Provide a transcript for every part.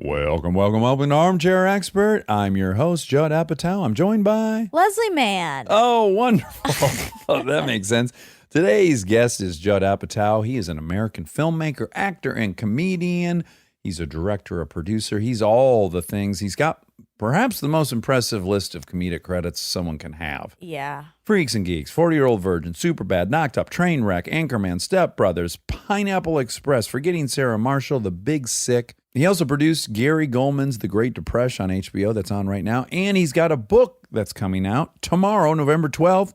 Welcome to Armchair Expert. I'm your host, Judd Apatow. I'm joined by... Leslie Mann. Oh, wonderful. Oh, that makes sense. Today's guest is Judd Apatow. He is an American filmmaker, actor, and comedian. He's a director, a producer. He's all the things. He's got perhaps the most impressive list of comedic credits someone can have. Yeah. Freaks and Geeks, 40-Year-Old Virgin, Superbad, Knocked Up, Trainwreck, Anchorman, Step Brothers, Pineapple Express, Forgetting Sarah Marshall, The Big Sick. He also produced Gary Goldman's The Great Depression on HBO that's on right now. And he's got a book that's coming out tomorrow, November 12th,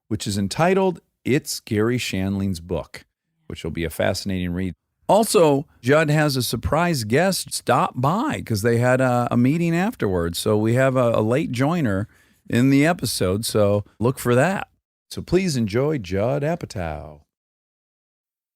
which is entitled It's Gary Shandling's Book, which will be a fascinating read. Also, Judd has a surprise guest stop by because they had a meeting afterwards. So we have a late joiner in the episode, so look for that. So please enjoy Judd Apatow.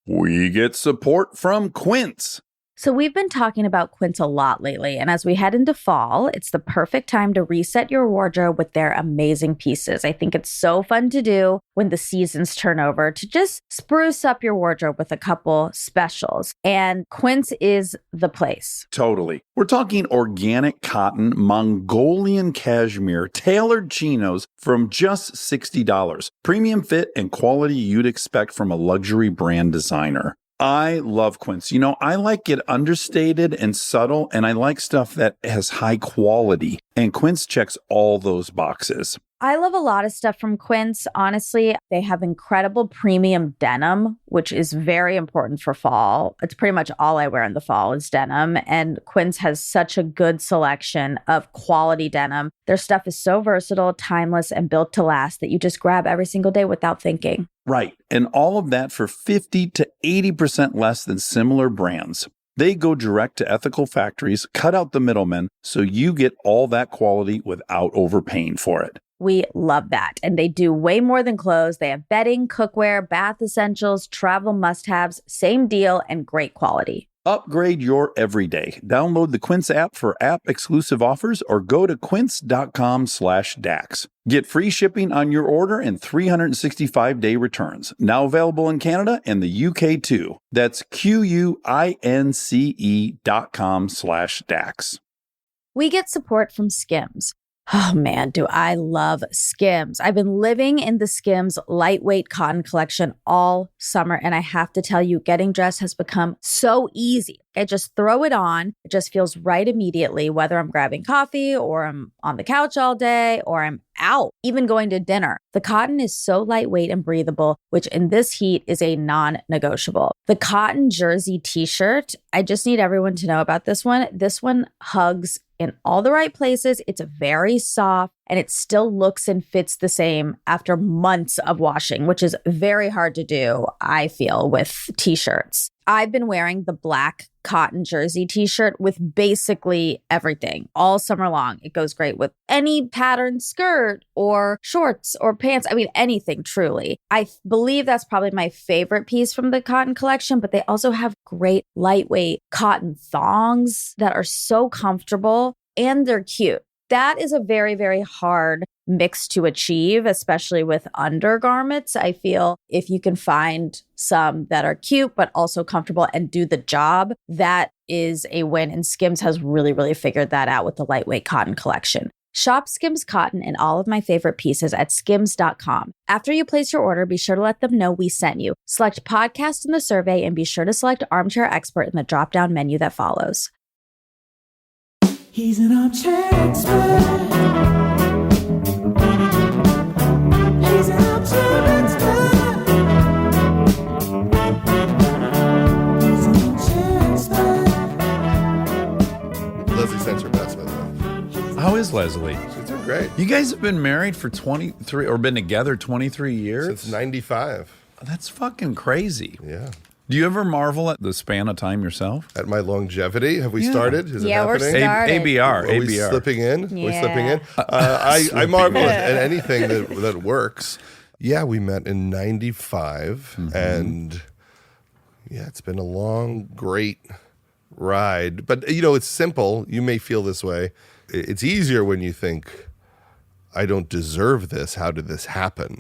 We get support from Quince. So we've been talking about Quince a lot lately, and as we head into fall, it's the perfect time to reset your wardrobe with their amazing pieces. I think it's so fun to do when the seasons turn over to just spruce up your wardrobe with a couple specials, and Quince is the place. Totally. We're talking organic cotton, Mongolian cashmere, tailored chinos from just $60. Premium fit and quality you'd expect from a luxury brand designer. I love Quince. You know, I like it understated and subtle, and I like stuff that has high quality. And Quince checks all those boxes. I love a lot of stuff from Quince. Honestly, they have incredible premium denim, which is very important for fall. It's pretty much all I wear in the fall is denim. And Quince has such a good selection of quality denim. Their stuff is so versatile, timeless, and built to last that you just grab every single day without thinking. Right. And all of that for 50 to 80% less than similar brands. They go direct to ethical factories, cut out the middlemen, so you get all that quality without overpaying for it. We love that. And they do way more than clothes. They have bedding, cookware, bath essentials, travel must-haves, same deal, and great quality. Upgrade your everyday. Download the Quince app for app-exclusive offers or go to quince.com/Dax. Get free shipping on your order and 365-day returns. Now available in Canada and the UK too. That's QUINCE.com/Dax. We get support from Skims. Oh man, do I love Skims. I've been living in the Skims lightweight cotton collection all summer, and I have to tell you, getting dressed has become so easy. I just throw it on. It just feels right immediately, whether I'm grabbing coffee or I'm on the couch all day or I'm out, even going to dinner. The cotton is so lightweight and breathable, which in this heat is a non-negotiable. The cotton jersey t-shirt, I just need everyone to know about this one. This one hugs in all the right places. It's very soft and it still looks and fits the same after months of washing, which is very hard to do, I feel, with t-shirts. I've been wearing the black cotton jersey t-shirt with basically everything all summer long. It goes great with any patterned skirt or shorts or pants. I mean, anything truly. I believe that's probably my favorite piece from the cotton collection, but they also have great lightweight cotton thongs that are so comfortable and they're cute. That is a very, very hard mix to achieve, especially with undergarments. I feel if you can find some that are cute, but also comfortable and do the job, that is a win. And Skims has really, really figured that out with the lightweight cotton collection. Shop Skims cotton and all of my favorite pieces at skims.com. After you place your order, be sure to let them know we sent you. Select podcast in the survey and be sure to select Armchair Expert in the drop-down menu that follows. He's an armchair expert. He's an armchair expert. He's an armchair expert. Leslie sent her best, by the way. How is Leslie? She's doing great. You guys have been married for 23 or been together 23 years? Since 95. That's fucking crazy. Yeah. Do you ever marvel at the span of time yourself? At my longevity, have we started? Is it Yeah, we're happening? started. ABR. Are we ABR. slipping in? We're Yeah. slipping in. I marvel at anything that works. Yeah, we met in 95, and yeah, it's been a long, great ride. But, you know, it's simple. You may feel this way. It's easier when you think, I don't deserve this. How did this happen?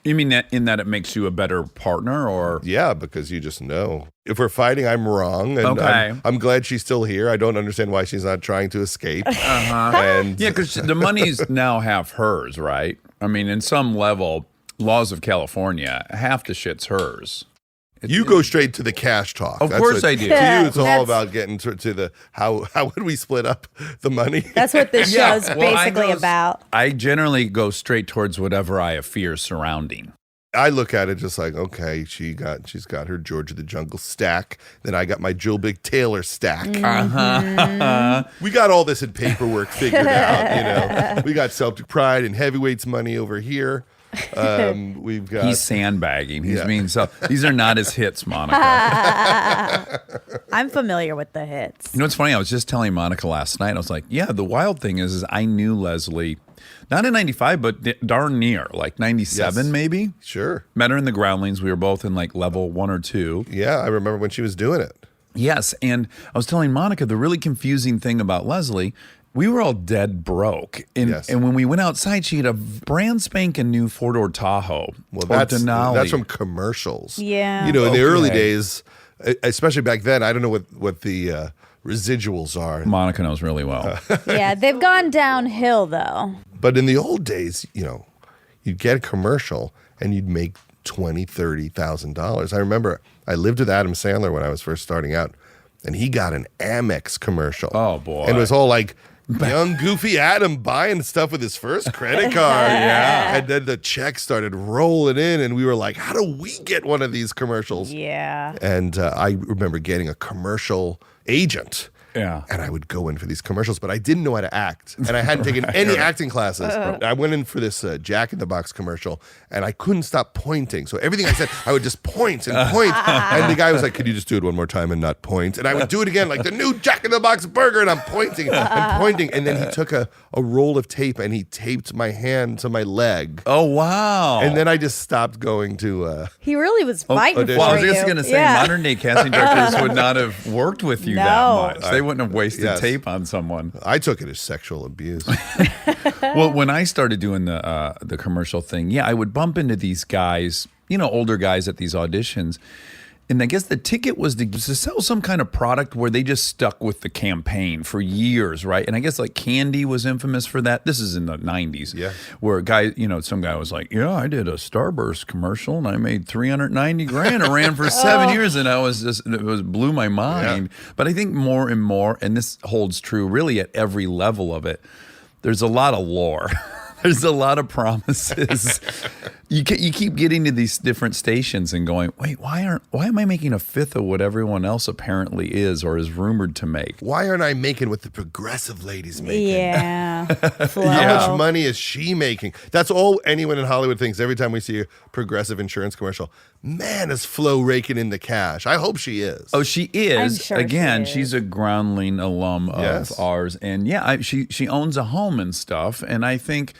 You mean that in that it makes you a better partner, or? Yeah, because you just know. If we're fighting, I'm wrong. And Okay. I'm glad she's still here. I don't understand why she's not trying to escape. Uh-huh. And Yeah, because the money's now half hers, right? I mean, in some level, laws of California, half the shit's hers. you go straight to the cash talk. Of course I do. To you, it's all That's- about getting to the how would we split up the money? That's what this Yeah, show's well, I basically goes- about. I generally go straight towards whatever I fear surrounding. I look at it just like, okay, she's got her George of the Jungle stack. Then I got my Jill Big Taylor stack. Uh-huh. We got all this in paperwork figured out. We got Celtic Pride and heavyweights money over here. We've got. He's sandbagging. He's Yeah. being so. These are not his hits, Monica. I'm familiar with the hits. You know what's funny? I was just telling Monica last night. I was like, yeah, the wild thing is I knew Leslie, not in 95, but darn near, like 97 Yes. maybe. Sure. Met her in the Groundlings. We were both in like level 1 or 2. Yeah, I remember when she was doing it. Yes. And I was telling Monica the really confusing thing about Leslie, we were all dead broke. And, Yes. and when we went outside, she had a brand spanking new 4-door Tahoe. Well, or that's Denali. from commercials. Yeah. In the early Okay. days, especially back then, I don't know what the residuals are. Monica knows really well. Yeah, they've gone downhill though. But in the old days, you'd get a commercial and you'd make $20,000-$30,000. I remember I lived with Adam Sandler when I was first starting out, and he got an Amex commercial. Oh, boy. And it was all like young goofy Adam buying stuff with his first credit card. Yeah. And then the check started rolling in, and we were like, how do we get one of these commercials? Yeah. And I remember getting a commercial agent. Yeah. And I would go in for these commercials, but I didn't know how to act. And I hadn't taken any acting classes. I went in for this Jack in the Box commercial, and I couldn't stop pointing. So everything I said, I would just point and point. And the guy was like, could you just do it one more time and not point? And I would do it again, like the new Jack in the Box burger. And I'm pointing and pointing. And then he took a roll of tape and he taped my hand to my leg. Oh, wow. And then I just stopped going to. He really was fighting audition. for Well, I was you. just going to say, Yeah. modern day casting directors would not have worked with you No. that much. They wouldn't have wasted Yes. tape on someone. I took it as sexual abuse. Well, when I started doing the commercial thing, yeah, I would bump into these guys, older guys at these auditions. And I guess the ticket was to sell some kind of product where they just stuck with the campaign for years, right? And I guess like candy was infamous for that. This is in the 90s. Yeah. Where a guy, some guy was like, yeah, I did a Starburst commercial and I made $390,000. I ran for 7 years and it blew my mind. Yeah. But I think more and more, and this holds true really at every level of it, there's a lot of lore. There's a lot of promises. You keep getting to these different stations and going, wait, why am I making a fifth of what everyone else apparently is or is rumored to make? Why aren't I making what the progressive lady's making? Yeah. Flow. How much money is she making? That's all anyone in Hollywood thinks every time we see a progressive insurance commercial. Man, is Flo raking in the cash? I hope she is. Oh, she is. I'm sure Again, she is. she's a Groundling alum of Yes. ours. And yeah, she owns a home and stuff. And I think,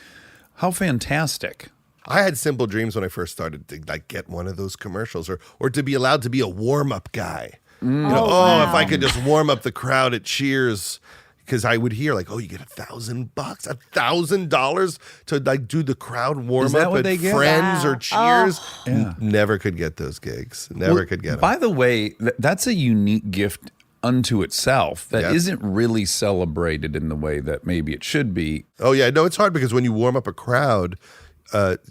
how fantastic. I had simple dreams when I first started to get one of those commercials or to be allowed to be a warm-up guy. wow. If I could just warm up the crowd at Cheers. Because I would hear like, oh, you get $1,000, $1,000 to do the crowd warm Is that up what at they get? Friends or Cheers. Yeah. Never could get those gigs. Never could get them. By the way, that's a unique gift unto itself that Yes. isn't really celebrated in the way that maybe it should be. Oh yeah, no, it's hard because when you warm up a crowd,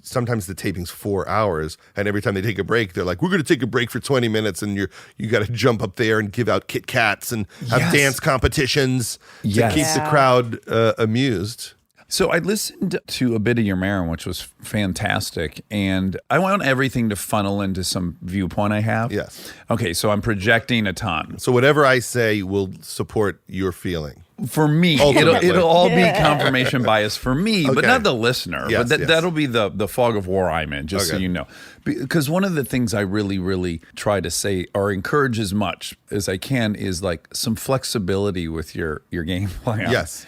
sometimes the taping's 4 hours, and every time they take a break, they're like, "We're going to take a break for 20 minutes," and you got to jump up there and give out Kit Kats and have Yes. dance competitions to Yes. keep the Yeah. crowd amused. So I listened to a bit of your Marin, which was fantastic, and I want everything to funnel into some viewpoint I have. Yes. Okay, so I'm projecting a ton. So whatever I say will support your feeling. For me, Ultimately. it'll all be confirmation bias for me, but Okay. not the listener. Yes, but yes. that'll be the fog of war I'm in, just so Okay. you know. Because one of the things I really, really try to say or encourage as much as I can is like some flexibility with your game plan. Yes.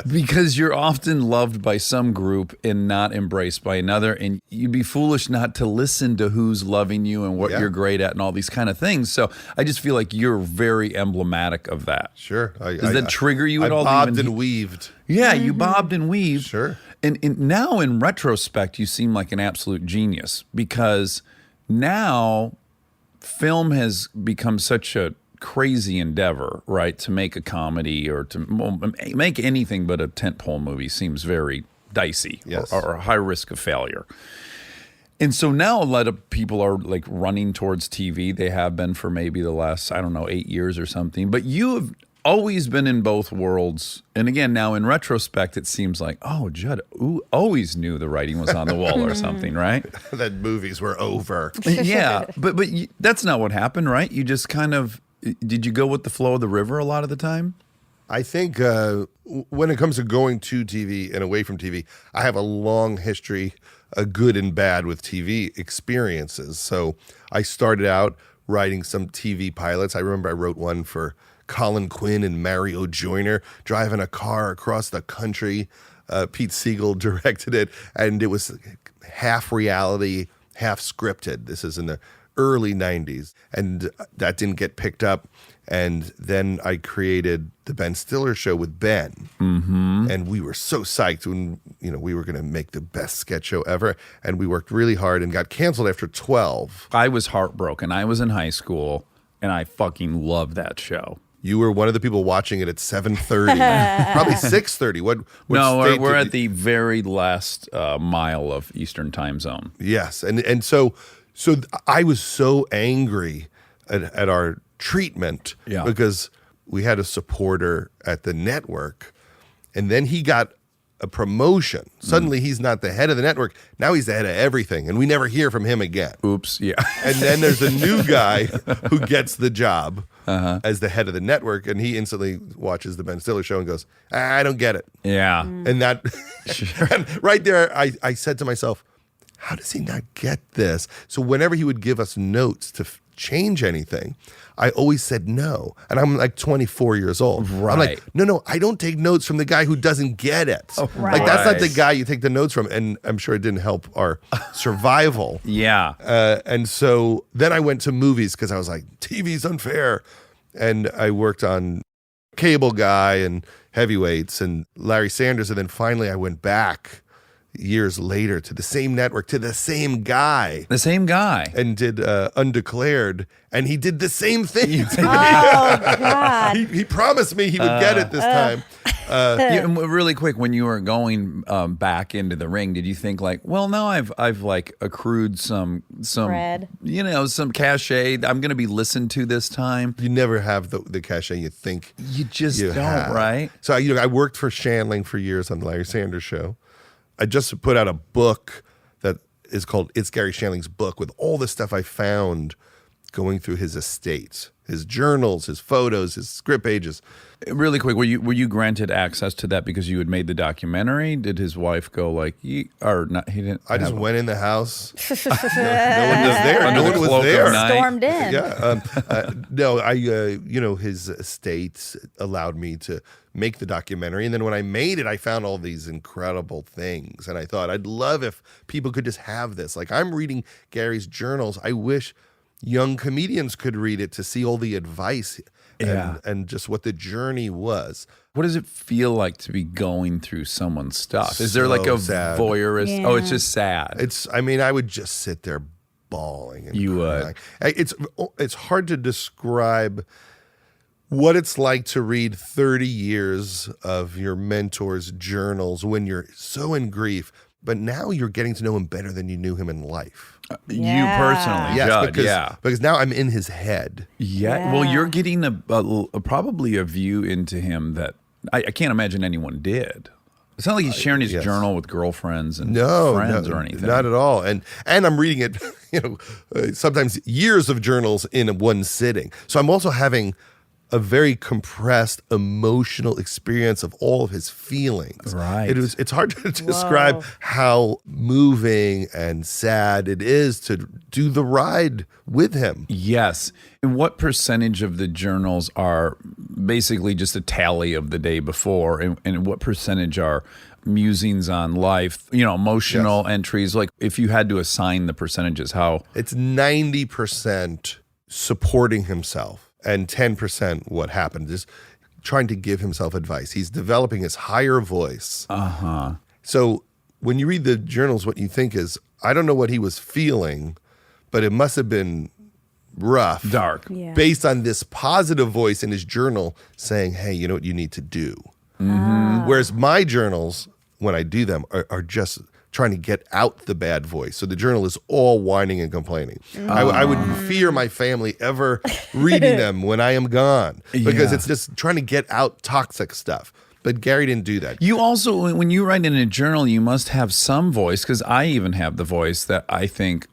Because you're often loved by some group and not embraced by another. And you'd be foolish not to listen to who's loving you and what Yeah. you're great at and all these kind of things. So I just feel like you're very emblematic of that. Sure. Does that trigger you I at all? to bobbed even- and weaved. Yeah, you bobbed and weaved. Sure. And now in retrospect, you seem like an absolute genius because now film has become such a crazy endeavor, right? To make a comedy or to make anything but a tentpole movie seems very dicey Yes. or a high risk of failure. And so now a lot of people are like running towards TV. They have been for maybe the last, 8 years or something. But you have always been in both worlds. And again, now in retrospect, it seems like, oh, Judd always knew the writing was on the wall or something, right? That movies were over. Yeah, but that's not what happened, right? You just kind of, did you go with the flow of the river a lot of the time? I think when it comes to going to TV and away from TV, I have a long history, good and bad, with TV experiences. So I started out writing some TV pilots. I remember I wrote one for Colin Quinn and Mario Joyner driving a car across the country. Pete Siegel directed it, and it was half reality, half scripted. This is in the early 90s, and that didn't get picked up. And then I created the Ben Stiller Show with Ben, and we were so psyched when we were going to make the best sketch show ever, and we worked really hard and got canceled after 12. I was heartbroken. I was in high school, and I fucking loved that show. You were one of the people watching it at 7:30, probably 6:30. What No, state we're did at the very last mile of Eastern Time Zone. Yes, and so I was so angry at our treatment because we had a supporter at the network, and then he got a promotion. Suddenly he's not the head of the network. Now he's the head of everything, and we never hear from him again. Oops, yeah. And then there's a new guy who gets the job as the head of the network, and he instantly watches the Ben Stiller Show and goes, I don't get it. Yeah. And that, and right there, I said to myself, how does he not get this? So whenever he would give us notes to change anything, I always said no. And I'm like 24 years old. Right. I'm like, no, I don't take notes from the guy who doesn't get it. Right. Like, that's not the guy you take the notes from. And I'm sure it didn't help our survival. Yeah. And so then I went to movies because I was like, TV's unfair. And I worked on Cable Guy and Heavyweights and Larry Sanders. And then finally I went back years later to the same network, to the same guy. The same guy. And did Undeclared, and he did the same thing. Oh, God. He promised me he would get it this time. Really quick, when you were going back into the ring, did you think like, well, now I've like accrued some Bread. Some cachet. I'm going to be listened to this time. You never have the cachet you think You just you don't, have. right? So I worked for Shandling for years on the Larry Sanders Show. I just put out a book that is called It's Gary Shandling's Book, with all the stuff I found going through his estate, his journals, his photos, his script pages. Really quick, were you granted access to that because you had made the documentary? Did his wife go like, or not? He didn't. I just went in the house. No one was there. Under No the one was cloak of there. night. Stormed in. Yeah. No, his estate allowed me to make the documentary. And then when I made it, I found all these incredible things. And I thought, I'd love if people could just have this. Like, I'm reading Gary's journals. I wish young comedians could read it to see all the advice and just what the journey was. What does it feel like to be going through someone's stuff? Is there So like a sad. voyeurist? Yeah. Oh, it's just sad. I would just sit there bawling and You would. crying. It's hard to describe what it's like to read 30 years of your mentor's journals when you're so in grief, but now you're getting to know him better than you knew him in life. You personally, Yes, Judd, because now I'm in his head. Yeah. Well, you're getting probably a view into him that I can't imagine anyone did. It's not like he's sharing his yes. journal with girlfriends and No, friends or anything. Not at all. And I'm reading it, sometimes years of journals in one sitting. So I'm also having a very compressed emotional experience of all of his feelings. Right. It's hard to describe how moving and sad it is to do the ride with him. Yes. And what percentage of the journals are basically just a tally of the day before? And what percentage are musings on life, emotional entries? Like if you had to assign the percentages, how? It's 90% supporting himself and 10% what happened, is trying to give himself advice. He's developing his higher voice. So when you read the journals, what you think is, I don't know what he was feeling, but it must have been rough. Dark. Yeah. Based on this positive voice in his journal saying, hey, you know what you need to do. Whereas my journals, when I do them, are just trying to get out the bad voice. So the journal is all whining and complaining. I would fear my family ever reading them when I am gone because it's just trying to get out toxic stuff. But Gary didn't do that. You also, when you write in a journal, you must have some voice, because I even have the voice that I think,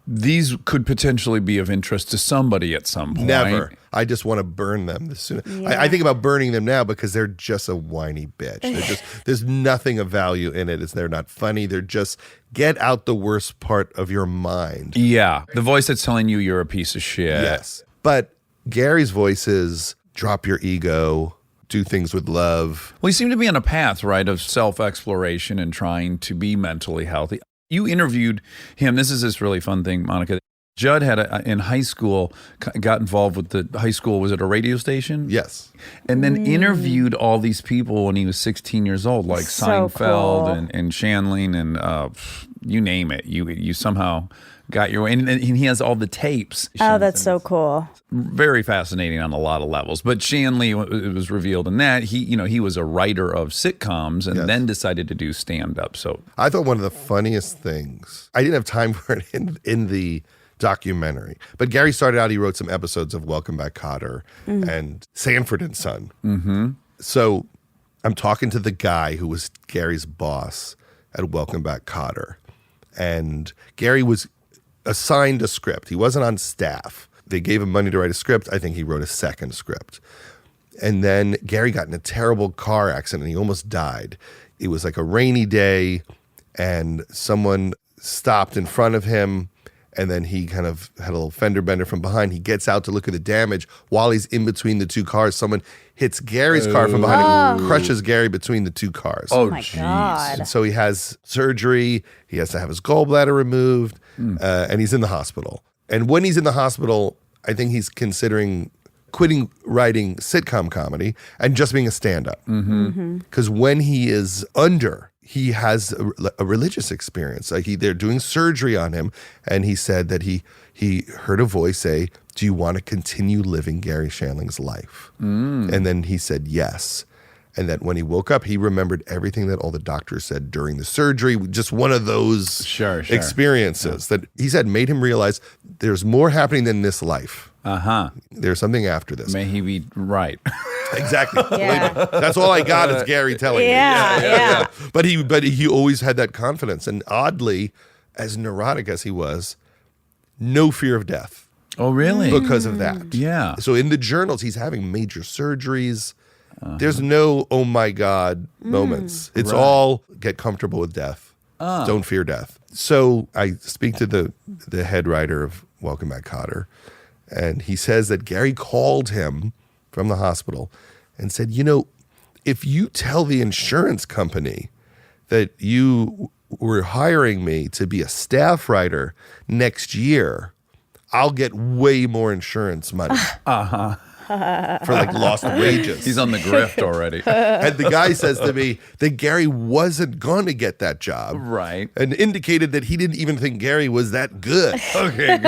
these could potentially be of interest to somebody at some point. Never. I just want to burn them as soon. I think about burning them now because they're just a whiny bitch. There's nothing of value in it. They're not funny. They're just get out the worst part of your mind. Yeah. The voice that's telling you you're a piece of shit. Yes. But Gary's voice is drop your ego, do things with love. Well, you seem to be on a path, right, of self-exploration and trying to be mentally healthy. You interviewed him. This is this really fun thing, Monica. Judd had in high school, got involved with the high school, was it a radio station? Yes. And then interviewed all these people when he was 16 years old, like So Seinfeld cool. and Shandling and you name it. You somehow got your way. And he has all the tapes. Oh, that's so cool. Very fascinating on a lot of levels. But Shanley, it was revealed in that he was a writer of sitcoms and then decided to do stand-up. So I thought one of the funniest things, I didn't have time for it in the documentary, but Gary started out, he wrote some episodes of Welcome Back, Kotter and Sanford and Son. Mm-hmm. So I'm talking to the guy who was Gary's boss at Welcome Back, Kotter. And Gary was assigned a script. He wasn't on staff. They gave him money to write a script. I think he wrote a second script. And then Gary got in a terrible car accident. He almost died. It was like a rainy day and someone stopped in front of him. And then he kind of had a little fender bender from behind. He gets out to look at the damage. While he's in between the two cars, someone hits Gary's car from behind and crushes Gary between the two cars. Oh my God. And so he has surgery. He has to have his gallbladder removed. And he's in the hospital. And when he's in the hospital, I think he's considering quitting writing sitcom comedy and just being a stand-up. Because when he is under, he has a religious experience. Like they're doing surgery on him, and he said that he heard a voice say, "Do you want to continue living Gary Shandling's life?" And then he said yes. And that when he woke up, he remembered everything that all the doctors said during the surgery. Just one of those experiences that he said made him realize there's more happening than this life. There's something after this. may he be right. Exactly. Yeah. That's all I got is Gary telling me. Yeah. But he always had that confidence. And oddly, as neurotic as he was, no fear of death Oh, really? because of that. Yeah. So in the journals, he's having major surgeries. There's no, oh my God moments. It's all get comfortable with death. Don't fear death. So I speak to the head writer of Welcome Back, Kotter, and he says that Gary called him from the hospital and said, if you tell the insurance company that you were hiring me to be a staff writer next year, I'll get way more insurance money. For like lost wages. He's on the grift already. And the guy says to me that Gary wasn't going to get that job. Right. And indicated that he didn't even think Gary was that good. Okay.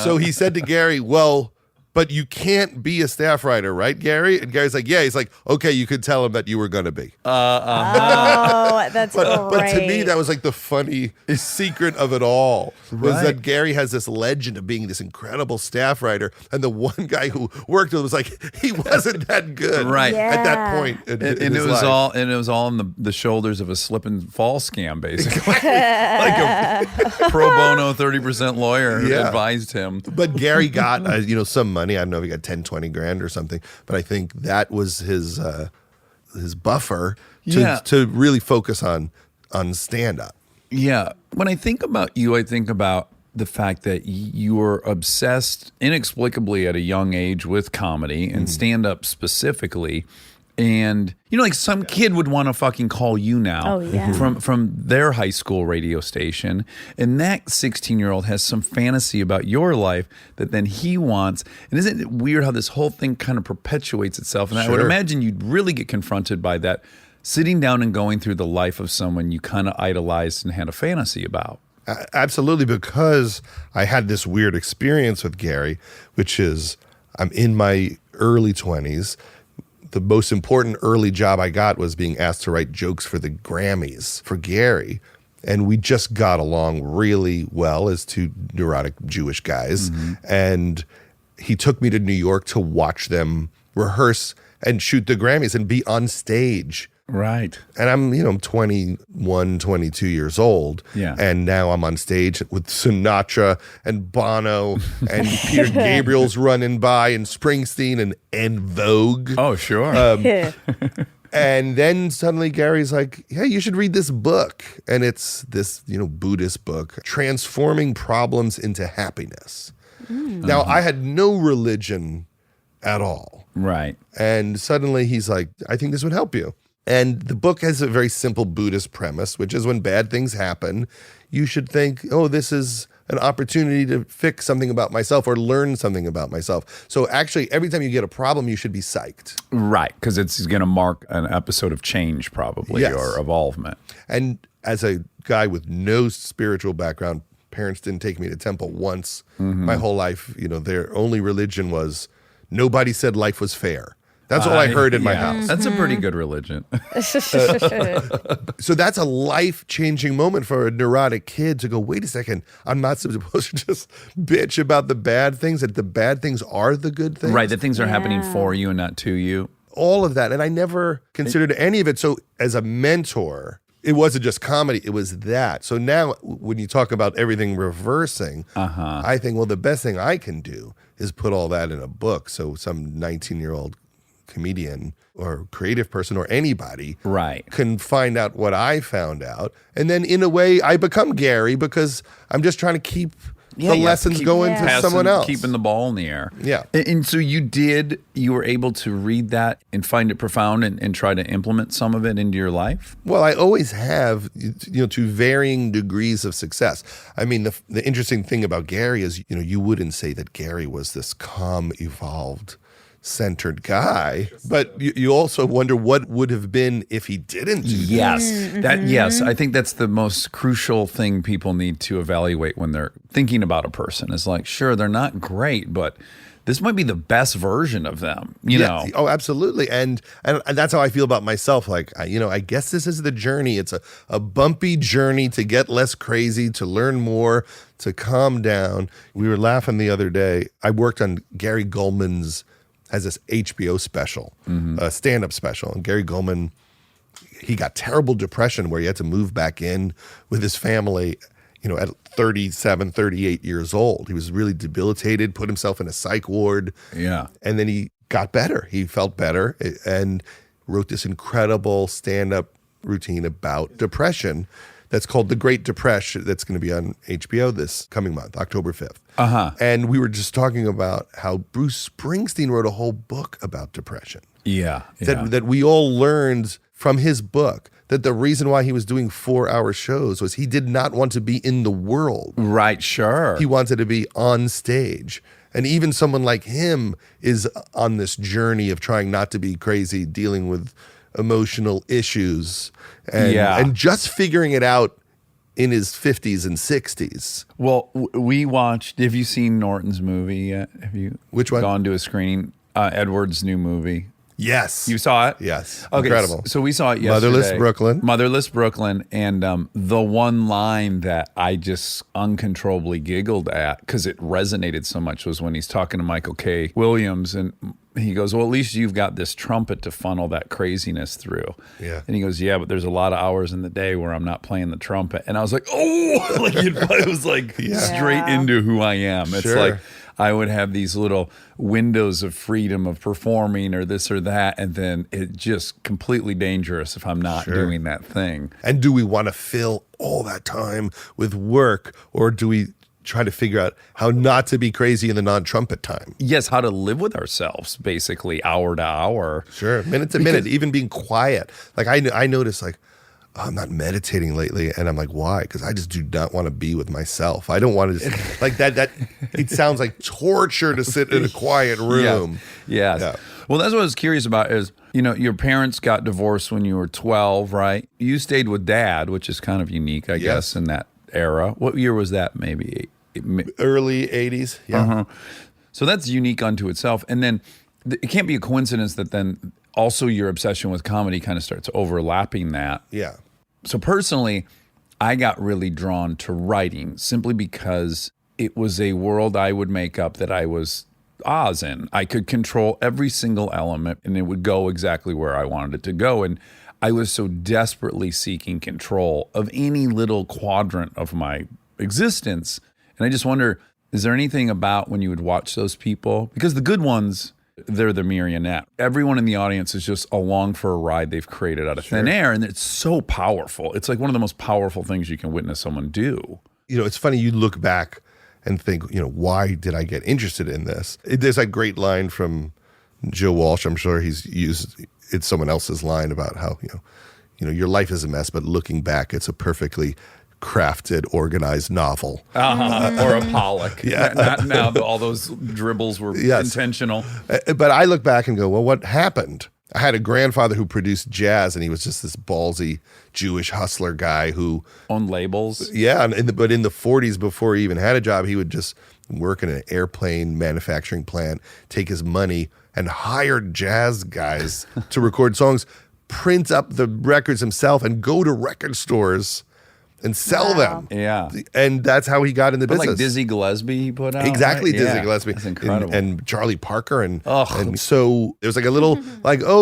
So he said to Gary, well, but you can't be a staff writer, right, Gary? And Gary's like, yeah. He's like, okay, you could tell him that you were going to be. Oh, that's But great. to me, that was like the funny secret of it all was Right. that Gary has this legend of being this incredible staff writer. And the one guy who worked with him was like, he wasn't that good Right. at that Yeah. point. In And his it was life. all on the shoulders of a slip and fall scam, basically. Like a pro bono 30% lawyer Yeah. advised him. But Gary got some money. I don't know if he got 10, 20 grand or something. But I think that was his buffer to really focus on stand-up. Yeah. When I think about you, I think about the fact that you were obsessed inexplicably at a young age with comedy and stand-up specifically. And, like some kid would want to fucking call you now Oh, yeah. from their high school radio station. And that 16-year-old has some fantasy about your life that then he wants. And isn't it weird how this whole thing kind of perpetuates itself? And I would Sure. imagine you'd really get confronted by that sitting down and going through the life of someone you kind of idolized and had a fantasy about. Absolutely, because I had this weird experience with Gary, which is I'm in my early 20s. The most important early job I got was being asked to write jokes for the Grammys for Gary. And we just got along really well as two neurotic Jewish guys. And he took me to New York to watch them rehearse and shoot the Grammys and be on stage. Right. And I'm 21, 22 years old. Yeah. And now I'm on stage with Sinatra and Bono and Peter Gabriel's running by and Springsteen and Vogue. Oh, sure. And then suddenly Gary's like, hey, you should read this book. And it's this, Buddhist book, Transforming Problems into Happiness. Now, I had no religion at all. Right. And suddenly he's like, I think this would help you. And the book has a very simple Buddhist premise, which is when bad things happen, you should think, oh, this is an opportunity to fix something about myself or learn something about myself. So actually, every time you get a problem, you should be psyched. Right, because it's going to mark an episode of change probably, Yes. or evolvement. And as a guy with no spiritual background, parents didn't take me to temple once. My whole life, their only religion was nobody said life was fair. That's all I heard in my house. That's a pretty good religion. So that's a life-changing moment for a neurotic kid to go, wait a second, I'm not supposed to just bitch about the bad things, that the bad things are the good things. Right, that things are happening for you and not to you. All of that. And I never considered any of it. So as a mentor, it wasn't just comedy, it was that. So now when you talk about everything reversing, I think, well, the best thing I can do is put all that in a book. So some 19-year-old comedian or creative person or anybody can find out what I found out. And then in a way, I become Gary because I'm just trying to keep the lessons going to someone else. Keeping the ball in the air. Yeah. And so you were able to read that and find it profound and try to implement some of it into your life? Well, I always have, to varying degrees of success. I mean, the interesting thing about Gary is, you wouldn't say that Gary was this calm, evolved, centered guy, but you also wonder what would have been if he didn't do that. Yes, I think that's the most crucial thing people need to evaluate when they're thinking about a person. Is like, sure, they're not great, but this might be the best version of them, you know? Oh, absolutely. And that's how I feel about myself. Like, I guess this is the journey. It's a bumpy journey to get less crazy, to learn more, to calm down. We were laughing the other day. I worked on Gary Goldman's has this HBO special, a stand-up special. And Gary Goldman, he got terrible depression where he had to move back in with his family, at 37, 38 years old. He was really debilitated, put himself in a psych ward. Yeah. And then he got better. He felt better and wrote this incredible stand-up routine about depression that's called The Great Depression, that's going to be on HBO this coming month, October 5th. And we were just talking about how Bruce Springsteen wrote a whole book about depression. That we all learned from his book that the reason why he was doing 4-hour shows was he did not want to be in the world. Right, sure. He wanted to be on stage. And even someone like him is on this journey of trying not to be crazy, dealing with emotional issues and just figuring it out in his 50s and 60s. Well, we watched, have you seen Norton's movie yet? Have you Which one? Gone to a screening? Edward's new movie. Yes. You saw it? Yes. Okay, Incredible. So we saw it yesterday. Motherless Brooklyn. And the one line that I just uncontrollably giggled at because it resonated so much was when he's talking to Michael K. Williams and he goes, well, at least you've got this trumpet to funnel that craziness through. Yeah. And he goes, yeah, but there's a lot of hours in the day where I'm not playing the trumpet. And I was like, oh, like it was like straight into who I am. It's like I would have these little windows of freedom of performing or this or that. And then it's just completely dangerous if I'm not doing that thing. And do we want to fill all that time with work or do we try to figure out how not to be crazy in the non-trumpet time? Yes, how to live with ourselves, basically, hour to hour. Sure, minute to minute, even being quiet. Like I notice, like, oh, I'm not meditating lately, and I'm like, why? Because I just do not want to be with myself. I don't want to like that. It sounds like torture to sit in a quiet room. Yes. Yeah. Well, that's what I was curious about is, your parents got divorced when you were 12, right? You stayed with dad, which is kind of unique, I guess, in that era. What year was that, maybe? Early 80s. Yeah. So that's unique unto itself. And then it can't be a coincidence that then also your obsession with comedy kind of starts overlapping that. Yeah. So personally, I got really drawn to writing simply because it was a world I would make up that I was Oz in. I could control every single element and it would go exactly where I wanted it to go. And I was so desperately seeking control of any little quadrant of my existence. And I just wonder, is there anything about when you would watch those people? Because the good ones, they're the marionette. Everyone in the audience is just along for a ride they've created out of thin air. And it's so powerful. It's like one of the most powerful things you can witness someone do. It's funny, you look back and think, why did I get interested in this? There's a great line from Joe Walsh. I'm sure he's used, it's someone else's line about how, your life is a mess, but looking back, it's a perfectly crafted, organized novel. Or a Pollock. Yeah. Not now, all those dribbles were intentional. But I look back and go, well, what happened? I had a grandfather who produced jazz, and he was just this ballsy Jewish hustler guy who On labels. Yeah, but in the 40s, before he even had a job, he would just work in an airplane manufacturing plant, take his money, and hire jazz guys to record songs, print up the records himself, and go to record stores and sell them. Yeah. And that's how he got into But business. like Dizzy Gillespie he put out. Exactly, right? Dizzy Yeah. Gillespie. That's incredible. And Charlie Parker. And so there's like a little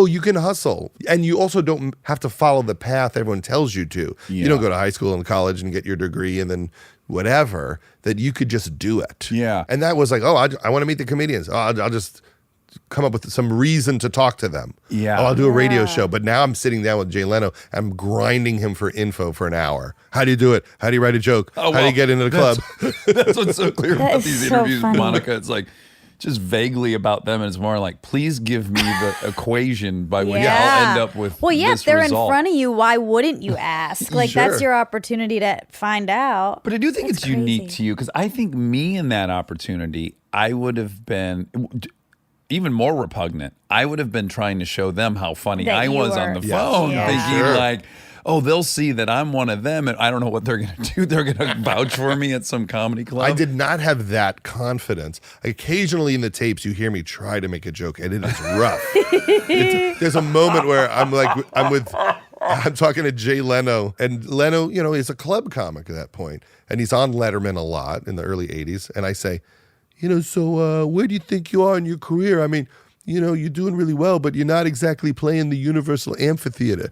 you can hustle. And you also don't have to follow the path everyone tells you to. You don't go to high school and college and get your degree and then whatever, that you could just do it. Yeah. And that was like, I want to meet the comedians. I'll just come up with some reason to talk to them. Yeah. I'll do a radio show. But now I'm sitting down with Jay Leno. I'm grinding him for info for an hour. How do you do it? How do you write a joke? How do you get into the club? That's what's so clear about is these so interviews funny. with Monica. It's like just vaguely about them, and it's more like, please give me the equation by which I'll end up with Well, yeah, this if they're result. in front of you, why wouldn't you ask? Like, that's Sure. your opportunity to find out. But I do think That's it's unique crazy. to you because I think me in that opportunity, I would have been even more repugnant. I would have been trying to show them how funny That I you was were. on the Yes. phone, Yeah. thinking Sure. like, oh, they'll see that I'm one of them, and I don't know what they're going to do. They're going to vouch for me at some comedy club. I did not have that confidence. Occasionally in the tapes, you hear me try to make a joke, and it is rough. There's a moment where I'm talking to Jay Leno, and Leno, is a club comic at that point, and he's on Letterman a lot in the early 80s, and I say, so where do you think you are in your career? I mean, you're doing really well, but you're not exactly playing the Universal Amphitheater.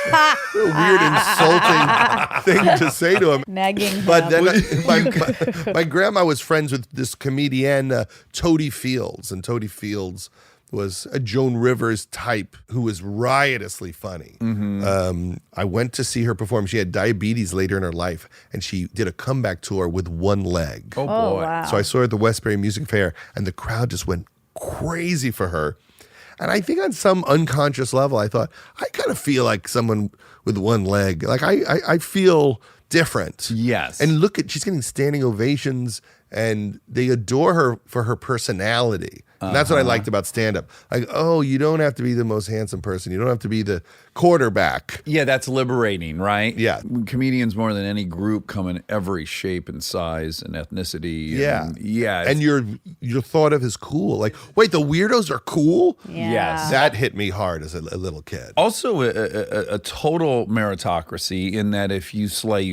A weird, insulting thing to say to him. Nagging But him. then my grandma was friends with this comedian, Toady Fields. And Toady Fields was a Joan Rivers type who was riotously funny. I went to see her perform. She had diabetes later in her life, and she did a comeback tour with one leg. Oh, boy. Oh, wow. So I saw her at the Westbury Music Fair, and the crowd just went crazy for her. And I think on some unconscious level, I thought, I kind of feel like someone with one leg. Like I feel different. Yes. And look she's getting standing ovations, and they adore her for her personality. And that's what I liked about stand-up. Like, oh, you don't have to be the most handsome person. You don't have to be the quarterback. Yeah, that's liberating, right? Yeah. Comedians more than any group come in every shape and size and ethnicity. Yeah. And, yeah. And you're thought of as cool. Like, wait, the weirdos are cool? Yeah. Yes. That hit me hard as a little kid. also a total meritocracy in that if you slay,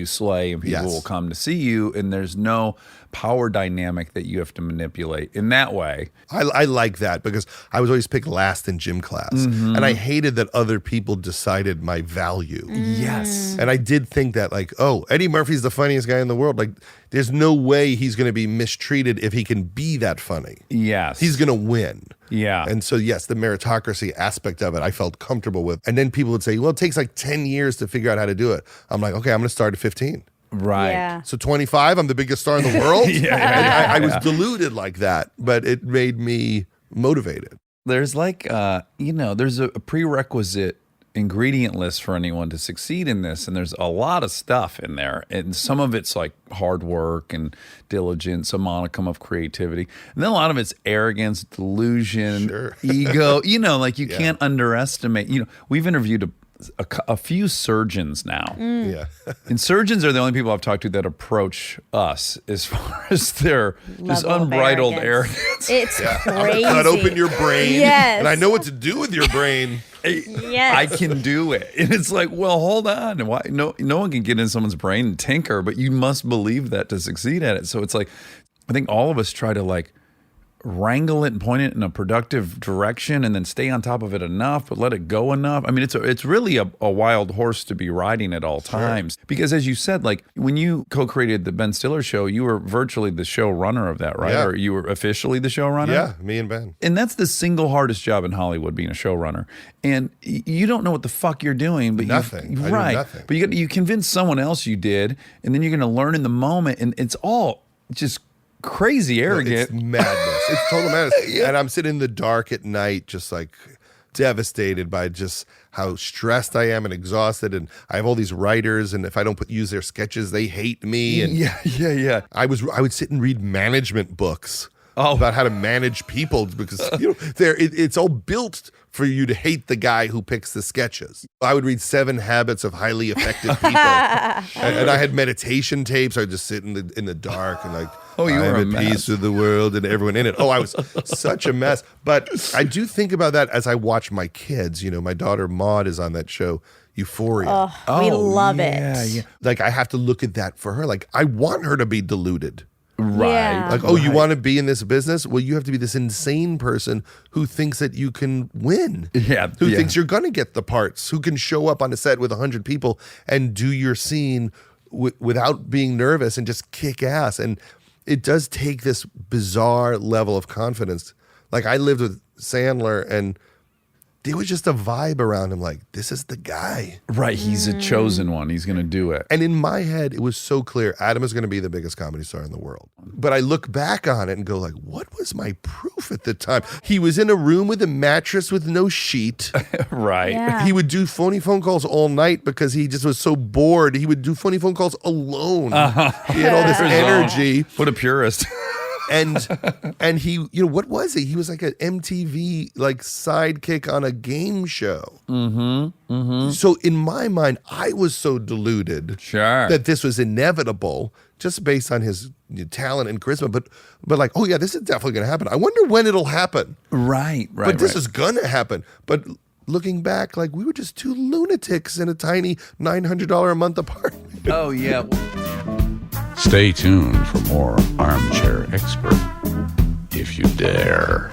and people Yes. will come to see you, and there's no power dynamic that you have to manipulate in that way. I like that because I was always picked last in gym class. And I hated that other people decided my value. Yes. And I did think that, like, oh, Eddie Murphy's the funniest guy in the world. Like, there's no way he's going to be mistreated if he can be that funny. Yes. He's going to win. Yeah. And so, yes, the meritocracy aspect of it, I felt comfortable with. And then people would say, well, it takes like 10 years to figure out how to do it. I'm like, okay, I'm going to start at 15. right. Yeah. So 25, I'm the biggest star in the world. Yeah. And I was deluded like that, but it made me motivated. There's like, there's a prerequisite ingredient list for anyone to succeed in this, and there's a lot of stuff in there, and some of it's like hard work and diligence, a modicum of creativity, and then a lot of it's arrogance, delusion, ego. Like you can't underestimate. We've interviewed a few surgeons now. Yeah. And surgeons are the only people I've talked to that approach us as far as their just Level of unbridled arrogance. arrogance. It's crazy. Cut open your brain. Yes. And I know what to do with your brain. Yes. I can do it. And it's like, well, hold on. Why? No one can get in someone's brain and tinker, but you must believe that to succeed at it. So it's like, I think all of us try to like wrangle it and point it in a productive direction and then stay on top of it enough, but let it go enough. I mean, it's really a wild horse to be riding at all times. Because as you said, like when you co-created the Ben Stiller show, you were virtually the showrunner of that, right? Yeah. Or you were officially the showrunner? Yeah, me and Ben. And that's the single hardest job in Hollywood, being a showrunner. And you don't know what the fuck you're doing, but Nothing. I knew right? nothing. But you convince someone else you did, and then you're going to learn in the moment, and it's all just crazy arrogant. It's madness. It's total madness. And I'm sitting in the dark at night, just like devastated by just how stressed I am and exhausted. And I have all these writers, and if I don't use their sketches, they hate me. And Yeah. I would sit and read management books Oh. about how to manage people because it's all built for you to hate the guy who picks the sketches. I would read 7 Habits of Highly Effective People, and I had meditation tapes. I would just sit in the dark and like, Oh, you were a I'm at peace with the world and everyone in it. Oh, I was such a mess. But I do think about that as I watch my kids. My daughter Maud is on that show, Euphoria. We love it. Yeah. Like I have to look at that for her. Like I want her to be deluded. Right. Yeah. Like, oh, you want to be in this business? Well, you have to be this insane person who thinks that you can win. Yeah. Who yeah. thinks you're going to get the parts, who can show up on a set with 100 people and do your scene without being nervous and just kick ass. And it does take this bizarre level of confidence. Like I lived with Sandler, and there was just a vibe around him like, this is the guy. Right. He's a chosen one. He's going to do it. And in my head, it was so clear Adam is going to be the biggest comedy star in the world. But I look back on it and go like, what was my proof at the time? He was in a room with a mattress with no sheet. Right. Yeah. He would do phony phone calls all night because he just was so bored. He would do phony phone calls alone. He had all this energy. What a purist. And he, what was he? He was like an MTV like sidekick on a game show. So in my mind, I was so deluded Sure. that this was inevitable just based on his talent and charisma. But like, oh yeah, this is definitely going to happen. I wonder when it'll happen. Right. But this is going to happen. But looking back, like we were just 2 lunatics in a tiny $900 a month apartment. Oh, yeah. Stay tuned for more Armchair Expert, if you dare.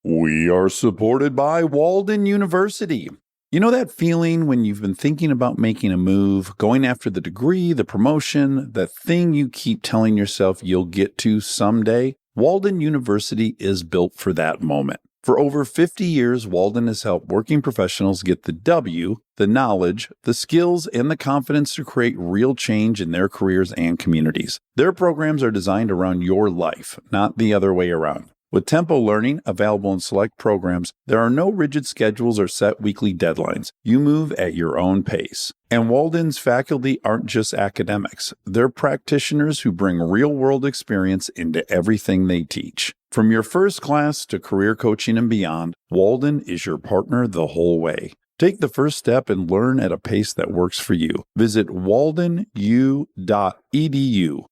We are supported by Walden University. You know that feeling when you've been thinking about making a move, going after the degree, the promotion, that thing you keep telling yourself you'll get to someday? Walden University is built for that moment. For over 50 years, Walden has helped working professionals get the W, the knowledge, the skills, and the confidence to create real change in their careers and communities. Their programs are designed around your life, not the other way around. With Tempo Learning available in select programs, there are no rigid schedules or set weekly deadlines. You move at your own pace. And Walden's faculty aren't just academics. They're practitioners who bring real-world experience into everything they teach. From your first class to career coaching and beyond, Walden is your partner the whole way. Take the first step and learn at a pace that works for you. Visit waldenu.edu.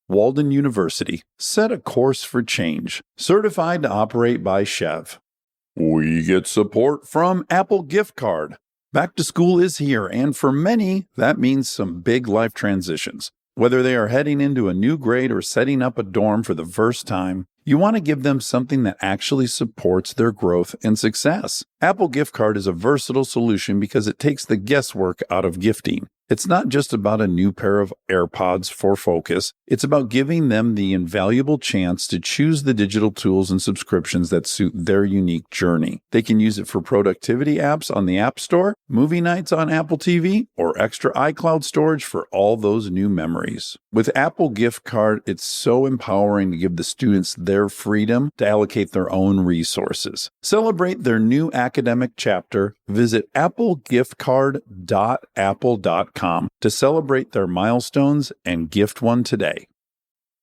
Walden University. Set a course for change. Certified to operate by Chev. We get support from Apple Gift Card. Back to school is here, and for many, that means some big life transitions. Whether they are heading into a new grade or setting up a dorm for the first time, you want to give them something that actually supports their growth and success. Apple Gift Card is a versatile solution because it takes the guesswork out of gifting. It's not just about a new pair of AirPods for focus. It's about giving them the invaluable chance to choose the digital tools and subscriptions that suit their unique journey. They can use it for productivity apps on the App Store, movie nights on Apple TV, or extra iCloud storage for all those new memories. With Apple Gift Card, it's so empowering to give the students their freedom to allocate their own resources. Celebrate their new academic chapter Visit applegiftcard.apple.com to celebrate their milestones and gift one today.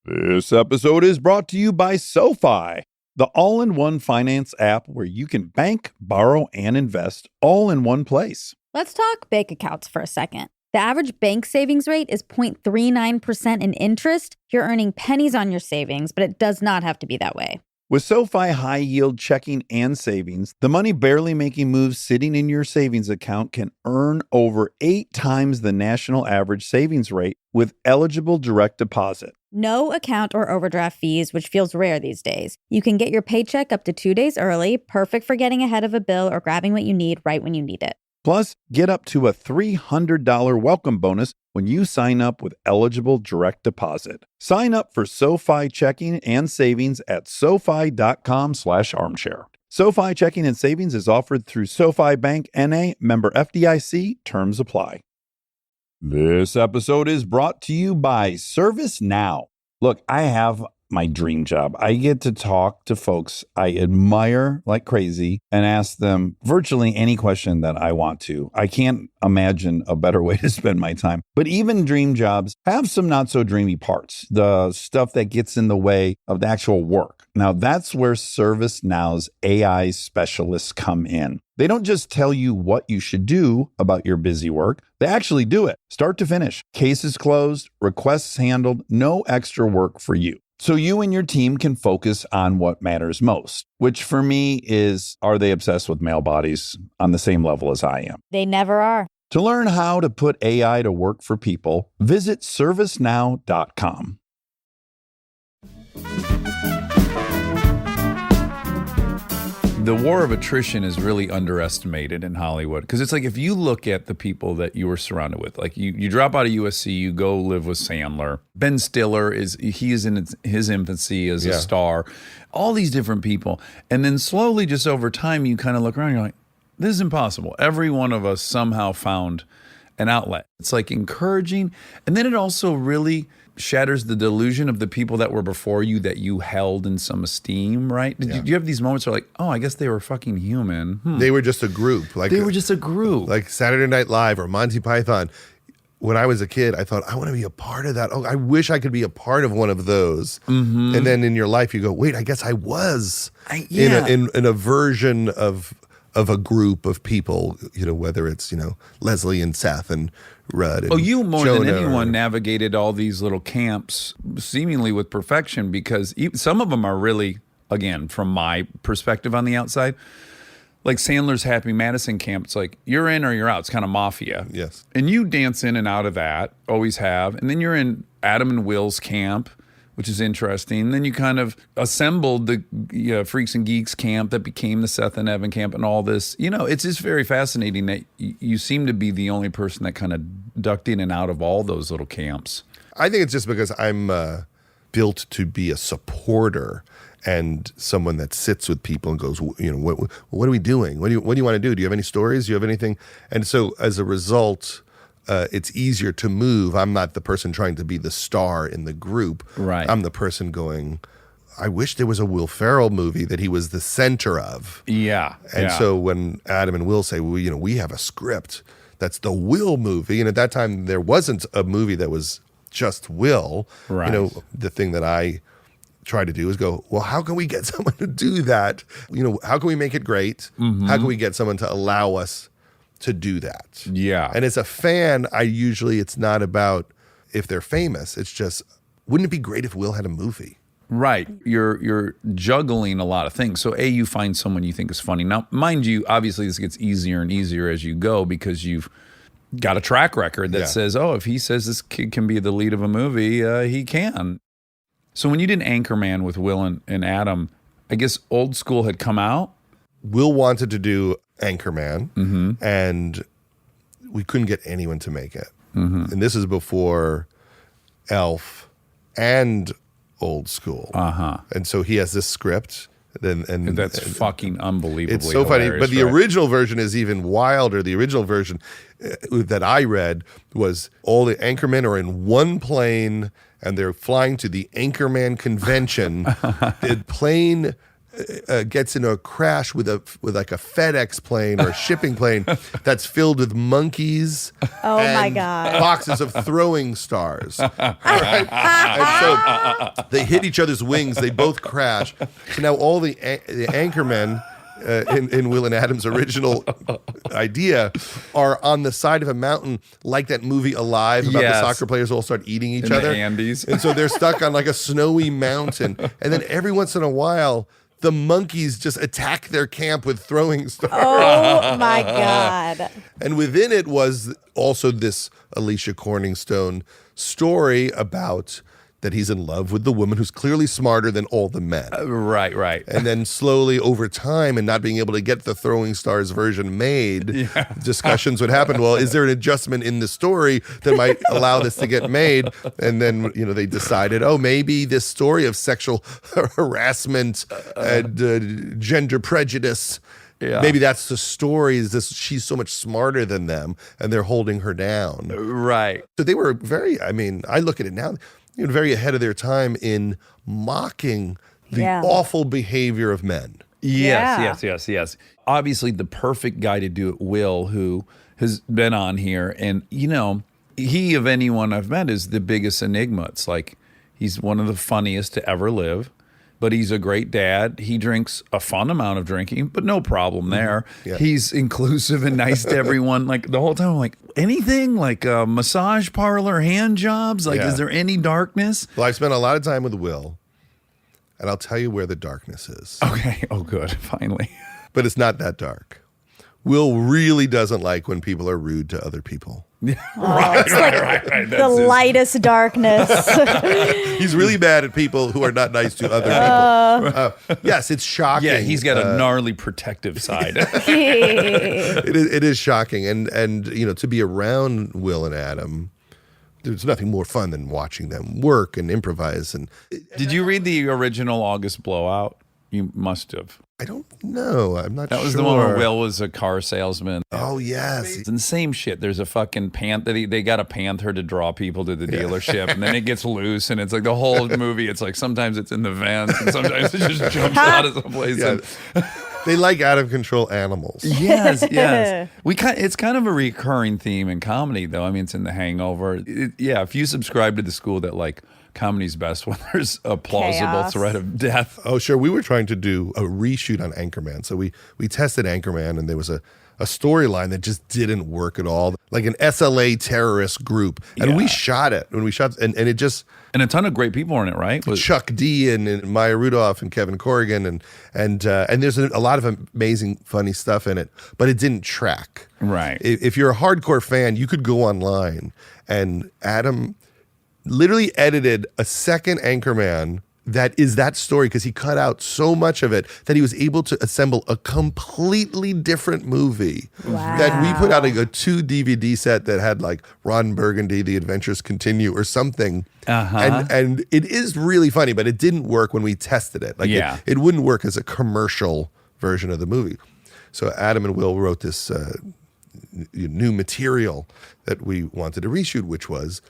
This episode is brought to you by SoFi, the all-in-one finance app where you can bank, borrow, and invest all in one place. Let's talk bank accounts for a second. The average bank savings rate is 0.39% in interest. You're earning pennies on your savings, but it does not have to be that way. With SoFi high-yield checking and savings, the money barely making moves sitting in your savings account can earn over 8 times the national average savings rate with eligible direct deposit. No account or overdraft fees, which feels rare these days. You can get your paycheck up to 2 days early, perfect for getting ahead of a bill or grabbing what you need right when you need it. Plus, get up to a $300 welcome bonus when you sign up with eligible direct deposit. Sign up for SoFi checking and savings at SoFi.com/armchair. SoFi checking and savings is offered through SoFi Bank NA, member FDIC. Terms apply. This episode is brought to you by ServiceNow. Look, I have my dream job. I get to talk to folks I admire like crazy and ask them virtually any question that I want to. I can't imagine a better way to spend my time. But even dream jobs have some not so dreamy parts, the stuff that gets in the way of the actual work. Now, that's where ServiceNow's AI specialists come in. They don't just tell you what you should do about your busy work. They actually do it, start to finish. Cases closed, requests handled, no extra work for you. So you and your team can focus on what matters most, which for me is, are they obsessed with male bodies on the same level as I am? They never are. To learn how to put AI to work for people, visit servicenow.com. The war of attrition is really underestimated in Hollywood because it's like if you look at the people that you were surrounded with, like you drop out of USC, you go live with Sandler. Ben Stiller is in his infancy as a star. All these different people, and then slowly, just over time, you kind of look around. And you're like, this is impossible. Every one of us somehow found an outlet. It's like encouraging, and then it also really shatters the delusion of the people that were before you that you held in some esteem, right? Did you have these moments where like, oh, I guess they were fucking human. They were just a group. They were just a group. Like Saturday Night Live or Monty Python. When I was a kid, I thought, I want to be a part of that. Oh, I wish I could be a part of one of those. Mm-hmm. And then in your life, you go, wait, I guess I was in a version of a group of people, whether it's, Leslie and Seth and Rudd and you more Jonah than anyone navigated all these little camps seemingly with perfection because some of them are really, again, from my perspective on the outside, like Sandler's Happy Madison camp, it's like you're in or you're out. It's kind of mafia. Yes. And you dance in and out of that, always have. And then you're in Adam and Will's camp, which is interesting. Then you kind of assembled the Freaks and Geeks camp that became the Seth and Evan camp and all this. It's just very fascinating that you seem to be the only person that kind of ducked in and out of all those little camps. I think it's just because I'm built to be a supporter and someone that sits with people and goes, what are we doing? What do you want to do? Do you have any stories? Do you have anything? And so as a result, it's easier to move. I'm not the person trying to be the star in the group. Right. I'm the person going, I wish there was a Will Ferrell movie that he was the center of. Yeah. And so when Adam and Will say, well, we have a script that's the Will movie. And at that time, there wasn't a movie that was just Will. Right. The thing that I try to do is go, well, how can we get someone to do that? How can we make it great? Mm-hmm. How can we get someone to allow us to do that? Yeah. And as a fan, it's not about if they're famous. It's just, wouldn't it be great if Will had a movie? Right. You're juggling a lot of things. So you find someone you think is funny. Now, mind you, obviously this gets easier and easier as you go because you've got a track record that says, if he says this kid can be the lead of a movie, he can. So when you did Anchorman with Will and Adam, I guess Old School had come out? Will wanted to do Anchorman, and we couldn't get anyone to make it. Mm-hmm. And this is before Elf and Old School. Uh-huh. And so he has this script. And that's fucking unbelievably It's so funny. hilarious, But the right? original version is even wilder. The original version that I read was all the Anchormen are in one plane and they're flying to the Anchorman convention. The plane gets in a crash with like a FedEx plane or a shipping plane that's filled with monkeys. Oh, my and God. boxes of throwing stars. All right? And so they hit each other's wings. They both crash. So now all the anchormen in Will and Adam's original idea are on the side of a mountain, like that movie Alive about the soccer players all start eating each other. The Andes. And so they're stuck on like a snowy mountain. And then every once in a while, the monkeys just attack their camp with throwing stars. Oh my God. And within it was also this Alicia Corningstone story about that he's in love with the woman who's clearly smarter than all the men. Right. And then slowly over time and not being able to get the Throwing Stars version made, discussions would happen. Well, is there an adjustment in the story that might allow this to get made? And then, they decided, maybe this story of sexual harassment and gender prejudice, maybe that's the story, is this she's so much smarter than them and they're holding her down. Right. So they were I look at it now, very ahead of their time in mocking the awful behavior of men. Yes. Obviously, the perfect guy to do it, Will, who has been on here. And, he, of anyone I've met, is the biggest enigma. It's like he's one of the funniest to ever live, but he's a great dad. He drinks a fun amount of drinking, but no problem there. Yeah. He's inclusive and nice to everyone. Like the whole time, I'm like, anything like a massage parlor, hand jobs? Like, is there any darkness? Well, I've spent a lot of time with Will, and I'll tell you where the darkness is. Okay. Oh, good. Finally. But it's not that dark. Will really doesn't like when people are rude to other people. Right. The lightest darkness. He's really mad at people who are not nice to other people. Yes, it's shocking. Yeah, he's got a gnarly protective side. It is shocking, and to be around Will and Adam, there's nothing more fun than watching them work and improvise. And Did you read the original August Blowout? You must have. I don't know. I'm not sure. That was the one where Will was a car salesman. Oh, yes. It's the same shit. There's a fucking they got a panther to draw people to the dealership, and then it gets loose, and it's like the whole movie. It's like sometimes it's in the vents, and sometimes it just jumps out of someplace. Yeah. They like out of control animals. Yes. It's kind of a recurring theme in comedy, though. I mean, it's in The Hangover. If you subscribe to the school that like comedy's best when there's a plausible threat of death. Oh, sure. We were trying to do a reshoot on Anchorman. So we tested Anchorman, and there was a storyline that just didn't work at all. Like an SLA terrorist group. And we shot it. And it just... And a ton of great people are in it, right? Chuck D and Maya Rudolph and Kevin Corrigan. And there's a lot of amazing, funny stuff in it. But it didn't track. Right. If you're a hardcore fan, you could go online. And Adam literally edited a second Anchorman that is that story, because he cut out so much of it that he was able to assemble a completely different movie. Wow. That we put out a 2 DVD set that had like Ron Burgundy, The Adventures Continue or something. And it is really funny, but it didn't work when we tested it. Like it wouldn't work as a commercial version of the movie. So Adam and Will wrote this new material that we wanted to reshoot, which was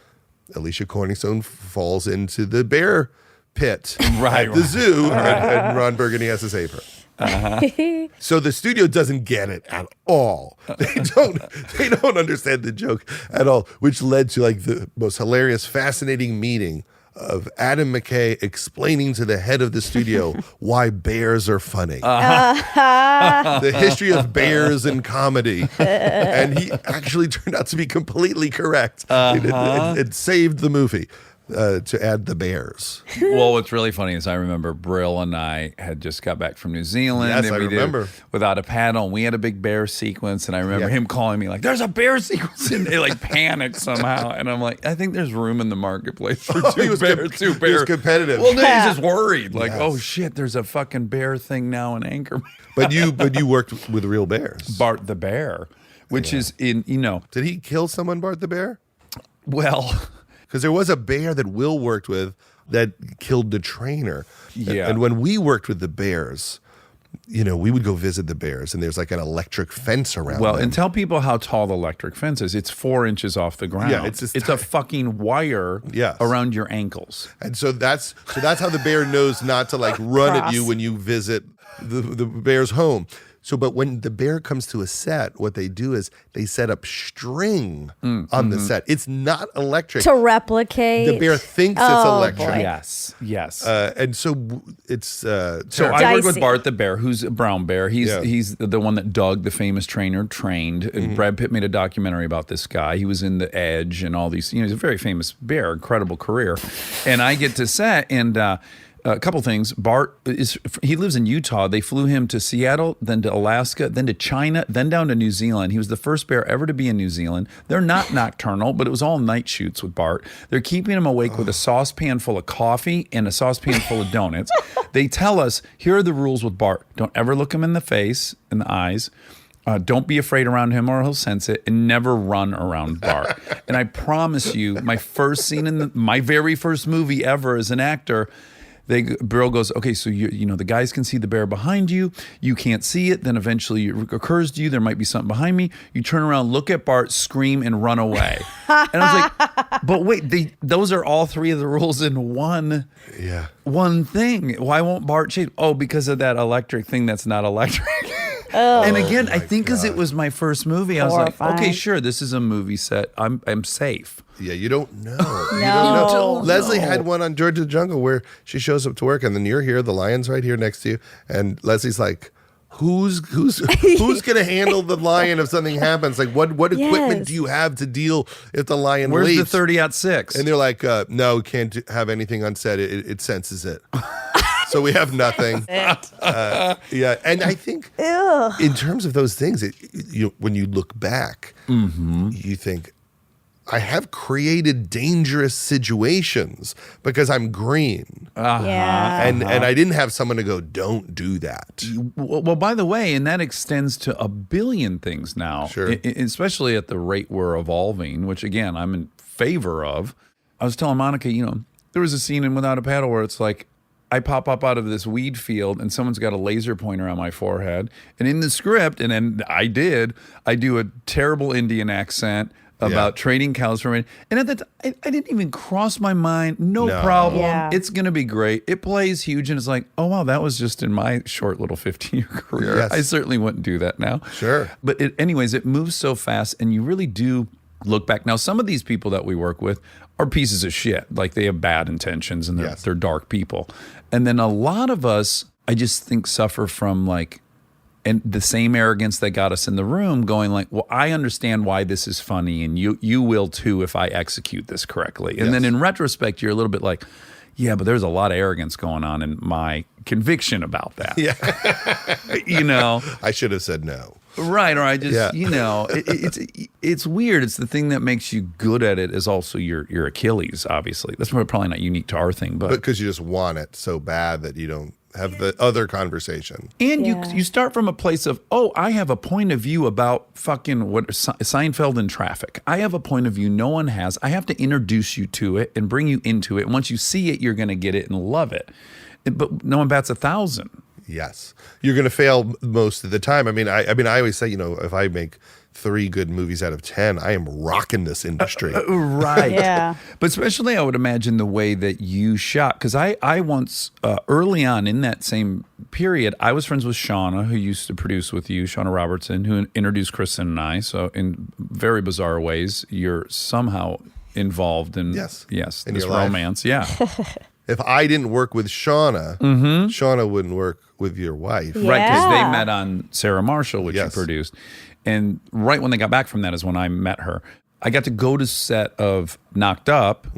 Alicia Corningstone falls into the bear pit at the zoo, and Ron Burgundy has to save her. So the studio doesn't get it at all. They don't understand the joke at all, which led to like the most hilarious, fascinating meeting of Adam McKay explaining to the head of the studio why bears are funny. The history of bears in comedy. And he actually turned out to be completely correct. It saved the movie. To add the bears. Well, what's really funny is I remember Brill and I had just got back from New Zealand. Yes, and I remember. Without a paddle, and we had a big bear sequence, and I remember him calling me like, "There's a bear sequence," and they like panicked somehow, and I'm like, "I think there's room in the marketplace for two bears." He was competitive. Well, no, he's just worried, like, "Oh shit, there's a fucking bear thing now in Anchorman." But you worked with real bears. Bart the bear, which is in Did he kill someone, Bart the bear? Well. Because there was a bear that Will worked with that killed the trainer. Yeah. And when we worked with the bears, we would go visit the bears, and there's like an electric fence around Well, them. and tell people how tall the electric fence is. It's 4 inches off the ground. Yeah, it's just a fucking wire Yes. around your ankles. And so that's how the bear knows not to like run at you when you visit the bear's home. So, but when the bear comes to a set, what they do is they set up string on the set. It's not electric. To replicate. The bear thinks it's Oh, electric. boy. Yes. And so it's So terrible. I worked with Dicey. Bart the bear, who's a brown bear. Yeah. He's the one that Doug, the famous trainer, trained. And Brad Pitt made a documentary about this guy. He was in The Edge and all these. He's a very famous bear, incredible career. And I get to set and. A couple things. Bart he lives in Utah. They flew him to Seattle, then to Alaska, then to China, then down to New Zealand. He was the first bear ever to be in New Zealand. They're not nocturnal, but it was all night shoots with Bart. They're keeping him awake with a saucepan full of coffee and a saucepan full of donuts. They tell us, here are the rules with Bart. Don't ever look him in the face, in the eyes. Don't be afraid around him or he'll sense it, and never run around Bart. And I promise you, my first scene in my very first movie ever as an actor, Burl goes, okay, so the guys can see the bear behind you. You can't see it. Then eventually it occurs to you there might be something behind me. You turn around, look at Bart, scream, and run away. And I was like, but wait, those are all three of the rules in one thing. Why won't Bart chase? Oh, because of that electric thing that's not electric. And again, I think because it was my first movie, I was like, Horrifying. okay, sure, this is a movie set. I'm safe. Yeah, you don't know. You No. don't know. Leslie know. had one on George of the Jungle where she shows up to work, and then you're here, the lion's right here next to you, and Leslie's like, "Who's gonna handle the lion if something happens? Like, what equipment Yes. do you have to deal if the lion Where's leaves?" the 30-06? And they're like, "No, can't have anything on set. It senses it." So we have nothing. Yeah, and I think in terms of those things, when you look back, you think, I have created dangerous situations because I'm green. Yeah. And I didn't have someone to go, don't do that. Well, by the way, and that extends to a billion things now, Sure. Especially at the rate we're evolving, which again, I'm in favor of. I was telling Monica, there was a scene in Without a Paddle where it's like, I pop up out of this weed field and someone's got a laser pointer on my forehead. And in the script, and then I do a terrible Indian accent about training cows for me. And at that time, I didn't even cross my mind. No problem. Yeah. It's going to be great. It plays huge. And it's like, oh, wow, that was just in my short little 15-year career. Yes. I certainly wouldn't do that now. Sure. But anyways, it moves so fast and you really do look back. Now, some of these people that we work with are pieces of shit. Like they have bad intentions and they're dark people. And then a lot of us, I just think, suffer from and the same arrogance that got us in the room going like, well, I understand why this is funny and you will too if I execute this correctly. And then in retrospect, you're a little bit like, yeah, but there's a lot of arrogance going on in my conviction about that. Yeah. I should have said no. Right, or I just, it's weird. It's the thing that makes you good at it is also your Achilles, obviously. That's probably not unique to our thing, but Because you just want it so bad that you don't have the other conversation. and you start from a place of, oh, I have a point of view about fucking Seinfeld and traffic. I have a point of view no one has. I have to introduce you to it and bring you into it. And once you see it, you're going to get it and love it. But no one bats 1,000. Yes. You're going to fail most of the time. I mean, I always say, if I make 3 good movies out of 10, I am rocking this industry. Right. Yeah. But especially I would imagine the way that you shot. Because I once, early on in that same period, I was friends with Shauna, who used to produce with you, Shauna Robertson, who introduced Kristen and I. So in very bizarre ways, you're somehow involved in, Yes. In this your life. romance. Yeah. If I didn't work with Shauna, Shauna wouldn't work with your wife. Yeah. Right, because they met on Sarah Marshall, which Yes. you produced. And right when they got back from that is when I met her. I got to go to set of Knocked Up.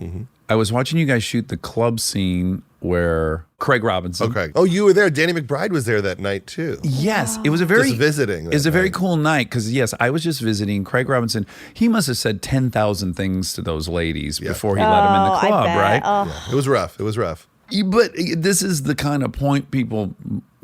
I was watching you guys shoot the club scene where Craig Robinson. Okay. Oh, you were there. Danny McBride was there that night too. Yes, it was a very Just visiting that It was a very night. cool night because yes, I was just visiting Craig Robinson. He must have said 10,000 things to those ladies before he let them in the I club, bet. right? Oh. It was rough. It was rough. But this is the kind of point people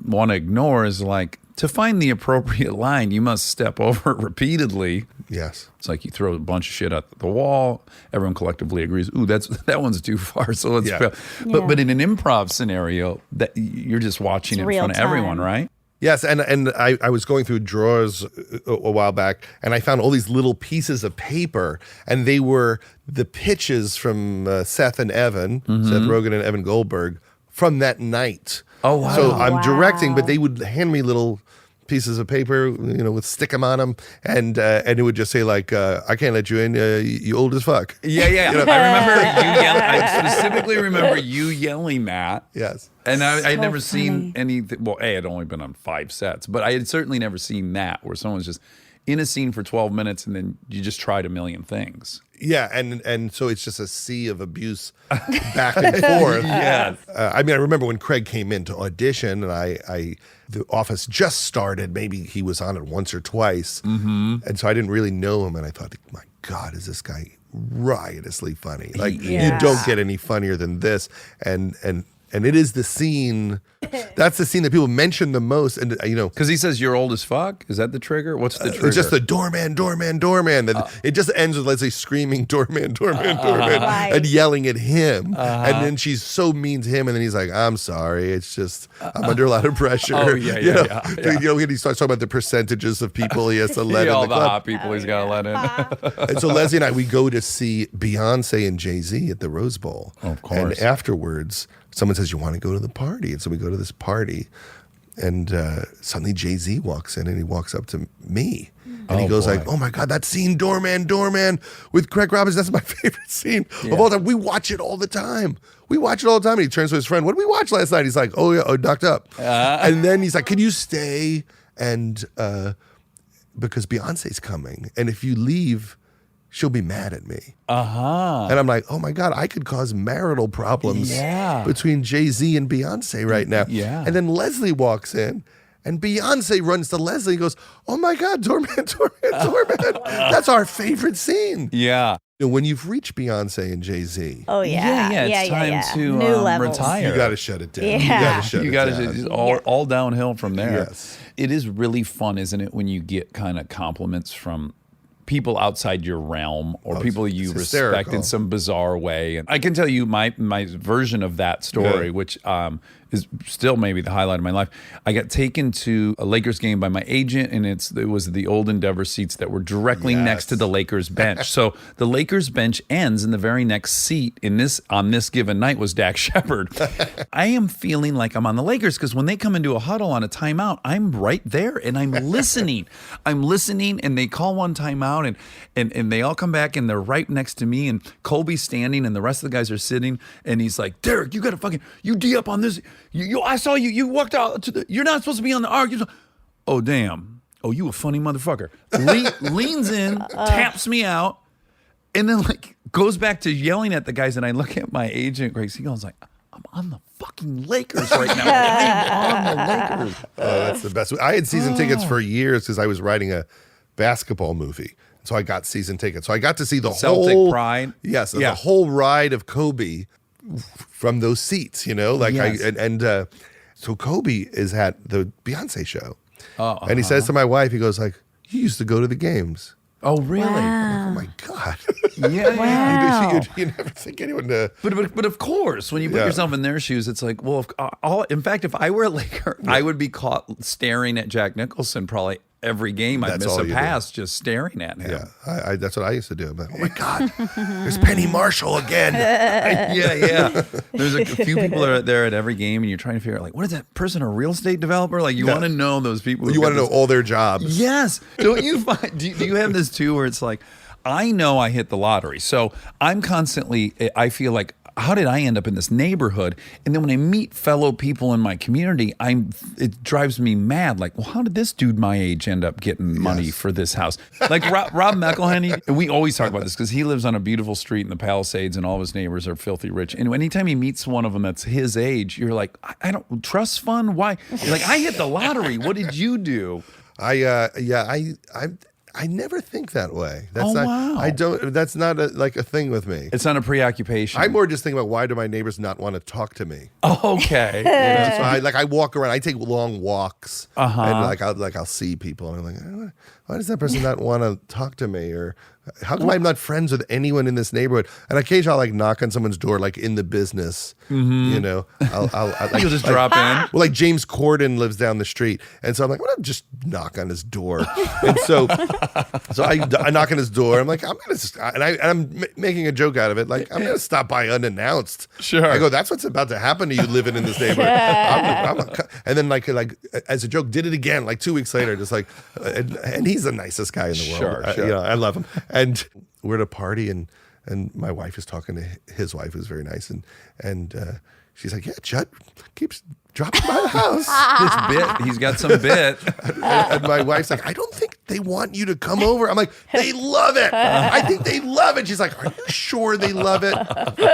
want to ignore is like to find the appropriate line, you must step over it repeatedly. Yes. It's like you throw a bunch of shit at the wall. Everyone collectively agrees. Ooh, that one's too far. So let's. Yeah. But in an improv scenario, that you're just watching It's it in front of real everyone, time. right? Yes, and I was going through drawers a while back, and I found all these little pieces of paper, and they were the pitches from Seth and Evan, Seth Rogen and Evan Goldberg, from that night. Oh, wow. So I'm directing, but Wow. they would hand me little pieces of paper, with stick 'em on them, and it would just say like, "I can't let you in. You old as fuck." Yeah. I remember you yelling. I specifically remember you yelling that. Yes. And I'd So never seen funny. anything. Well, I'd only been on 5 sets, but I had certainly never seen that where someone's just in a scene for 12 minutes and then you just tried a million things. Yeah, and so it's just a sea of abuse back and forth. Yes. I remember when Craig came in to audition, and the Office just started. Maybe he was on it once or twice, and so I didn't really know him. And I thought, my God, is this guy riotously funny? Like you Yes. don't get any funnier than this. And it is the scene. That's the scene that people mention the most. And Because he says you're old as fuck. Is that the trigger? What's the trigger? it's just the doorman. It just ends with Leslie screaming, doorman, Right. and yelling at him. And then she's so mean to him. And then he's like, I'm sorry. It's just, I'm under a lot of pressure. Oh, yeah. When he starts talking about the percentages of people he has to let in all the the club. hot people he's got to let in. And so Leslie and I, we go to see Beyonce and Jay-Z at the Rose Bowl. Of course. And afterwards, someone says, you want to go to the party? And so we go to this party, and suddenly Jay-Z walks in, and he walks up to me. And he goes boy. like, oh my God, that scene, Doorman, with Craig Robbins, that's my favorite scene of all time. We watch it all the time. And he turns to his friend, what did we watch last night? He's like, oh yeah, Knocked Up. And then he's like, can you stay? And because Beyonce's coming. And if you leave, she'll be mad at me. And I'm like, oh my God, I could cause marital problems between Jay-Z and Beyonce right now. Yeah. And then Leslie walks in, and Beyonce runs to Leslie and goes, oh my God, Doorman. That's our favorite scene. Yeah. When you've reached Beyonce and Jay-Z, Oh yeah. It's time to New levels. retire. you got to shut it down. Yeah. You got to shut You it got down. to all downhill from there. Yes. It is really fun, isn't it, when you get kind of compliments from people outside your realm or people you it's respect hysterical. in some bizarre way. And I can tell you my version of that story, Yeah. which is still maybe the highlight of my life. I got taken to a Lakers game by my agent, and it was the old Endeavor seats that were directly next to the Lakers bench. So the Lakers bench ends, and the very next seat on this given night was Dak Shepard. I am feeling like I'm on the Lakers because when they come into a huddle on a timeout, I'm right there and I'm listening. And they call one timeout, and they all come back, and they're right next to me, and Colby's standing, and the rest of the guys are sitting, and he's like, Derek, you got to you D up on this. I saw you walked out you're not supposed to be on the arc. Oh, damn. Oh, you a funny motherfucker. Leans in, taps me out, and then goes back to yelling at the guys. And I look at my agent, Greg Siegel, and I was like, I'm on the fucking Lakers right now. I'm on the Lakers. Oh, that's the best. I had season tickets for years because I was writing a basketball movie. So I got season tickets. So I got to see the Celtic whole pride. Yes, Yeah. the whole ride of Kobe from those seats. Yes. So Kobe is at the Beyonce show, Uh-huh. and he says to my wife, he goes like, "You used to go to the games." Oh, really? Oh my God! Yeah. Wow. you never think anyone to. But of course, when you put Yeah. yourself in their shoes, it's like, well, in fact, if I were a Laker, I would be caught staring at Jack Nicholson probably every game. I'd That's miss all a you do. pass just staring at him. Yeah, I that's what I used to do. I'm like, oh my God, there's Penny Marshall again. Yeah. There's a few people that are there at every game, and you're trying to figure out, like, what is that person, a real estate developer? Like, you want to know those people. You want to know all their jobs. Yes. Don't you find, do you have this too, where it's like, I know I hit the lottery. So I feel like, how did I end up in this neighborhood? And then when I meet fellow people in my community, it drives me mad. Like, well, how did this dude my age end up getting money for this house? Like Rob McElhenney, and we always talk about this because he lives on a beautiful street in the Palisades, and all of his neighbors are filthy rich. And anytime he meets one of them that's his age, you're like, I don't trust fund. Why? You're like, I hit the lottery. What did you do? I never think that way. Oh, wow. I don't. That's not a thing with me. It's not a preoccupation. I more just think about, why do my neighbors not want to talk to me? Okay. So I walk around. I take long walks, and I'll see people, and I'm like, why does that person not want to talk to me? Or how come I'm not friends with anyone in this neighborhood? And occasionally I'll like knock on someone's door, like in the business, you know, I'll like, You'll just drop in. Well, like James Corden lives down the street. And so I'm like, well, I'll just knock on his door. And so I knock on his door. I'm like, I'm going to, and I'm making a joke out of it. Like, I'm going to stop by unannounced. Sure. I go, that's what's about to happen to you living in this neighborhood. And then like as a joke, did it again, like 2 weeks later, just like, and he's the nicest guy in the world. Sure. You know, I love him. And we're at a party and my wife is talking to his wife, who's very nice. And she's like, yeah, Judd keeps dropping by the house. This bit, he's got some bit. And my wife's like, I don't think they want you to come over. I'm like, they love it. I think they love it. She's like, are you sure they love it?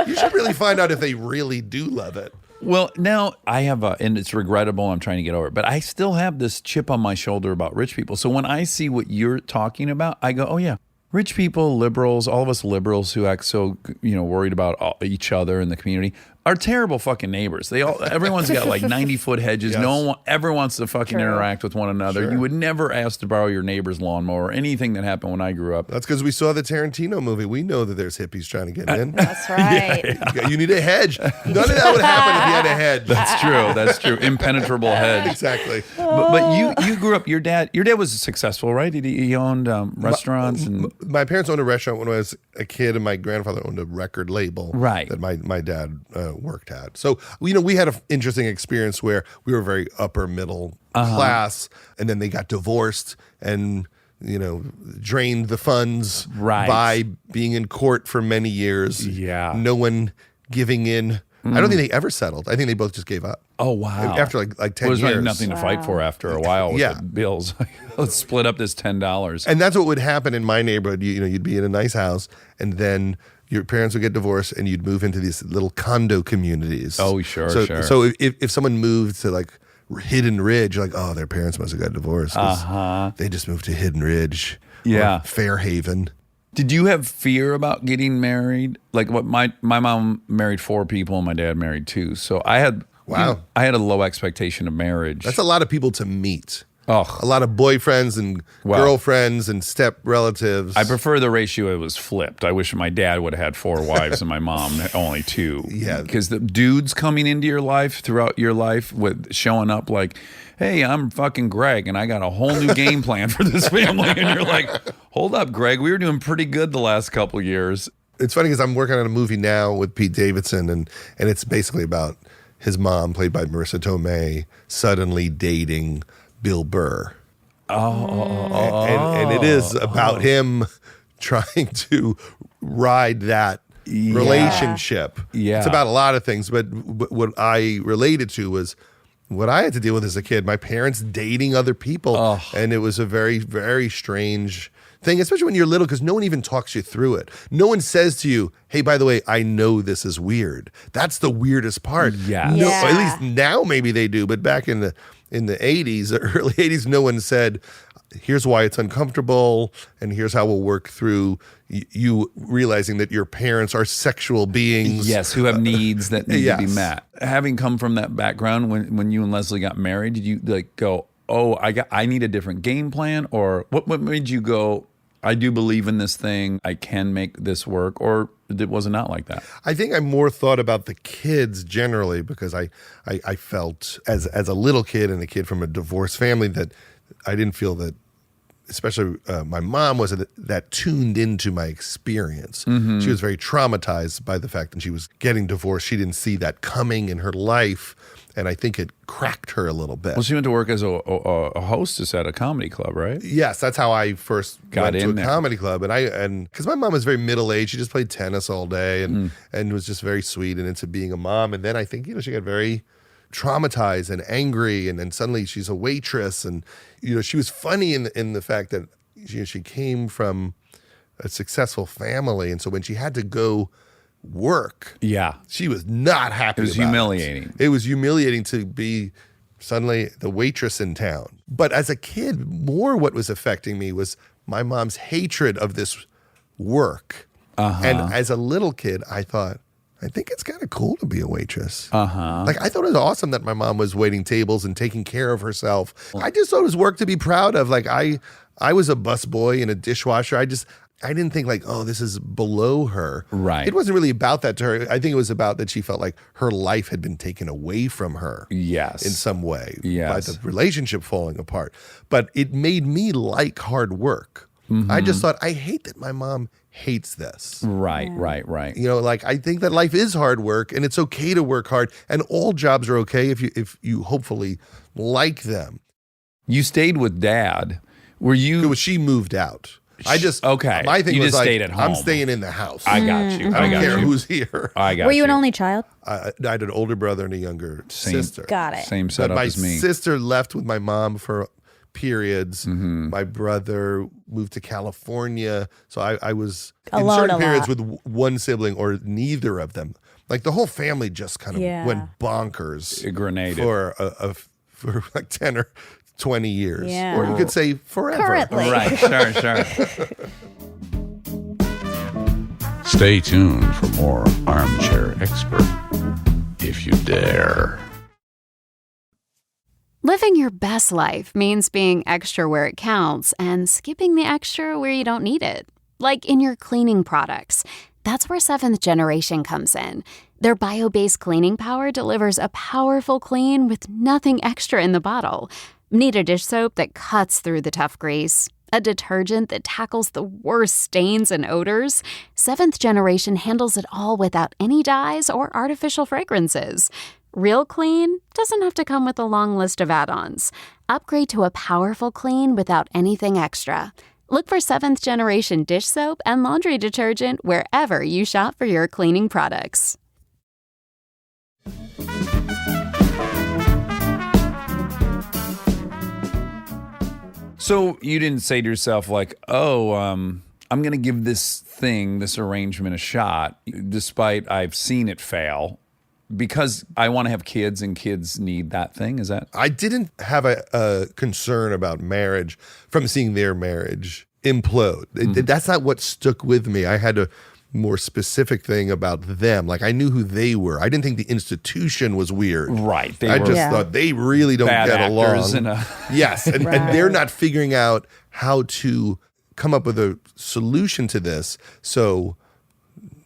You should really find out if they really do love it. Well, now I have and it's regrettable. I'm trying to get over it, but I still have this chip on my shoulder about rich people. So when I see what you're talking about, I go, oh yeah, rich people, liberals, all of us liberals who act so, worried about each other in the community are terrible fucking neighbors. Everyone's got like 90-foot hedges. Yes. No one ever wants to fucking True. interact with one another. Sure. You would never ask to borrow your neighbor's lawnmower or anything that happened when I grew up. That's because we saw the Tarantino movie. We know that there's hippies trying to get in. That's right. You need a hedge. None of that would happen if you had a hedge. That's true. Impenetrable hedge. Exactly. But you grew up. Your dad was successful, right? He owned restaurants and My parents owned a restaurant when I was a kid, and my grandfather owned a record label Right. that my dad worked at. So, we had an interesting experience where we were very upper middle class, and then they got divorced and, drained the funds Right. by being in court for many years. Yeah. No one giving in. I don't think they ever settled. I think they both just gave up. oh wow! After like 10 Well, there's years. like nothing to fight for after a while with Yeah. the bills. Let's split up this $10. And that's what would happen in my neighborhood. You'd be in a nice house, and then your parents would get divorced, and you'd move into these little condo communities. Oh, sure, so, sure. So if someone moved to like Hidden Ridge, you're like, oh, their parents must have got divorced. 'Cause they just moved to Hidden Ridge. Yeah. Or Fairhaven. Did you have fear about getting married? Like what my mom married 4 people and my dad married 2. So I had Wow. I had a low expectation of marriage. That's a lot of people to meet. Oh. A lot of boyfriends and Well. girlfriends and step relatives. I prefer the ratio it was flipped. I wish my dad would have had 4 wives and my mom only 2. Yeah. Because the dudes coming into your life throughout your life with showing up like, hey, I'm fucking Greg and I got a whole new game plan for this family. And you're like, hold up, Greg. We were doing pretty good the last couple years. It's funny because I'm working on a movie now with Pete Davidson, and it's basically about his mom, played by Marissa Tomei, suddenly dating Bill Burr. And it is about him trying to ride that relationship. Yeah. It's about a lot of things, but what I related to was what I had to deal with as a kid, my parents dating other people. And it was a very, very strange thing, especially when you're little, because no one even talks you through it. No one says to you, hey, by the way, I know this is weird. That's the weirdest part. Yeah. No, Yeah. at least now maybe they do, but back in the 80s, the early 80s, no one said, here's why it's uncomfortable, and here's how we'll work through you realizing that your parents are sexual beings. Yes, who have needs that need to be Yes. met. Having come from that background, when you and Leslie got married, did you like go, oh, I need a different game plan? Or what made you go, I do believe in this thing, I can make this work? Or was it not like that? I think I more thought about the kids generally because I felt as a little kid and a kid from a divorced family that I didn't feel that, especially my mom wasn't that tuned into my experience. Mm-hmm. She was very traumatized by the fact that she was getting divorced. She didn't see that coming in her life, and I think it cracked her a little bit. Well, she went to work as a hostess at a comedy club, right? Yes, that's how I first Got went to in a there. comedy club, and because my mom was very middle aged, she just played tennis all day and was just very sweet and into being a mom. And then I think she got very traumatized and angry, and then suddenly she's a waitress, and she was funny in the fact that she came from a successful family, and so when she had to go work, Yeah. she was not happy. It was about humiliating. It was humiliating to be suddenly the waitress in town. But as a kid, more what was affecting me was my mom's hatred of this work. And as a little kid, I thought, I think it's kind of cool to be a waitress. Uh-huh. Like, I thought it was awesome that my mom was waiting tables and taking care of herself. I just thought it was work to be proud of. Like, I was a busboy and a dishwasher. I didn't think like, oh, this is below her. Right. It wasn't really about that to her. I think it was about that she felt like her life had been taken away from her. Yes. In some way. Yes. By the relationship falling apart. But it made me like hard work. I just thought, I hate that my mom hates this. Right. You know, like, I think that life is hard work and it's okay to work hard, and all jobs are okay if you hopefully like them. You stayed with Dad. Were you? She moved out. Okay. My thing You was just like, stayed at home. I'm staying in the house. I got you. I don't care you. who's here. I got Were you an only child? I had an older brother and a younger sister. Got it. Same But setup my as me. sister left with my mom for periods. My brother moved to California. So I was in Alone certain a periods lot. with one sibling or neither of them. Like, the whole family just kind of Yeah. went bonkers. It grenaded. For like 10 or 20 years. Yeah. Or you could say forever. Currently. Right. Sure. Stay tuned for more Armchair Expert, if you dare. Living your best life means being extra where it counts and skipping the extra where you don't need it. Like in your cleaning products. That's where Seventh Generation comes in. Their bio-based cleaning power delivers a powerful clean with nothing extra in the bottle. Need a dish soap that cuts through the tough grease? A detergent that tackles the worst stains and odors? Seventh Generation handles it all without any dyes or artificial fragrances. Real clean doesn't have to come with a long list of add-ons. Upgrade to a powerful clean without anything extra. Look for Seventh Generation dish soap and laundry detergent wherever you shop for your cleaning products. So you didn't say to yourself like, oh, I'm going to give this arrangement a shot, despite I've seen it fail, because I want to have kids and kids need that thing. Is that? I didn't have a concern about marriage from seeing their marriage implode. That's not what stuck with me. I had a more specific thing about them. Like, I knew who they were. I didn't think the institution was weird. Right. I were just thought they really don't bad get actors along. in Yes, and they're not figuring out how to come up with a solution to this. So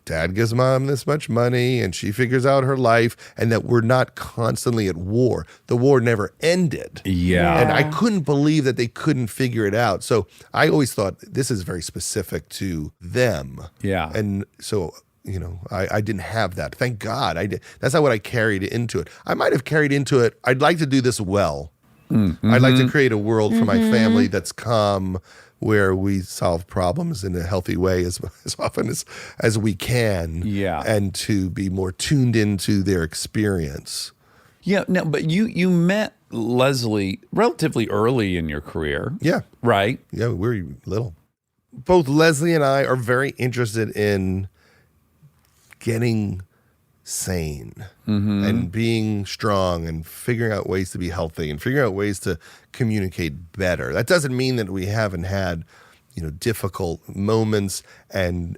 Dad gives Mom this much money and she figures out her life, and that we're not constantly at war. The war never ended. Yeah. And I couldn't believe that they couldn't figure it out. So I always thought this is very specific to them. Yeah. And so, you know, I didn't have that. Thank God. I did. That's not what I carried into it. I might have carried into it, I'd like to do this well. I'd like to create a world for my family that's calm, where we solve problems in a healthy way as often as we can. Yeah. And to be more tuned into their experience. Yeah. No, but you met Leslie relatively early in your career. Yeah. Right. Yeah, we're little. Both Leslie and I are very interested in getting sane and being strong and figuring out ways to be healthy and figuring out ways to communicate better. That doesn't mean that we haven't had, you know, difficult moments and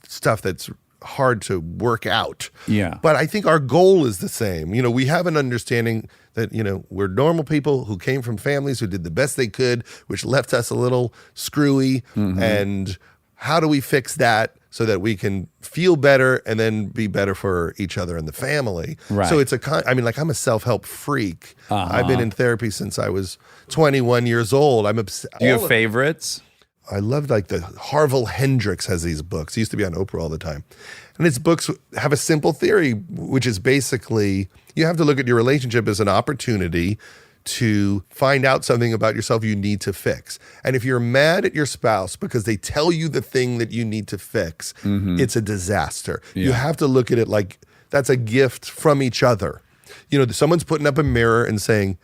stuff that's hard to work out. Yeah. But I think our goal is the same. You know, we have an understanding that, you know, we're normal people who came from families who did the best they could, which left us a little screwy. And how do we fix that so that we can feel better and then be better for each other and the family? Right. So it's I'm a self-help freak. I've been in therapy since I was 21 years old. I'm obsessed. Do you have favorites? I loved, like, the Harville Hendricks has these books. He used to be on Oprah all the time. And his books have a simple theory, which is basically you have to look at your relationship as an opportunity to find out something about yourself you need to fix. And if you're mad at your spouse because they tell you the thing that you need to fix, it's a disaster. You have to look at it like that's a gift from each other. You know, someone's putting up a mirror and saying,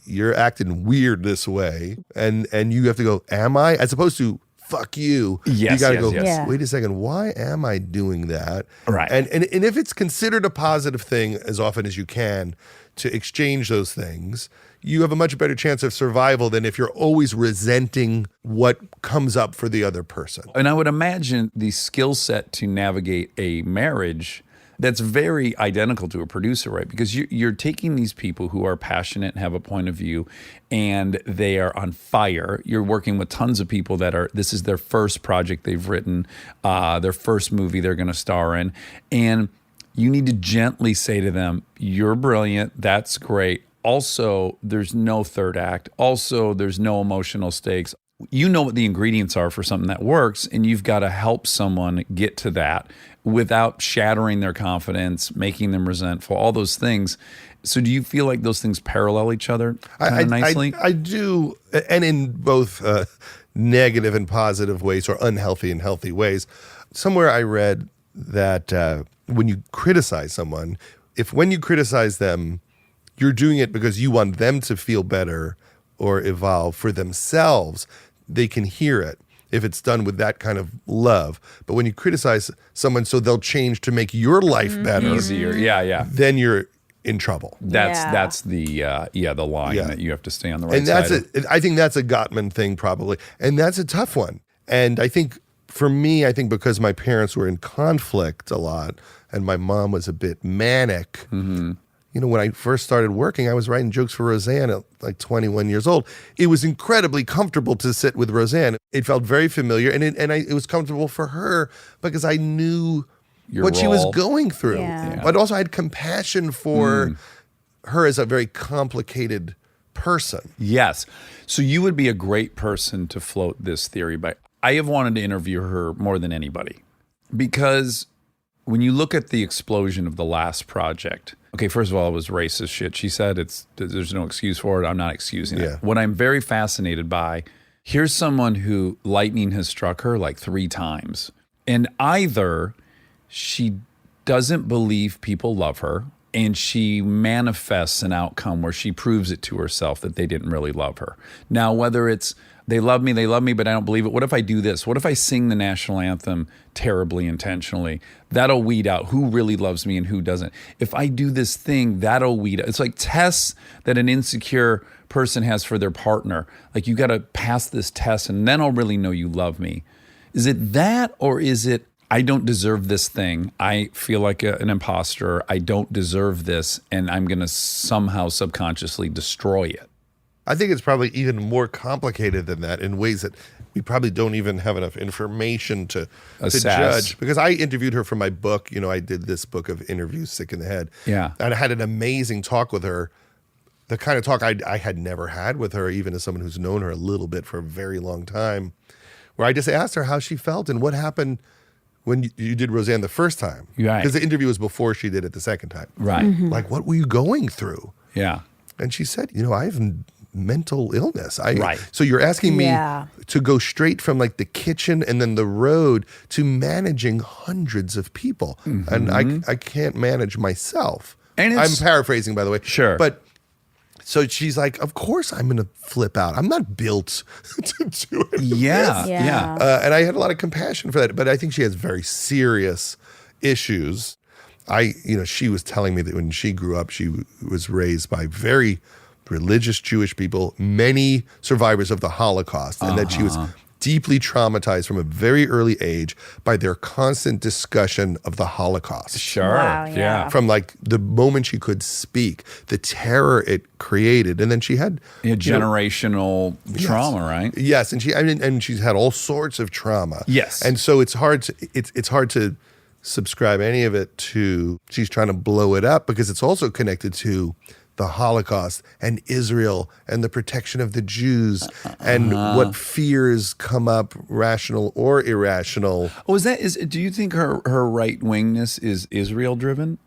you're acting weird this way. And you have to go, am I? As opposed to, fuck you. Yes, you got to yes, go, yes. Yeah. wait a second, why am I doing that? Right. And if it's considered a positive thing as often as you can to exchange those things, you have a much better chance of survival than if you're always resenting what comes up for the other person. And I would imagine the skill set to navigate a marriage That's very identical to a producer, right? Because you're taking these people who are passionate and have a point of view, and they are on fire. You're working with tons of people this is their first project they've written, their first movie they're going to star in. And you need to gently say to them, you're brilliant, that's great. Also, there's no third act. Also, there's no emotional stakes. You know what the ingredients are for something that works, and you've got to help someone get to that without shattering their confidence, making them resentful, all those things. So do you feel like those things parallel each other nicely? I do, and in both negative and positive ways, or unhealthy and healthy ways. Somewhere I read that when you criticize someone, when you criticize them, you're doing it because you want them to feel better or evolve for themselves. They can hear it if it's done with that kind of love. But when you criticize someone so they'll change to make your life better, Easier, yeah. then you're in trouble. That's the line that you have to stay on the right and side. I think that's a Gottman thing probably, and that's a tough one. And I think for me, because my parents were in conflict a lot, and my mom was a bit manic. You know, when I first started working, I was writing jokes for Roseanne at like 21 years old. It was incredibly comfortable to sit with Roseanne. It felt very familiar, and it was comfortable for her because I knew what she was going through. Yeah. But also I had compassion for her as a very complicated person. Yes. So you would be a great person to float this theory by. I have wanted to interview her more than anybody because when you look at the explosion of the last project, okay, first of all, it was racist shit. She said there's no excuse for it. I'm not excusing it. What I'm very fascinated by, here's someone who lightning has struck her like 3 times. And either she doesn't believe people love her and she manifests an outcome where she proves it to herself that they didn't really love her. Now, whether it's they love me, but I don't believe it. What if I do this? What if I sing the national anthem terribly intentionally? That'll weed out who really loves me and who doesn't. If I do this thing, that'll weed out. It's like tests that an insecure person has for their partner. Like, you got to pass this test and then I'll really know you love me. Is it that, or is it, I don't deserve this thing. I feel like an imposter. I don't deserve this, and I'm going to somehow subconsciously destroy it? I think it's probably even more complicated than that in ways that we probably don't even have enough information to judge. Because I interviewed her for my book. You know, I did this book of interviews, Sick in the Head. Yeah. And I had an amazing talk with her, the kind of talk I had never had with her, even as someone who's known her a little bit for a very long time, where I just asked her how she felt and what happened when you did Roseanne the first time. Right. Because the interview was before she did it the second time. Right. Like, what were you going through? Yeah. And she said, you know, I have mental illness. Right. So you're asking me Yeah. to go straight from like the kitchen and then the road to managing hundreds of people. And I can't manage myself. And I'm it's- paraphrasing, by the way. Sure. But so she's like, of course I'm going to flip out. I'm not built to do it. Yeah. Yeah. Yeah. And I had a lot of compassion for that. But I think she has very serious issues. She was telling me that when she grew up, she was raised by very religious Jewish people, many survivors of the Holocaust, and that she was deeply traumatized from a very early age by their constant discussion of the Holocaust. Sure. Wow, yeah. From like the moment she could speak, the terror it created. And then she had Generational trauma, right? Yes, and she's had all sorts of trauma. Yes. And so it's hard to subscribe any of it to she's trying to blow it up, because it's also connected to the Holocaust and Israel and the protection of the Jews and what fears come up, rational or irrational. Oh, do you think her right-wingness is Israel driven?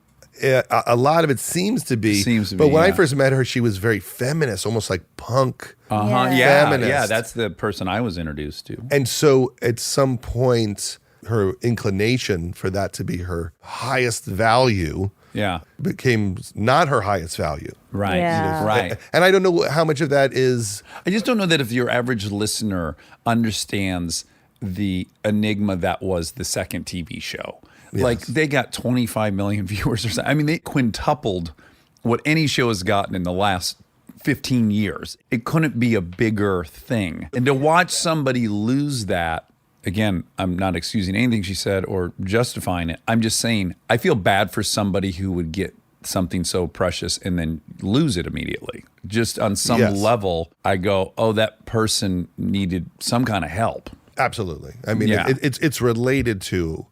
A lot of it seems to be. But when I first met her, she was very feminist, almost like punk. Feminist. Yeah, that's the person I was introduced to. And so at some point, her inclination for that to be her highest value became not her highest value. Right. Yeah. Right. And I don't know how much of that is. I just don't know that if your average listener understands the enigma that was the second TV show. Yes. Like, they got 25 million viewers or something. I mean, they quintupled what any show has gotten in the last 15 years. It couldn't be a bigger thing. And to watch somebody lose that again, I'm not excusing anything she said or justifying it. I'm just saying I feel bad for somebody who would get something so precious and then lose it immediately. Just on some Yes. level, I go, oh, that person needed some kind of help. Absolutely. I mean, Yeah. it's related to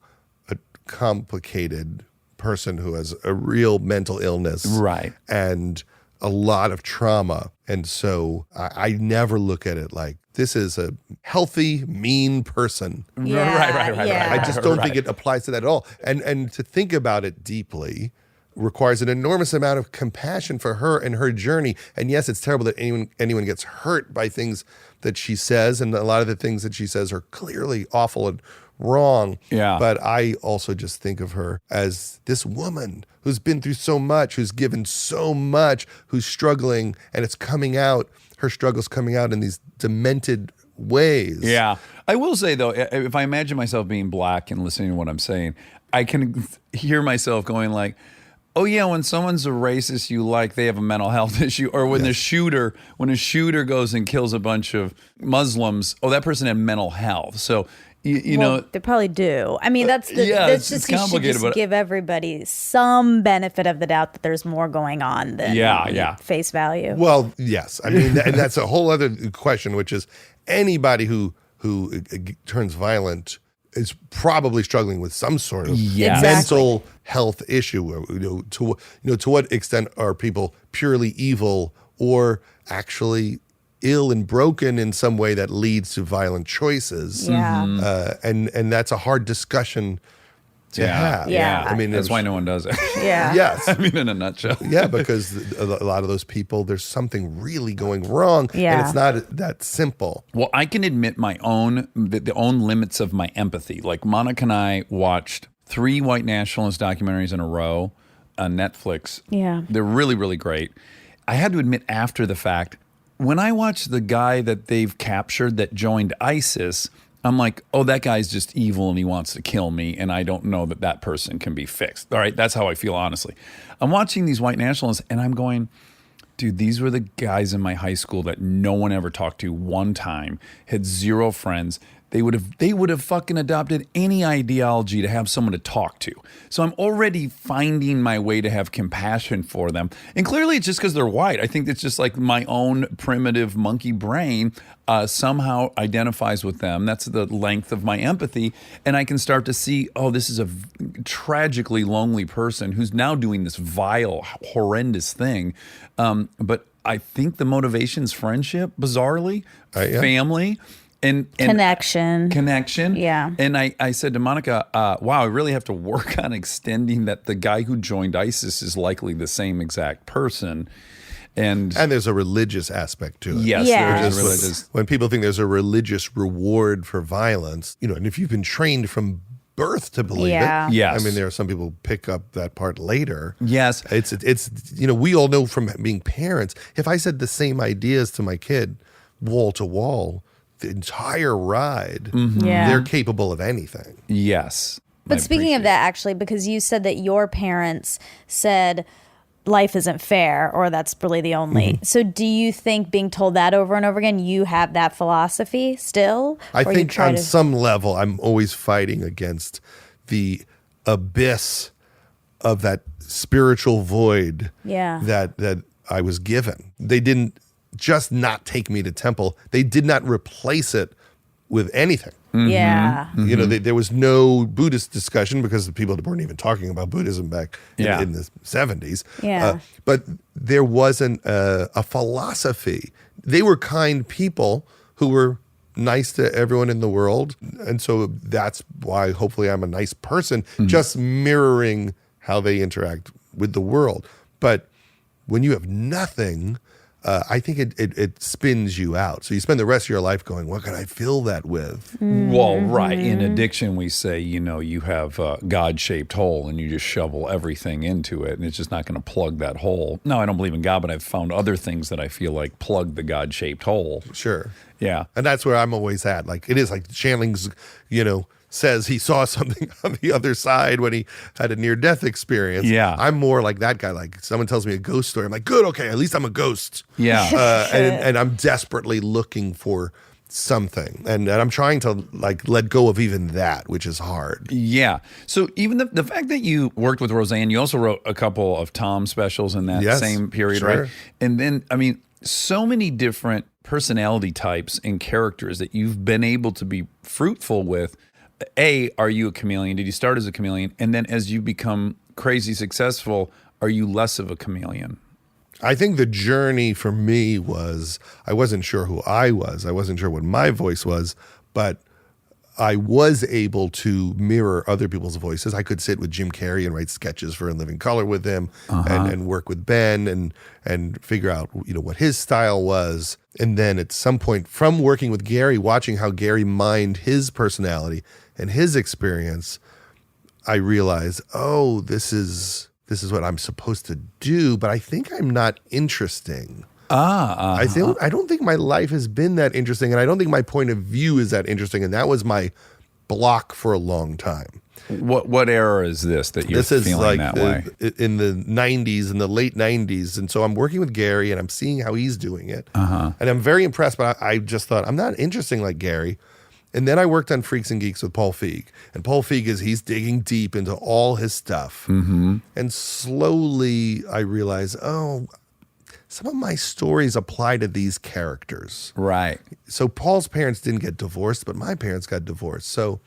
a complicated person who has a real mental illness. Right. And a lot of trauma. And so I never look at it like this is a healthy, mean person. Yeah, yeah. I just don't think it applies to that at all. And to think about it deeply requires an enormous amount of compassion for her and her journey. And yes, it's terrible that anyone gets hurt by things that she says, and a lot of the things that she says are clearly awful and wrong. Yeah. But I also just think of her as this woman who's been through so much, who's given so much, who's struggling, and it's coming out, her struggle's coming out in these demented ways. Yeah. I will say, though, if I imagine myself being black and listening to what I'm saying, I can hear myself going like, oh yeah, when someone's a racist you like, they have a mental health issue. Or when a shooter goes and kills a bunch of Muslims, oh, that person had mental health. So you Well, know, they probably do. I mean, that's it's just you should complicated, just but give everybody some benefit of the doubt that there's more going on than face value. Well, yes. I mean, and that's a whole other question, which is anybody who turns violent is probably struggling with some sort of Yes. mental health issue. To what extent are people purely evil or actually ill and broken in some way that leads to violent choices? Yeah. And that's a hard discussion to have. Yeah. I mean, that's why no one does it. Yeah. Yes. I mean, in a nutshell. Yeah, because a lot of those people, there's something really going wrong, and Yeah. it's not that simple. Well, I can admit my own the own limits of my empathy. Like Monica and I watched 3 white nationalist documentaries in a row on Netflix. Yeah. They're really, really great. I had to admit after the fact, when I watched the guy that they've captured that joined ISIS, I'm like, oh, that guy's just evil and he wants to kill me, and I don't know that that person can be fixed. All right, that's how I feel, honestly. I'm watching these white nationalists, and I'm going, dude, these were the guys in my high school that no one ever talked to one time, had 0 friends. They would have fucking adopted any ideology to have someone to talk to. So I'm already finding my way to have compassion for them. And clearly it's just because they're white. I think it's just like my own primitive monkey brain somehow identifies with them. That's the length of my empathy. And I can start to see, oh, this is a tragically lonely person who's now doing this vile, horrendous thing. But I think the motivation's friendship, bizarrely, Yeah. family. And connection. Yeah. And I said to Monica, wow, I really have to work on extending that the guy who joined ISIS is likely the same exact person. And there's a religious aspect to it. yes, Yeah. there is Just religious. when people think there's a religious reward for violence, and if you've been trained from birth to believe Yeah. it, Yes. I mean, there are some people who pick up that part later. Yes. It's we all know from being parents, if I said the same ideas to my kid wall to wall, the entire ride, Yeah. they're capable of anything. Yes. But I speaking of appreciate that, actually, because you said that your parents said life isn't fair, or that's really the only. Mm-hmm. So do you think being told that over and over again, you have that philosophy still? I Or you think try on to- some level, I'm always fighting against the abyss of that spiritual void Yeah. that I was given. They didn't just not take me to temple. They did not replace it with anything. Yeah. There was no Buddhist discussion because the people weren't even talking about Buddhism back Yeah. in the 70s. Yeah. But there wasn't a philosophy. They were kind people who were nice to everyone in the world. And so that's why hopefully I'm a nice person, just mirroring how they interact with the world. But when you have nothing, I think it spins you out. So you spend the rest of your life going, what can I fill that with? Well, right. In addiction, we say, you have a God-shaped hole and you just shovel everything into it and it's just not going to plug that hole. No, I don't believe in God, but I've found other things that I feel like plug the God-shaped hole. Sure. Yeah. And that's where I'm always at. Like it is like Shandling's, says he saw something on the other side when he had a near-death experience. Yeah. I'm more like that guy. Like someone tells me a ghost story. I'm like, good, okay, at least I'm a ghost. Yeah. And I'm desperately looking for something. And I'm trying to like let go of even that, which is hard. Yeah. So even the fact that you worked with Roseanne, you also wrote a couple of Tom specials in that Yes, same period, sure. right? And then, I mean, so many different personality types and characters that you've been able to be fruitful with. A, are you a chameleon? Did you start as a chameleon? And then as you become crazy successful, are you less of a chameleon? I think the journey for me was I wasn't sure who I was. I wasn't sure what my voice was, but I was able to mirror other people's voices. I could sit with Jim Carrey and write sketches for In Living Color with him and work with Ben and figure out, you know, what his style was. And then at some point from working with Gary, watching how Gary mined his personality and his experience, I realized, oh, this is what I'm supposed to do, but I think I'm not interesting. I don't think my life has been that interesting, and I don't think my point of view is that interesting, and that was my block for a long time. What era is this that you're This is feeling like that way? in the 90s, in the late 90s, and so I'm working with Gary, and I'm seeing how he's doing it, and I'm very impressed, but I just thought, I'm not interesting like Gary. And then I worked on Freaks and Geeks with Paul Feig. And Paul Feig he's digging deep into all his stuff. And slowly I realized, oh, some of my stories apply to these characters. Right. So Paul's parents didn't get divorced, but my parents got divorced. So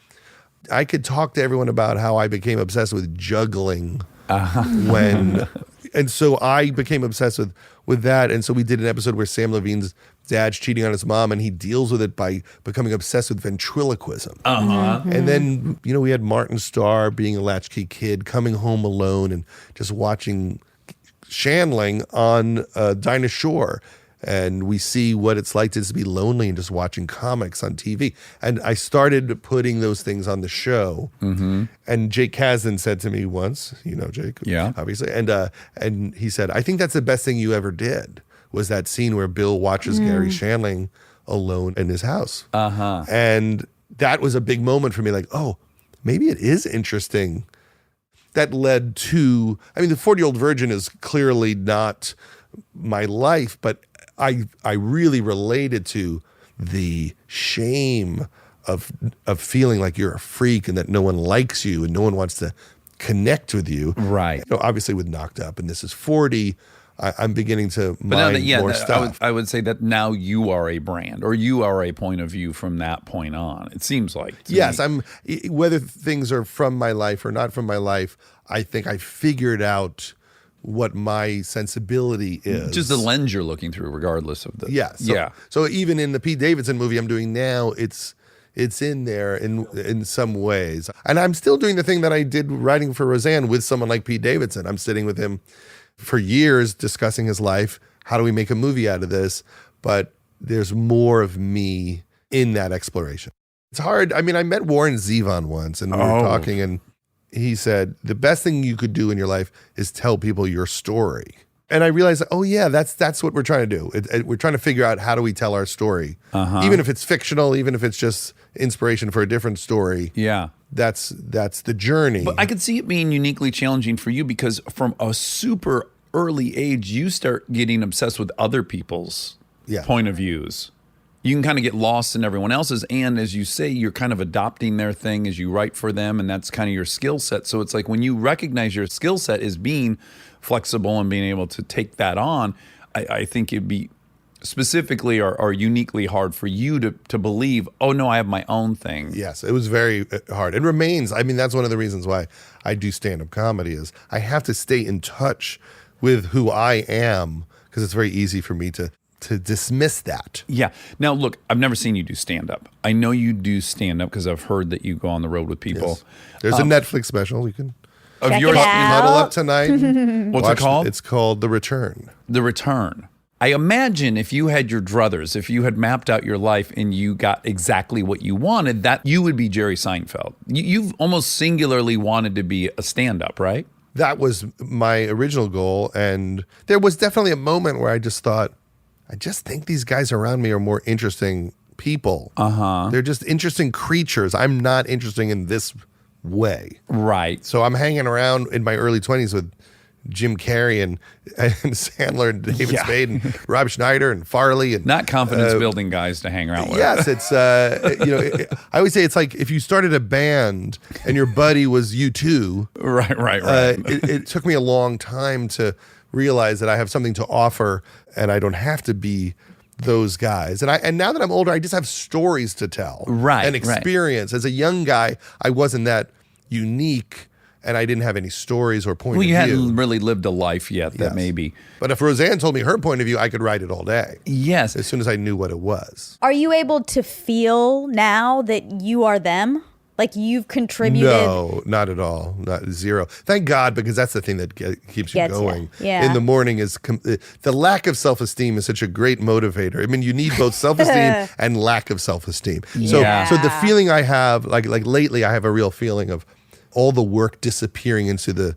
I could talk to everyone about how I became obsessed with juggling and so I became obsessed with that. And so we did an episode where Sam Levine's dad's cheating on his mom, and he deals with it by becoming obsessed with ventriloquism. And then, you know, we had Martin Starr being a latchkey kid, coming home alone and just watching Shandling on Dinah Shore. And we see what it's like to just be lonely and just watching comics on TV. And I started putting those things on the show. And Jake Kasdan said to me once, you know, Jake, Yeah. obviously, and he said, I think that's the best thing you ever did, was that scene where Bill watches Gary Shandling alone in his house. And that was a big moment for me, like, oh, maybe it is interesting. That led to, I mean, the 40-Year-Old Virgin is clearly not my life, but I really related to the shame of feeling like you're a freak and that no one likes you and no one wants to connect with you. Right. You know, obviously with Knocked Up and This Is 40, I'm beginning to mind more stuff. I would say that now you are a brand, or you are a point of view from that point on. It seems like. to Yes, me. whether things are from my life or not from my life, I think I figured out what my sensibility is. Just the lens you're looking through, regardless of the. Yeah. So even in the Pete Davidson movie I'm doing now, it's in there in some ways. And I'm still doing the thing that I did writing for Roseanne with someone like Pete Davidson. I'm sitting with him for years discussing his life. How do we make a movie out of this? But there's more of me in that exploration. It's hard. I mean, I met Warren Zevon once and we were talking, and he said, the best thing you could do in your life is tell people your story. And I realized, oh yeah, that's what we're trying to do. We're trying to figure out how do we tell our story, even if it's fictional, even if it's just inspiration for a different story. Yeah. That's the journey. But I could see it being uniquely challenging for you because from a super early age, you start getting obsessed with other people's point of views. You can kind of get lost in everyone else's. And as you say, you're kind of adopting their thing as you write for them. And that's kind of your skill set. So it's like when you recognize your skill set as being flexible and being able to take that on, I think it'd be specifically or uniquely hard for you to believe, oh no, I have my own thing. Yes, it was very hard. It remains. I mean, that's one of the reasons why I do stand-up comedy is I have to stay in touch with who I am, because it's very easy for me to dismiss that. Yeah. Now, look, I've never seen you do stand-up. I know you do stand-up because I've heard that you go on the road with people. Yes. There's a Netflix special you can Of Check yours, it out. huddle up tonight. What's it called? It's called The Return. The Return. I imagine if you had your druthers, if you had mapped out your life and you got exactly what you wanted, that you would be Jerry Seinfeld. You've almost singularly wanted to be a stand-up, right? That was my original goal. And there was definitely a moment where I just thought, I just think these guys around me are more interesting people. They're just interesting creatures. I'm not interesting in this way. Right. So I'm hanging around in my early 20s with Jim Carrey and Sandler and David Spade and Rob Schneider and Farley and Not confidence building guys to hang around with. yes, it's I always say it's like if you started a band and your buddy was U2. Right. It took me a long time to realize that I have something to offer and I don't have to be those guys. And now that I'm older, I just have stories to tell. Right, And experience. As a young guy, I wasn't that unique and I didn't have any stories or point Well, of you view. hadn't really lived a life yet that Yes. maybe. But if Roseanne told me her point of view, I could write it all day. Yes. As soon as I knew what it was. Are you able to feel now that you are them? Like you've contributed? No, not at all. Not zero. Thank God, because that's the thing that keeps you Gets ya. going. Yeah. In the morning is the lack of self-esteem is such a great motivator. I mean, you need both self-esteem and lack of self-esteem. Yeah. So the feeling I have, like lately, I have a real feeling of all the work disappearing into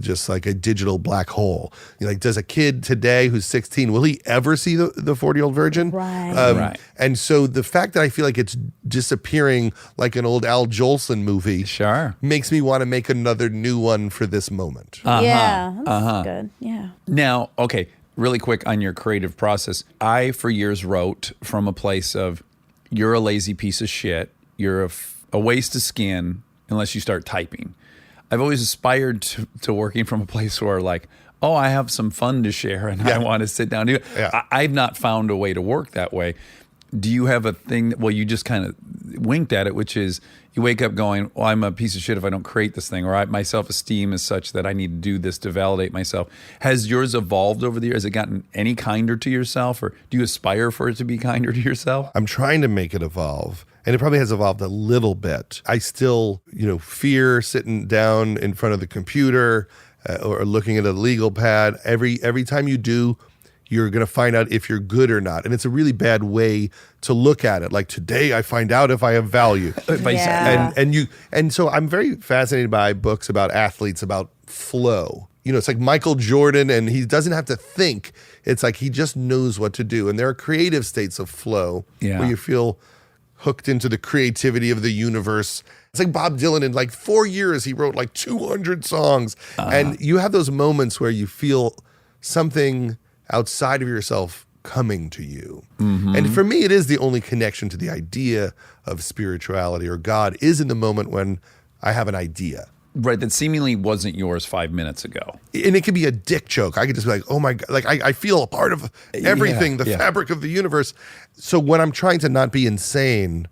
just like a digital black hole. Like, does a kid today who's 16, will he ever see the 40-year-old virgin? Right. Right. And so the fact that I feel like it's disappearing like an old Al Jolson movie Sure. makes me want to make another new one for this moment. Yeah, that's good. Yeah. Now, okay, really quick on your creative process. I, for years, wrote from a place of you're a lazy piece of shit. You're a waste of skin unless you start typing. I've always aspired to working from a place where like, oh, I have some fun to share and I want to sit down and do it. Yeah. I've not found a way to work that way. Do you have a thing well, you just kind of winked at it, which is you wake up going, well, I'm a piece of shit if I don't create this thing, or my self-esteem is such that I need to do this to validate myself. Has yours evolved over the years? Has it gotten any kinder to yourself, or do you aspire for it to be kinder to yourself? I'm trying to make it evolve. And it probably has evolved a little bit. I still, fear sitting down in front of the computer or looking at a legal pad. Every time you do, you're going to find out if you're good or not. And it's a really bad way to look at it. Like, today I find out if I have value. Yeah. And so I'm very fascinated by books about athletes, about flow. It's like Michael Jordan, and he doesn't have to think. It's like he just knows what to do. And there are creative states of flow where you feel hooked into the creativity of the universe. It's like Bob Dylan. In like 4 years, he wrote like 200 songs. And you have those moments where you feel something outside of yourself coming to you. And for me, it is the only connection to the idea of spirituality or God is in the moment when I have an idea. Right, that seemingly wasn't yours 5 minutes ago. And it could be a dick joke. I could just be like, oh my God, like I feel a part of everything, the fabric of the universe. So when I'm trying to not be insane,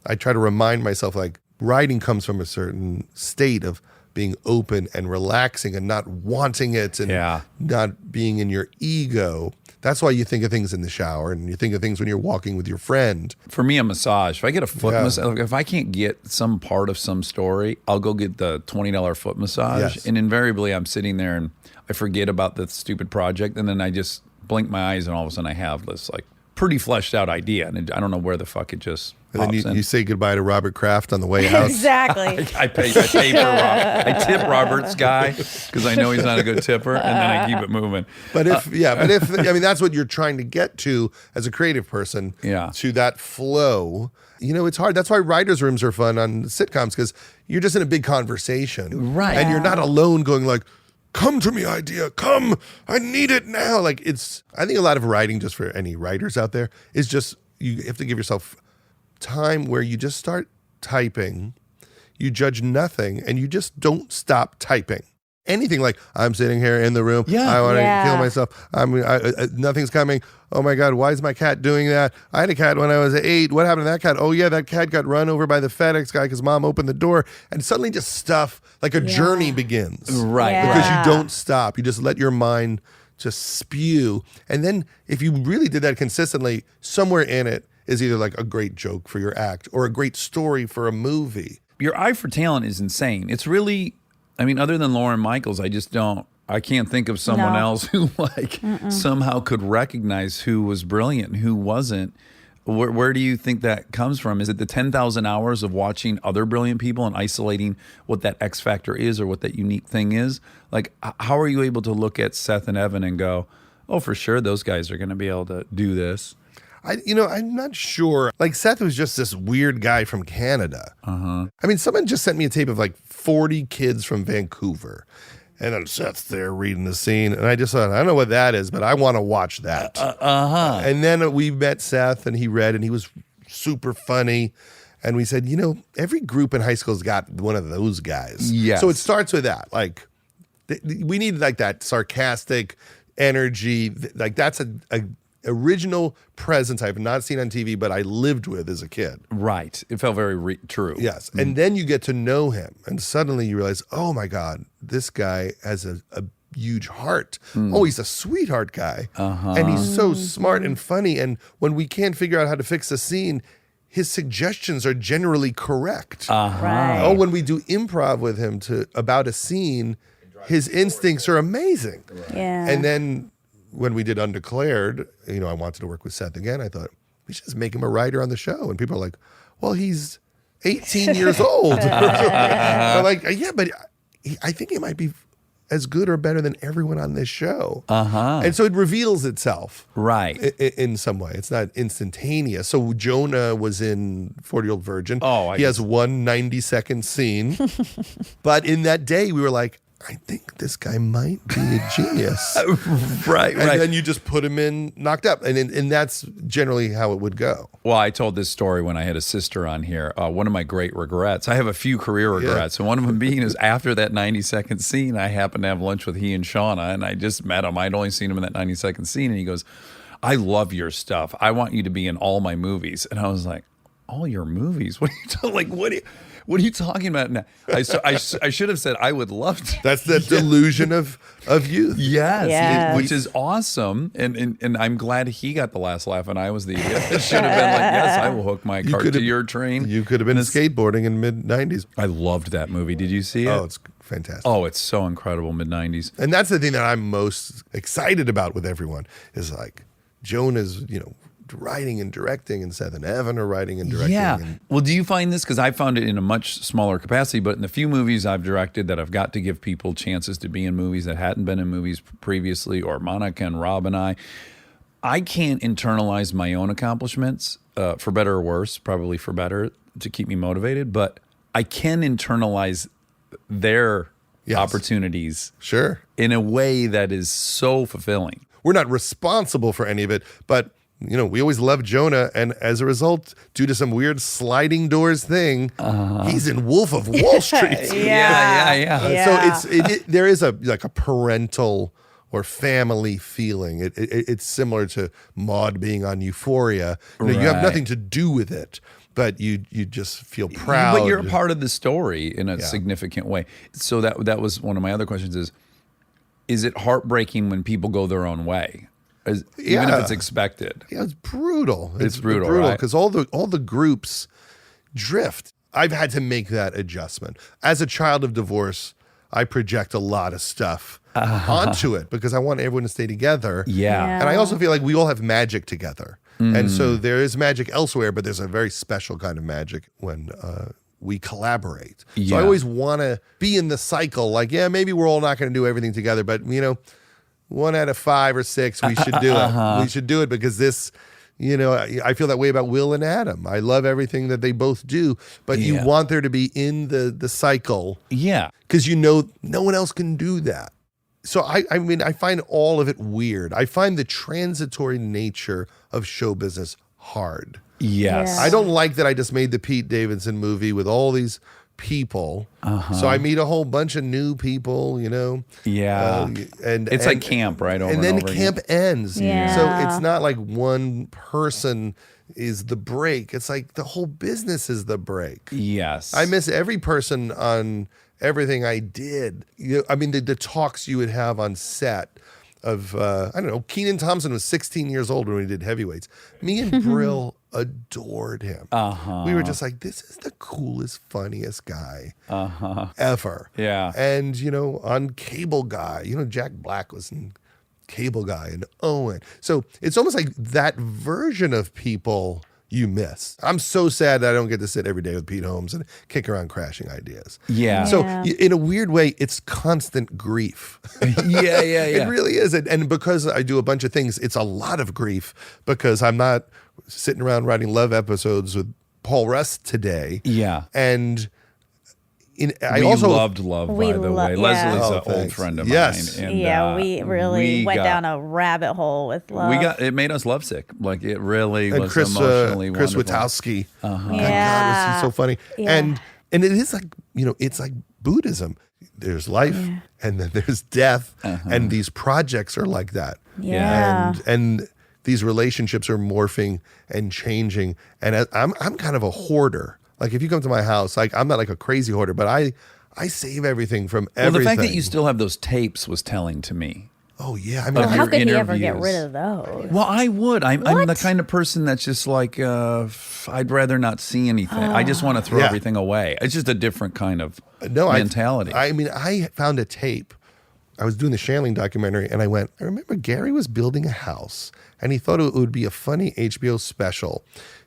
I try to remind myself, like, writing comes from a certain state of being open and relaxing and not wanting it and not being in your ego. That's why you think of things in the shower and you think of things when you're walking with your friend. For me, a massage. If I get a foot massage, if I can't get some part of some story, I'll go get the $20 foot massage. Yes. And invariably, I'm sitting there and I forget about the stupid project. And then I just blink my eyes and all of a sudden I have this like pretty fleshed out idea. And I don't know where the fuck it just And then pops in. you say goodbye to Robert Kraft on the way out. Exactly. I pay for Robert. I tip Robert's guy because I know he's not a good tipper, and then I keep it moving. But if that's what you're trying to get to as a creative person, to that flow. It's hard. That's why writers' rooms are fun on sitcoms, because you're just in a big conversation, Right? And you're not alone going like, "Come to me, idea. Come, I need it now." Like I think a lot of writing, just for any writers out there, is just you have to give yourself time where you just start typing, you judge nothing, and you just don't stop typing. Anything like, I'm sitting here in the room, I want to kill myself, nothing's coming, oh my God, why is my cat doing that? I had a cat when I was 8, what happened to that cat? Oh yeah, that cat got run over by the FedEx guy because mom opened the door, and suddenly just stuff, like a journey begins. Right. Yeah. Because you don't stop, you just let your mind just spew, and then if you really did that consistently, somewhere in it is either like a great joke for your act or a great story for a movie. Your eye for talent is insane. It's really, other than Lauren Michaels, I can't think of someone else who somehow could recognize who was brilliant and who wasn't. Where do you think that comes from? Is it the 10,000 hours of watching other brilliant people and isolating what that X factor is or what that unique thing is? Like, how are you able to look at Seth and Evan and go, oh, for sure, those guys are going to be able to do this? I'm not sure. Like, Seth was just this weird guy from Canada. Someone just sent me a tape of like 40 kids from Vancouver. And then Seth's there reading the scene. And I just thought, I don't know what that is, but I want to watch that. And then we met Seth, and he read, and he was super funny. And we said, every group in high school's got one of those guys. Yes. So it starts with that. Like, we need like that sarcastic energy. Like, that's a original presence I've not seen on TV, but I lived with as a kid. Right. It felt very true. Yes. And then you get to know him, and suddenly you realize, oh my God, this guy has a huge heart. Oh, he's a sweetheart guy. And he's so smart and funny. And when we can't figure out how to fix a scene, his suggestions are generally correct. Right. Oh, when we do improv with him about a scene, his instincts are amazing. Yeah. And then when we did Undeclared, I wanted to work with Seth again. I thought, we should just make him a writer on the show. And people are like, well, he's 18 years old. I'm like, yeah, but I think he might be as good or better than everyone on this show. And so it reveals itself. Right. In some way. It's not instantaneous. So Jonah was in 40-Year-Old Virgin. He has one 90-second scene. But in that day, we were like, I think this guy might be a genius. Right. And then you just put him in Knocked Up. And that's generally how it would go. Well, I told this story when I had a sister on here. One of my great regrets. I have a few career regrets. And one of them being is after that 90-second scene, I happened to have lunch with he and Shauna, and I just met him. I'd only seen him in that 90-second scene. And he goes, I love your stuff. I want you to be in all my movies. And I was like, all your movies? What are you talking? Like, what are you talking about now? I should have said I would love to. That's the delusion of youth. Yes, which is awesome. And I'm glad he got the last laugh and I was the idiot. It should have been like, yes, I will hook my cart to your train. You could have been skateboarding in mid-90s. I loved that movie. Did you see it? Oh, it's fantastic. Oh, it's so incredible, mid-90s. And that's the thing that I'm most excited about with everyone is like Jonah's, writing and directing, and Seth and Evan are writing and directing. Yeah. And Well, do you find this? Because I found it in a much smaller capacity, but in the few movies I've directed that I've got to give people chances to be in movies that hadn't been in movies previously, or Monica and Rob and I can't internalize my own accomplishments, for better or worse, probably for better, to keep me motivated, but I can internalize their opportunities sure, in a way that is so fulfilling. We're not responsible for any of it, but we always loved Jonah, and as a result, due to some weird sliding doors thing, he's in Wolf of Wall Street. Yeah. So there is a parental or family feeling. It's similar to Maude being on Euphoria. You have nothing to do with it, but you just feel proud. But you're a part of the story in a significant way. So that was one of my other questions is it heartbreaking when people go their own way? Even if it's expected. Yeah, it's brutal. It's brutal, right? Because all the groups drift. I've had to make that adjustment. As a child of divorce, I project a lot of stuff onto it because I want everyone to stay together. Yeah. And I also feel like we all have magic together. And so there is magic elsewhere, but there's a very special kind of magic when we collaborate. So I always want to be in the cycle. Like, maybe we're all not going to do everything together, but 1 out of 5 or 6, we should do it. We should do it because this, I feel that way about Will and Adam. I love everything that they both do, but you want there to be in the cycle. Yeah. Because no one else can do that. So I find all of it weird. I find the transitory nature of show business hard. Yes. Yeah. I don't like that I just made the Pete Davidson movie with all these people. So I meet a whole bunch of new people, Yeah. And it's like camp, right? Over and then over camp ends. Yeah. So it's not like one person is the break. It's like the whole business is the break. Yes. I miss every person on everything I did. The talks you would have on set of, Kenan Thompson was 16 years old when we did Heavyweights. Me and Brill adored him. We were just like, this is the coolest, funniest guy ever. Yeah. And, on Cable Guy, Jack Black was in Cable Guy and Owen. So it's almost like that version of people you miss. I'm so sad that I don't get to sit every day with Pete Holmes and kick around crashing ideas. Yeah. So in a weird way, it's constant grief. Yeah. It really is. And because I do a bunch of things, it's a lot of grief because I'm not sitting around writing love episodes with Paul Russ today. Yeah. And I we also loved Love, We by the lo- way. yeah. Leslie's Oh, an old thanks. friend of Yes. mine. And, we really went got- down a rabbit hole with love. it made us lovesick. Like it really and was Chris emotionally Chris wonderful. Witowski. My God, Yeah. he's so funny. Yeah. And it is like, it's like Buddhism. There's life and then there's death. And these projects are like that. Yeah. And these relationships are morphing and changing. And I'm kind of a hoarder. Like if you come to my house, like I'm not like a crazy hoarder, but I save everything from everything. Well, the fact that you still have those tapes was telling to me. Oh yeah, I mean, Of How your could he ever get interviews. rid of those? Well, I would. I'm the What? kind of person that's just like, I'd rather not see anything. I just want to throw Yeah. everything away. It's just a different kind of no mentality. I mean, I found a tape. I was doing the Shandling documentary, and I remember Gary was building a house, and he thought it would be a funny HBO special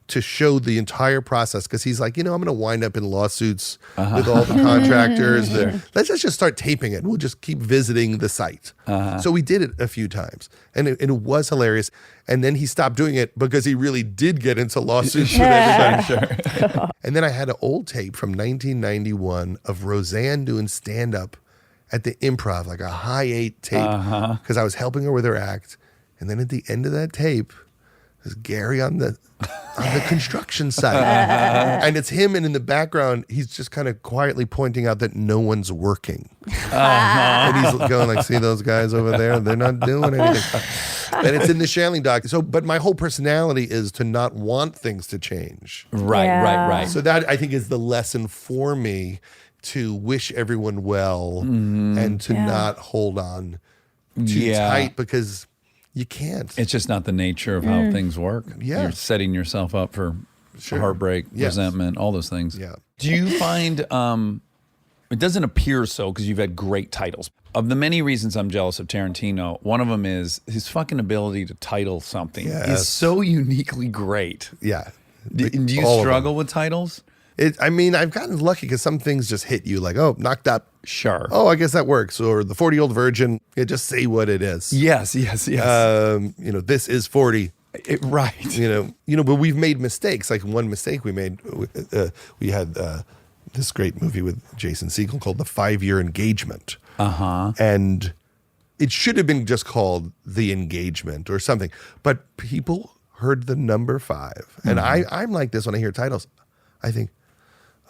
to show the entire process because he's like, I'm going to wind up in lawsuits with all the contractors. Let's just start taping it. And we'll just keep visiting the site. So we did it a few times, and it was hilarious. And then he stopped doing it because he really did get into lawsuits with everybody. And then I had an old tape from 1991 of Roseanne doing stand-up at the Improv, like a high 8 tape, because I was helping her with her act. And then at the end of that tape, there's Gary on the construction site. And it's him, and in the background, he's just kind of quietly pointing out that no one's working. And he's going like, see those guys over there? They're not doing anything. And it's in the Shandling doc. So, but my whole personality is to not want things to change. right. Yeah. So that, I think, is the lesson for me, to wish everyone well and to not hold on too tight, because you can't. It's just not the nature of how things work. Yeah. You're setting yourself up for heartbreak, resentment, all those things. Yeah. Do you find it doesn't appear so because you've had great titles? Of the many reasons I'm jealous of Tarantino, one of them is his fucking ability to title something is so uniquely great. Yeah. Do you All of struggle with titles? I mean, I've gotten lucky because some things just hit you like, oh, knocked up. Sure. Oh, I guess that works. Or the 40-year-old virgin, just say what it is. Yes. This is 40. Right. But we've made mistakes. Like one mistake we made, we had this great movie with Jason Segel called The 5-Year Engagement. And it should have been just called The Engagement or something. But people heard the number 5. And I'm like this when I hear titles. I think,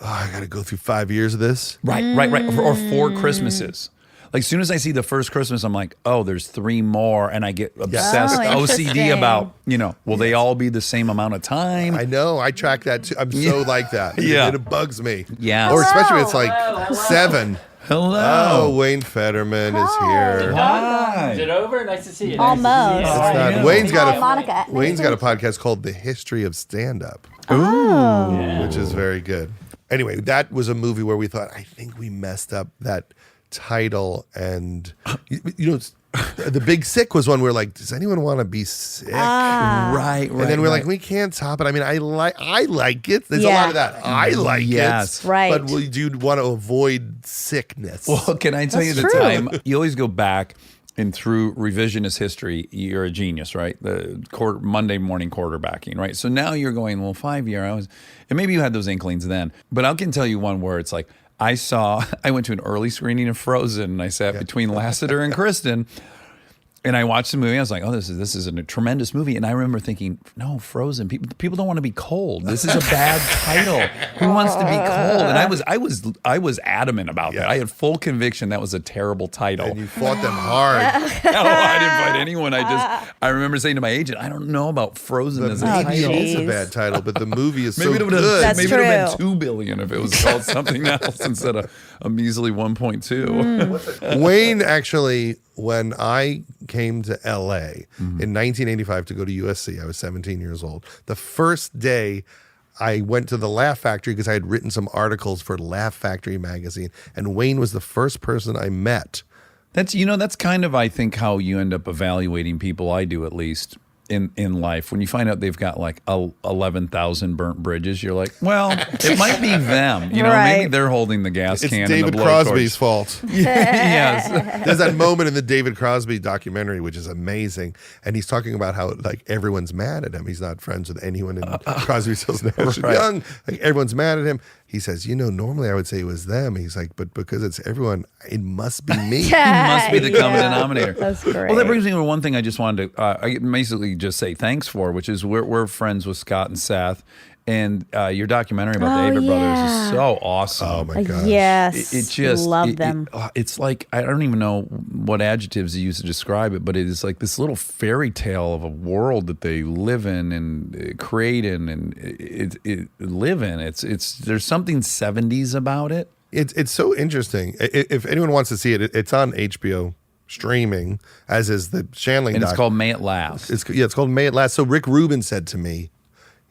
I got to go through 5 years of this. Right. Or 4 Christmases. Like, as soon as I see the first Christmas, I'm like, oh, there's 3 more. And I get obsessed, Oh, OCD interesting. about, will they all be the same amount of time? I know. I track that too. I'm so like that. Yeah. It bugs me. Yeah. Or especially when it's like 7. Hello. Oh, Wayne Fetterman is here. Hi. Is it over? Nice to see you. Almost. Nice to see you. It's not- Yeah. Wayne's got a podcast called The History of Stand-Up, which is very good. Anyway, that was a movie where we thought, I think we messed up that title. And, The Big Sick was one where like, does anyone want to be sick? Right. And then we're like, we can't top it. I mean, I like it. There's a lot of that. I like Yes. it. Right. But do you want to avoid sickness? Well, can I tell you That's the true. time you always go back and through revisionist history, you're a genius, right? The Monday morning quarterbacking, right? So now you're going, well, 5-year, and maybe you had those inklings then, but I can tell you one where it's like, I went to an early screening of Frozen, and I sat between Lassiter and Kristen, and I watched the movie. I was like, oh, this is a tremendous movie. And I remember thinking, no, Frozen. People don't want to be cold. This is a bad title. Who wants to be cold? And I was adamant about that. I had full conviction that was a terrible title. and you fought them hard. No, I didn't fight anyone. I remember saying to my agent, I don't know about Frozen as a The title. movie is a Jeez. bad title, but the movie is Maybe so it would have good. That's maybe it would have true. been $2 billion if it was called something else instead of a measly 1.2. Wayne actually, when I came to LA in 1985 to go to USC, I was 17 years old. The first day I went to the Laugh Factory because I had written some articles for Laugh Factory magazine, and Wayne was the first person I met. That's kind of, I think, how you end up evaluating people. I do, at least in life. When you find out they've got like 11,000 burnt bridges, you're like, well, it might be them. Maybe Right. they're holding the gas It's can. David and the Crosby's blowtorch. fault. Yes. There's that moment in the David Crosby documentary, which is amazing. And he's talking about how like everyone's mad at him. He's not friends with anyone in Crosby, Stills, Nash and Right. Young. Like everyone's mad at him. he says, normally I would say it was them. He's like, but because it's everyone, it must be me. It must be the common denominator. That's great. Well, that brings me to one thing I just wanted to I basically just say thanks for, which is we're friends with Scott and Seth. And your documentary about the Avett brothers is so awesome. Oh my gosh. Yes. It just love them. It's like, I don't even know what adjectives you use to describe it, but it is like this little fairy tale of a world that they live in and create in and live in. It's there's something 70s about it. It's so interesting. If anyone wants to see it, it's on HBO streaming, as is the Shandling And it's doc. called May It Last. It's called May It Last. So Rick Rubin said to me,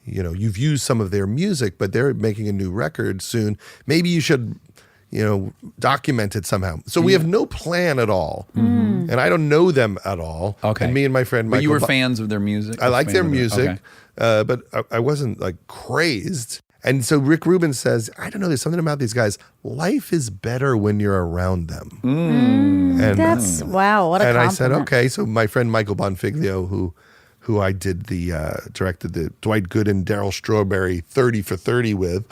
you've used some of their music, but they're making a new record soon. Maybe you should, document it somehow. So we have no plan at all. And I don't know them at all. Okay. And me and my friend Michael. But you were fans of their music? I liked their music, Okay. but I wasn't like crazed. And so Rick Rubin says, I don't know, there's something about these guys. Life is better when you're around them. And, That's wow. What a and compliment. I said, okay. So my friend Michael Bonfiglio, who I did directed the Dwight Gooden, Daryl Strawberry 30 for 30 with,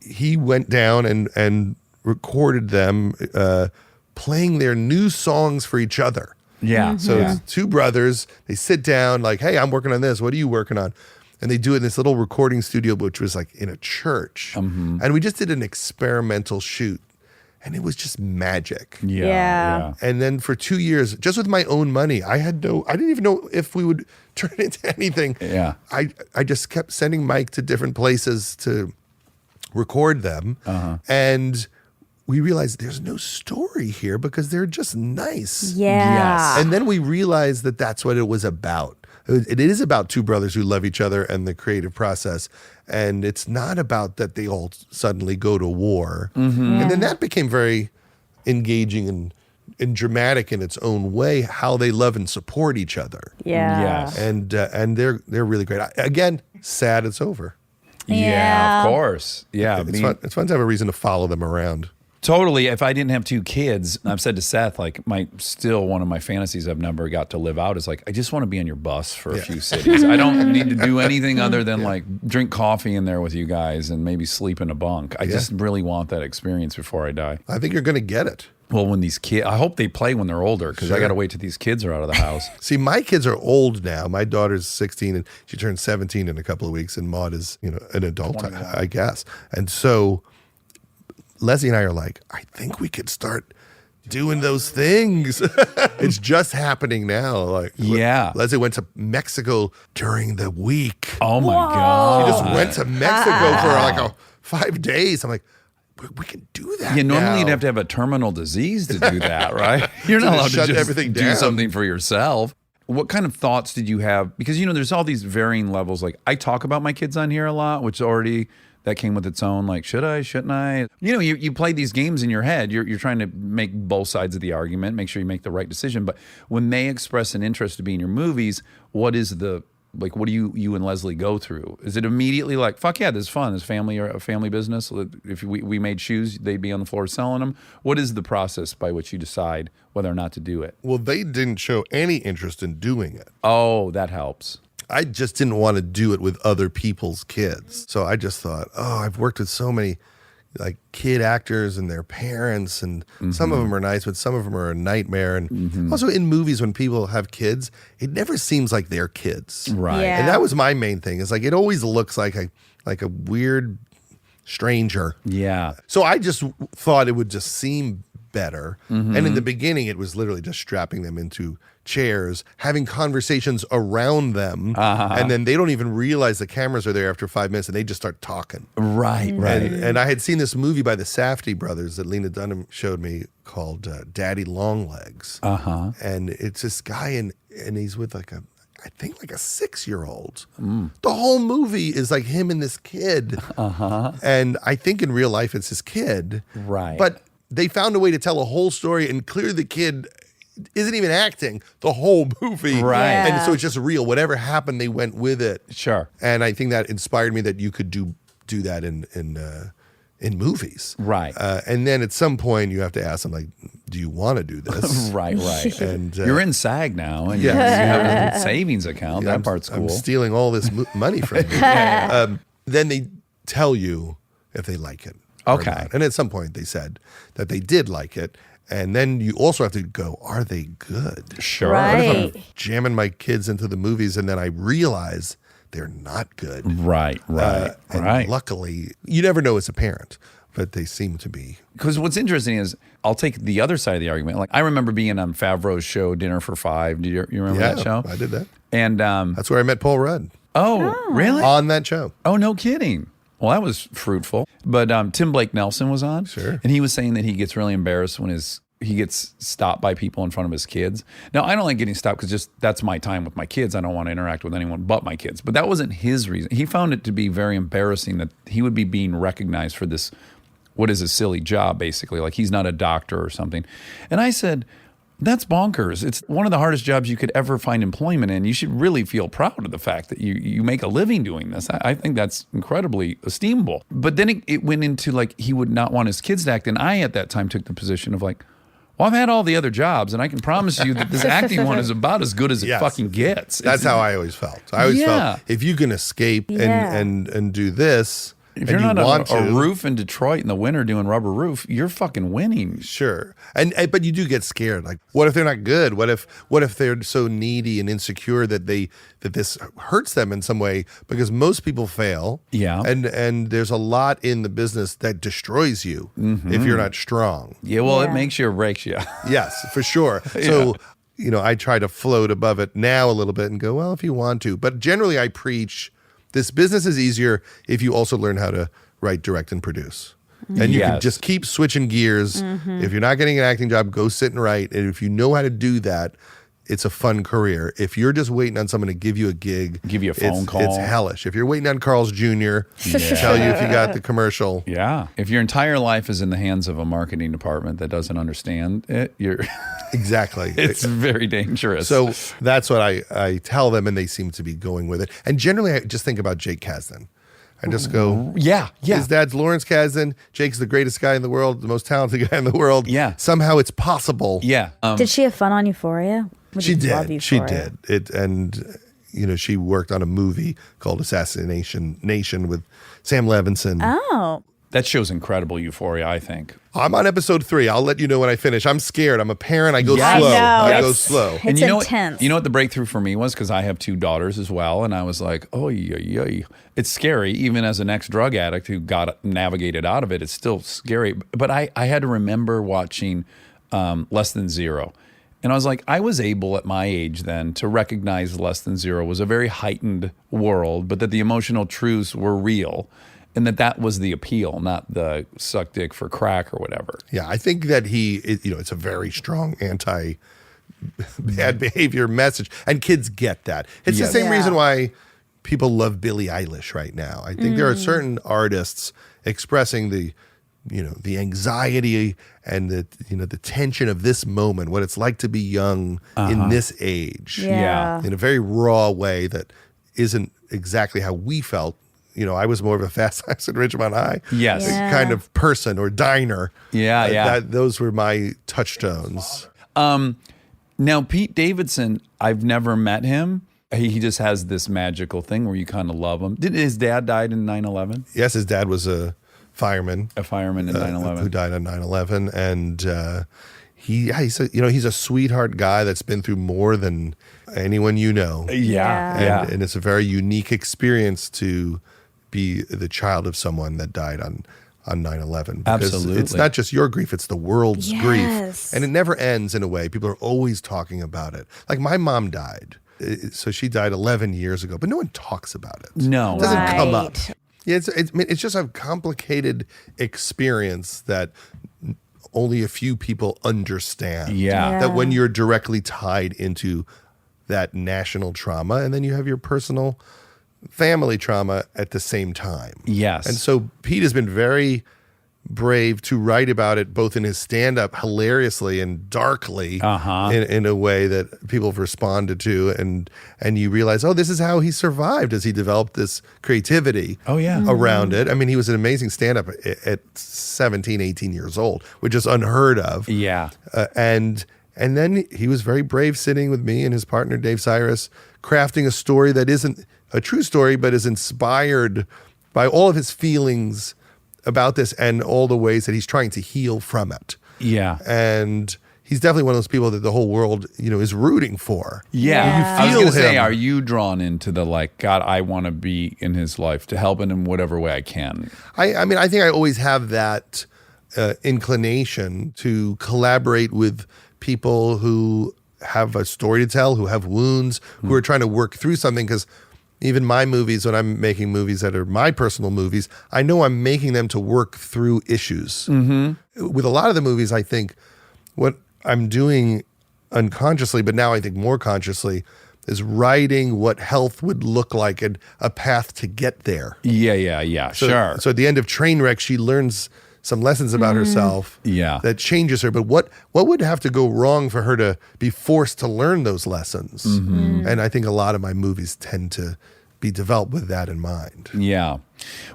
he went down and recorded them playing their new songs for each other. Yeah. So it's two brothers, they sit down like, hey, I'm working on this. What are you working on? And they do it in this little recording studio, which was like in a church. And we just did an experimental shoot. And it was just magic. Yeah. And then for 2 years, just with my own money, I didn't even know if we would turn it into anything. Yeah. I just kept sending Mike to different places to record them. And we realized there's no story here because they're just nice. Yeah. And then we realized that that's what it was about. It is about two brothers who love each other and the creative process. And it's not about that they all suddenly go to war. And then that became very engaging and dramatic in its own way, how they love and support each other. Yeah. Yes. And they're really great. Again, sad it's over. Yeah, of course. Yeah. It's fun to have a reason to follow them around. Totally. If I didn't have two kids, I've said to Seth, like, still one of my fantasies I've never got to live out is like, I just want to be on your bus for a few cities. I don't need to do anything other than like drink coffee in there with you guys and maybe sleep in a bunk. I just really want that experience before I die. I think you're going to get it. Well, when these kids, I hope they play when they're older because I got to wait till these kids are out of the house. See, my kids are old now. My daughter's 16 and she turns 17 in a couple of weeks, and Maud is, an adult, I guess. And so Leslie and I are like, I think we could start doing those things. It's just happening now. Like, Leslie went to Mexico during the week. Oh my God. She just went to Mexico for like 5 days. I'm like, we can do that. Yeah, normally now. you'd have to have a terminal disease to do that, right? You're not allowed to shut just everything do down. something for yourself. What kind of thoughts did you have? Because, there's all these varying levels. Like, I talk about my kids on here a lot, which already... that came with its own, like, should I, shouldn't I? You play these games in your head. You're trying to make both sides of the argument, make sure you make the right decision. But when they express an interest to be in your movies, what do you and Leslie go through? Is it immediately like, fuck yeah, this is fun, this family or a family business? If we made shoes, they'd be on the floor selling them. What is the process by which you decide whether or not to do it? Well, they didn't show any interest in doing it. Oh, that helps. I just didn't want to do it with other people's kids. So I just thought, I've worked with so many like kid actors and their parents, and some of them are nice, but some of them are a nightmare. And also in movies, when people have kids, it never seems like they're kids. Right. Yeah. And that was my main thing. Is like, it always looks like a weird stranger. Yeah. So I just thought it would just seem better. And in the beginning, it was literally just strapping them into chairs, having conversations around them, and then they don't even realize the cameras are there after 5 minutes, and they just start talking. Right. And I had seen this movie by the Safdie brothers that Lena Dunham showed me called Daddy Longlegs. And it's this guy, and he's with I think like a 6-year-old. The whole movie is like him and this kid. And I think in real life it's his kid. Right. But they found a way to tell a whole story, and clearly the kid isn't even acting the whole movie. Right. Yeah. And so it's just real. Whatever happened, they went with it. Sure. And I think that inspired me that you could do that in movies. Right. And then at some point you have to ask them, like, do you want to do this? Right. And You're in SAG now, and Yes. you have a savings account. Yeah, that part's cool. I'm stealing all this money from you. Then they tell you if they like it. or Okay. not. And at some point they said that they did like it. And then you also have to go, are they good? Sure. Right. Jamming my kids into the movies and then I realize they're not good. Right. And luckily, you never know as a parent, but they seem to be. Because what's interesting is I'll take the other side of the argument. Like I remember being on Favreau's show, Dinner for Five. Do you remember that show? I did that. And That's where I met Paul Rudd really? on that show. Oh, no kidding. Well, that was fruitful. But Tim Blake Nelson was on. Sure. And he was saying that he gets really embarrassed when he gets stopped by people in front of his kids. Now, I don't like getting stopped because just that's my time with my kids. I don't want to interact with anyone but my kids. But that wasn't his reason. He found it to be very embarrassing that he would be being recognized for this, what is a silly job, basically. Like he's not a doctor or something. And I said, that's bonkers. It's one of the hardest jobs you could ever find employment in. You should really feel proud of the fact that you make a living doing this. I think that's incredibly esteemable. But then it went into like he would not want his kids to act. And I, at that time, took the position of like, well, I've had all the other jobs, and I can promise you that this acting one is about as good as it Yes. fucking gets. That's how I always felt. I always felt if you can escape and do this, If and you're you not want on a to, roof in Detroit in the winter doing Rubber Roof, you're fucking winning. sure. And but you do get scared. Like, what if they're not good? What if they're so needy and insecure that this hurts them in some way? Because most people fail. Yeah. And there's a lot in the business that destroys you if you're not strong. Yeah, well, Yeah. it makes you or breaks you. Yes, for sure. So, I try to float above it now a little bit and go, well, if you want to. But generally, I preach this business is easier if you also learn how to write, direct, and produce. And you can Yes. just keep switching gears. If you're not getting an acting job, go sit and write. And if you know how to do that, it's a fun career. If you're just waiting on someone to give you a gig, Give you a phone call. It's hellish. If you're waiting on Carl's Jr. to tell you if you got the commercial. Yeah. If your entire life is in the hands of a marketing department that doesn't understand it, Exactly. it's very dangerous. So that's what I tell them, and they seem to be going with it. And generally, I just think about Jake Kasdan. I just go, yeah. his dad's Lawrence Kasdan. Jake's the greatest guy in the world, the most talented guy in the world. Yeah. Somehow it's possible. Yeah. Did she have fun on Euphoria? Or She you love did. She Euphoria? did. She worked on a movie called Assassination Nation with Sam Levinson. Oh. That show's incredible, Euphoria, I think. I'm on episode 3. I'll let you know when I finish. I'm scared. I'm a parent. I go Yes. slow. I know. go slow. It's you know intense. You know what the breakthrough for me was? Because I have 2 daughters as well. And I was like, oh, yeah. It's scary. Even as an ex-drug addict who got navigated out of it, it's still scary. But I had to remember watching Less Than Zero. And I was like, I was able at my age then to recognize Less Than Zero was a very heightened world, but that the emotional truths were real. And that was the appeal, not the suck dick for crack or whatever. Yeah, I think that it's a very strong anti-bad behavior message, and kids get that. It's Yes. the same Yeah. reason why people love Billie Eilish right now. I think there are certain artists expressing the anxiety and the tension of this moment, what it's like to be young in this age, Yeah. in a very raw way that isn't exactly how we felt. I was more of a Fast Times at Ridgemont High Yes. Yeah. kind of person or diner. Yeah. Those were my touchstones. Now, Pete Davidson, I've never met him. He just has this magical thing where you kind of love him. Did his dad died in 9/11? Yes, his dad was a fireman A fireman in 9/11. who died on 9/11, and he's a sweetheart guy that's been through more than anyone you know. Yeah. And it's a very unique experience to be the child of someone that died on 9/11. Because Absolutely. it's not just your grief, it's the world's grief. Yes. And it never ends in a way. People are always talking about it. Like my mom died. So she died 11 years ago, but no one talks about it. No. It doesn't come up. Right. Yeah, it's just a complicated experience that only a few people understand. Yeah. That when you're directly tied into that national trauma, and then you have your personal family trauma at the same time. Yes. And so Pete has been very brave to write about it, both in his stand-up hilariously and darkly in a way that people have responded to, and you realize, oh, this is how he survived as he developed this creativity around it. I mean, he was an amazing stand-up at 17, 18 years old, which is unheard of. Yeah. And then he was very brave sitting with me and his partner, Dave Cyrus, crafting a story that isn't a true story, but is inspired by all of his feelings about this and all the ways that he's trying to heal from it. Yeah. And he's definitely one of those people that the whole world, is rooting for. Yeah. I was You going to feel say, him. are you drawn into the God, I want to be in his life to help him in whatever way I can? I mean, I think I always have that inclination to collaborate with people who have a story to tell, who have wounds, who are trying to work through something. Because even my movies, when I'm making movies that are my personal movies, I know I'm making them to work through issues. With a lot of the movies, I think what I'm doing unconsciously, but now I think more consciously, is writing what health would look like and a path to get there. Yeah. Sure. So at the end of Trainwreck, she learns some lessons about herself that changes her. But what would have to go wrong for her to be forced to learn those lessons? And I think a lot of my movies tend to be developed with that in mind. Yeah.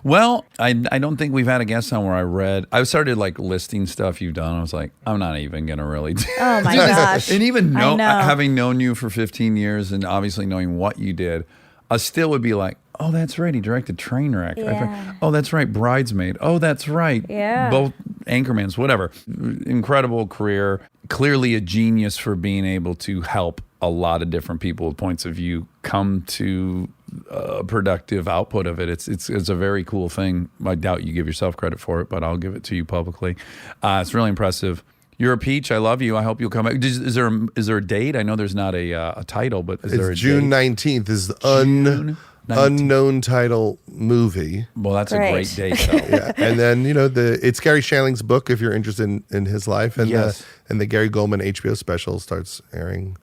Well, I don't think we've had a guest on where I started listing stuff you've done. I was like, I'm not even going to really do Oh my gosh. And even I know. having known you for 15 years and obviously knowing what you did, I still would be like, oh, that's right. He directed Trainwreck. Yeah. Oh, that's right. Bridesmaid. Oh, that's right. Yeah. Both Anchormans, whatever. Incredible career. Clearly a genius for being able to help a lot of different people with points of view come to a productive output of it. It's a very cool thing. I doubt you give yourself credit for it, but I'll give it to you publicly. It's really impressive. You're a peach. I love you. I hope you'll come back. Is there a date? I know there's not a title, but is there a June date? 19th is the June 19th. unknown title movie. Well, that's a Great. great date, though. Yeah. And then, it's Gary Shandling's book if you're interested in his life. And Yes. and the Gary Goldman HBO special starts airing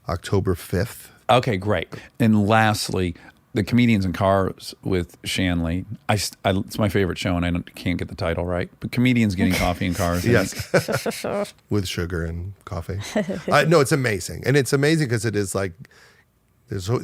October 5th. Okay, great. And lastly, the Comedians in Cars with Shanley. It's my favorite show, and I can't get the title right. But comedians getting coffee in cars. Yes. With sugar and coffee. No, it's amazing. And it's amazing because it is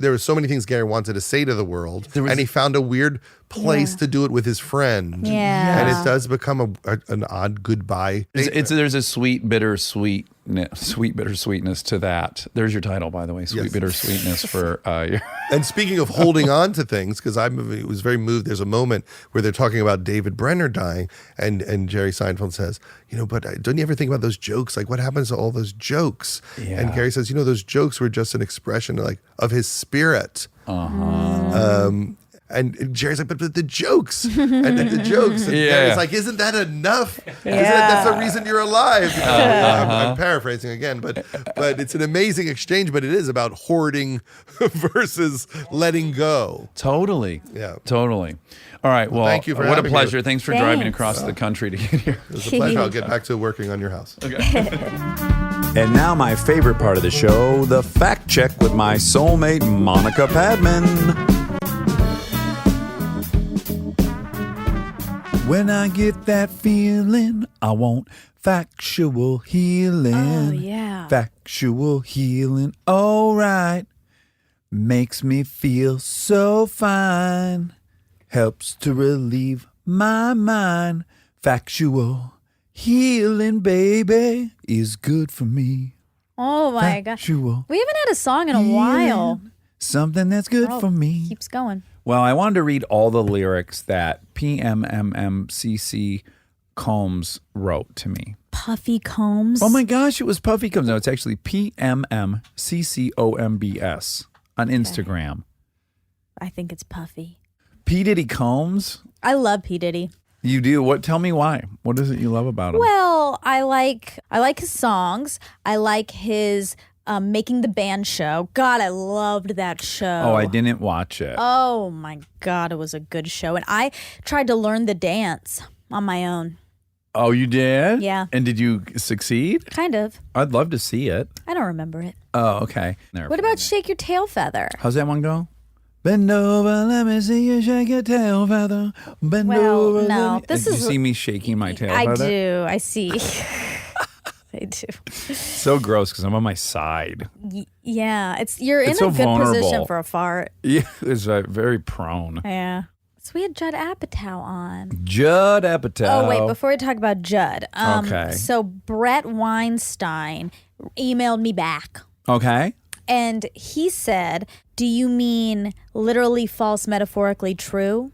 there were so many things Gary wanted to say to the world, and he found a weird place to do it with his friend. Yeah. And it does become an odd goodbye. There's a sweet bittersweetness to that. There's your title, by the way, Sweet Yes. Bittersweetness for your. And speaking of holding on to things, because I was very moved. There's a moment where they're talking about David Brenner dying, and Jerry Seinfeld says, but don't you ever think about those jokes? Like, what happens to all those jokes? Yeah. And Gary says, those jokes were just an expression of his spirit. And Jerry's like, but the jokes and the jokes. And Gary's like, isn't that enough? That's the reason you're alive. I'm paraphrasing again, but it's an amazing exchange. But it is about hoarding versus letting go. Totally. Yeah. Totally. All right. Well, thank you for what a having me. pleasure. Thanks for driving Thanks. across the country to get here. It was a pleasure. I'll get back to working on your house. And now my favorite part of the show, the fact check with my soulmate, Monica Padman. When I get that feeling, I want factual healing. Oh, yeah. Factual healing, all right. Makes me feel so fine. Helps to relieve my mind. Factual healing, baby, is good for me. Oh my gosh. Factual We haven't had a song in a while. healing, something that's good for me. Keeps going. Well, I wanted to read all the lyrics that PMMMCC Combs wrote to me. Puffy Combs. Oh my gosh, it was Puffy Combs. No, it's actually PMMCCOMBS on Instagram. I think it's Puffy. P. Diddy Combs? I love P. Diddy. You do? What? Tell me why. What is it you love about him? Well, I like his songs. I like his Making the Band show. God, I loved that show. Oh, I didn't watch it. Oh my God, it was a good show. And I tried to learn the dance on my own. Oh, you did? Yeah. And did you succeed? Kind of. I'd love to see it. I don't remember it. Oh, okay. Never What mind. about Shake Your Tail Feather? How's that one go? Bend over, let me see you shake your tail feather. Bend Well, over. no, let me... this Did is- you see me shaking my tail I feather? do. I see. I do. So gross because I'm on my side. Yeah, you're in It's a so good position vulnerable. for a fart. Yeah, it's very prone. Yeah. So we had Judd Apatow on. Judd Apatow. Oh, wait, before we talk about Judd. Okay. So Brett Weinstein emailed me back. Okay. And he said, do you mean literally false, metaphorically true?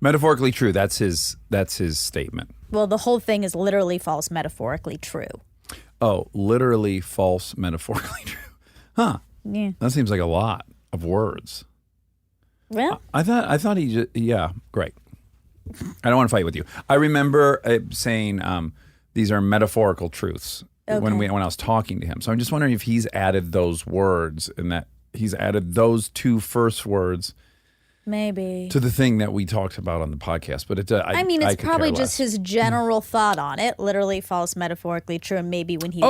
Metaphorically true. That's his statement. Well, the whole thing is literally false, metaphorically true. Oh, literally false, metaphorically true. Huh. Yeah. That seems like a lot of words. Well, I thought he just, yeah, great. I don't want to fight with you. I remember saying these are metaphorical truths when I was talking to him. So I'm just wondering if he's added those words and that he's added those two first words maybe to the thing that we talked about on the podcast. But it's it's probably just his general thought on it. Literally false, metaphorically true. And maybe when he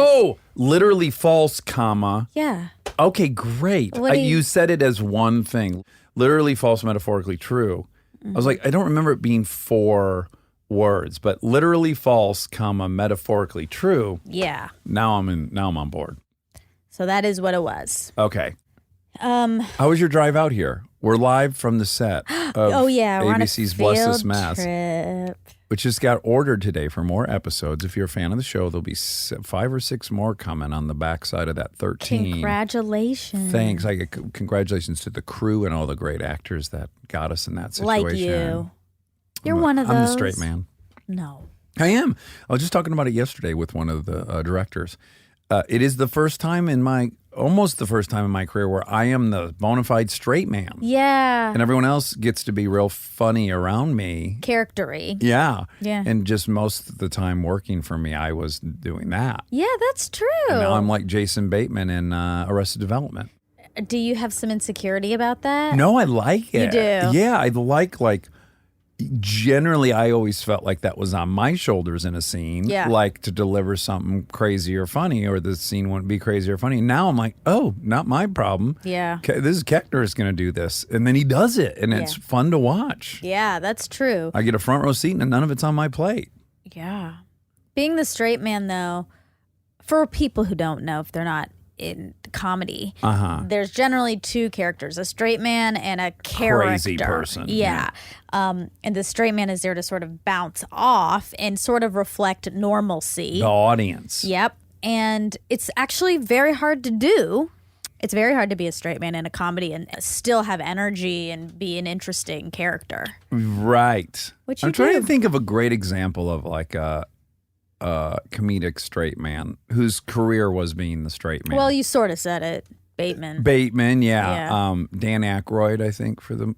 literally false, comma. Yeah. Okay, great. You said it as one thing. Literally false, metaphorically true. I was like, I don't remember it being 4 words, but literally false, comma, metaphorically true. Yeah. Now I'm on board. So that is what it was. Okay. How was your drive out here? We're live from the set of we're on a ABC's Bless This field Mess, trip. which just got ordered today for more episodes. If you're a fan of the show, there'll be 5 or 6 more coming on the backside of that 13. Congratulations. Thanks. Congratulations to the crew and all the great actors that got us in that situation. Like you. You're one of those. I'm the straight man. No. I am. I was just talking about it yesterday with one of the directors. It is almost the first time in my career where I am the bona fide straight man. Yeah. And everyone else gets to be real funny around me. Charactery. Yeah. Yeah. And just most of the time working for me, I was doing that. Yeah, that's true. And now I'm like Jason Bateman in Arrested Development. Do you have some insecurity about that? No, I like it. You do? Yeah, I like generally I always felt like that was on my shoulders in a scene. Yeah. Like to deliver something crazy or funny, or the scene wouldn't be crazy or funny. Now I'm like, oh, not my problem. Yeah. This is Keckner is going to do this. And then he does it, and it's fun to watch. Yeah, that's true. I get a front row seat, and none of it's on my plate. Yeah. Being the straight man, though, for people who don't know, if they're not in comedy, there's generally 2 characters, a straight man and a character. Crazy person. Yeah. And the straight man is there to sort of bounce off and sort of reflect normalcy. The audience. Yep. And it's actually very hard to do. It's very hard to be a straight man in a comedy and still have energy and be an interesting character. Right. Which you I'm trying do. to think of a great example of like a comedic straight man whose career was being the straight man. Well, you sort of said it. Bateman, yeah. Yeah. Dan Aykroyd, I think, for the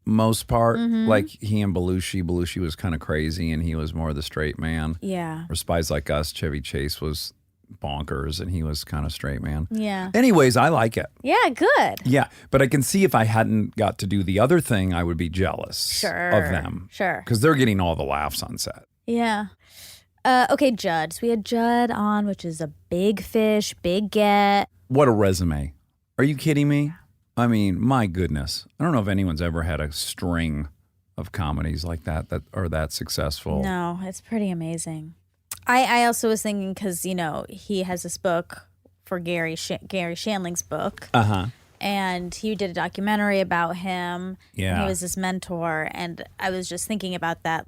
most part. Mm-hmm. Like he and Belushi. Belushi was kind of crazy, and he was more the straight man. Yeah. Or Spies Like Us, Chevy Chase was bonkers, and he was kind of straight man. Yeah. Anyways, I like it. Yeah, good. Yeah, but I can see if I hadn't got to do the other thing, I would be jealous Sure. of them. Sure. Because they're getting all the laughs on set. Yeah. Okay, Judd. So we had Judd on, which is a big fish, big get. What a resume. Are you kidding me? I mean, my goodness. I don't know if anyone's ever had a string of comedies like that are that successful. No, it's pretty amazing. I also was thinking because, he has this book for Gary Shandling's book. Uh-huh. And he did a documentary about him. Yeah. And he was his mentor. And I was just thinking about that.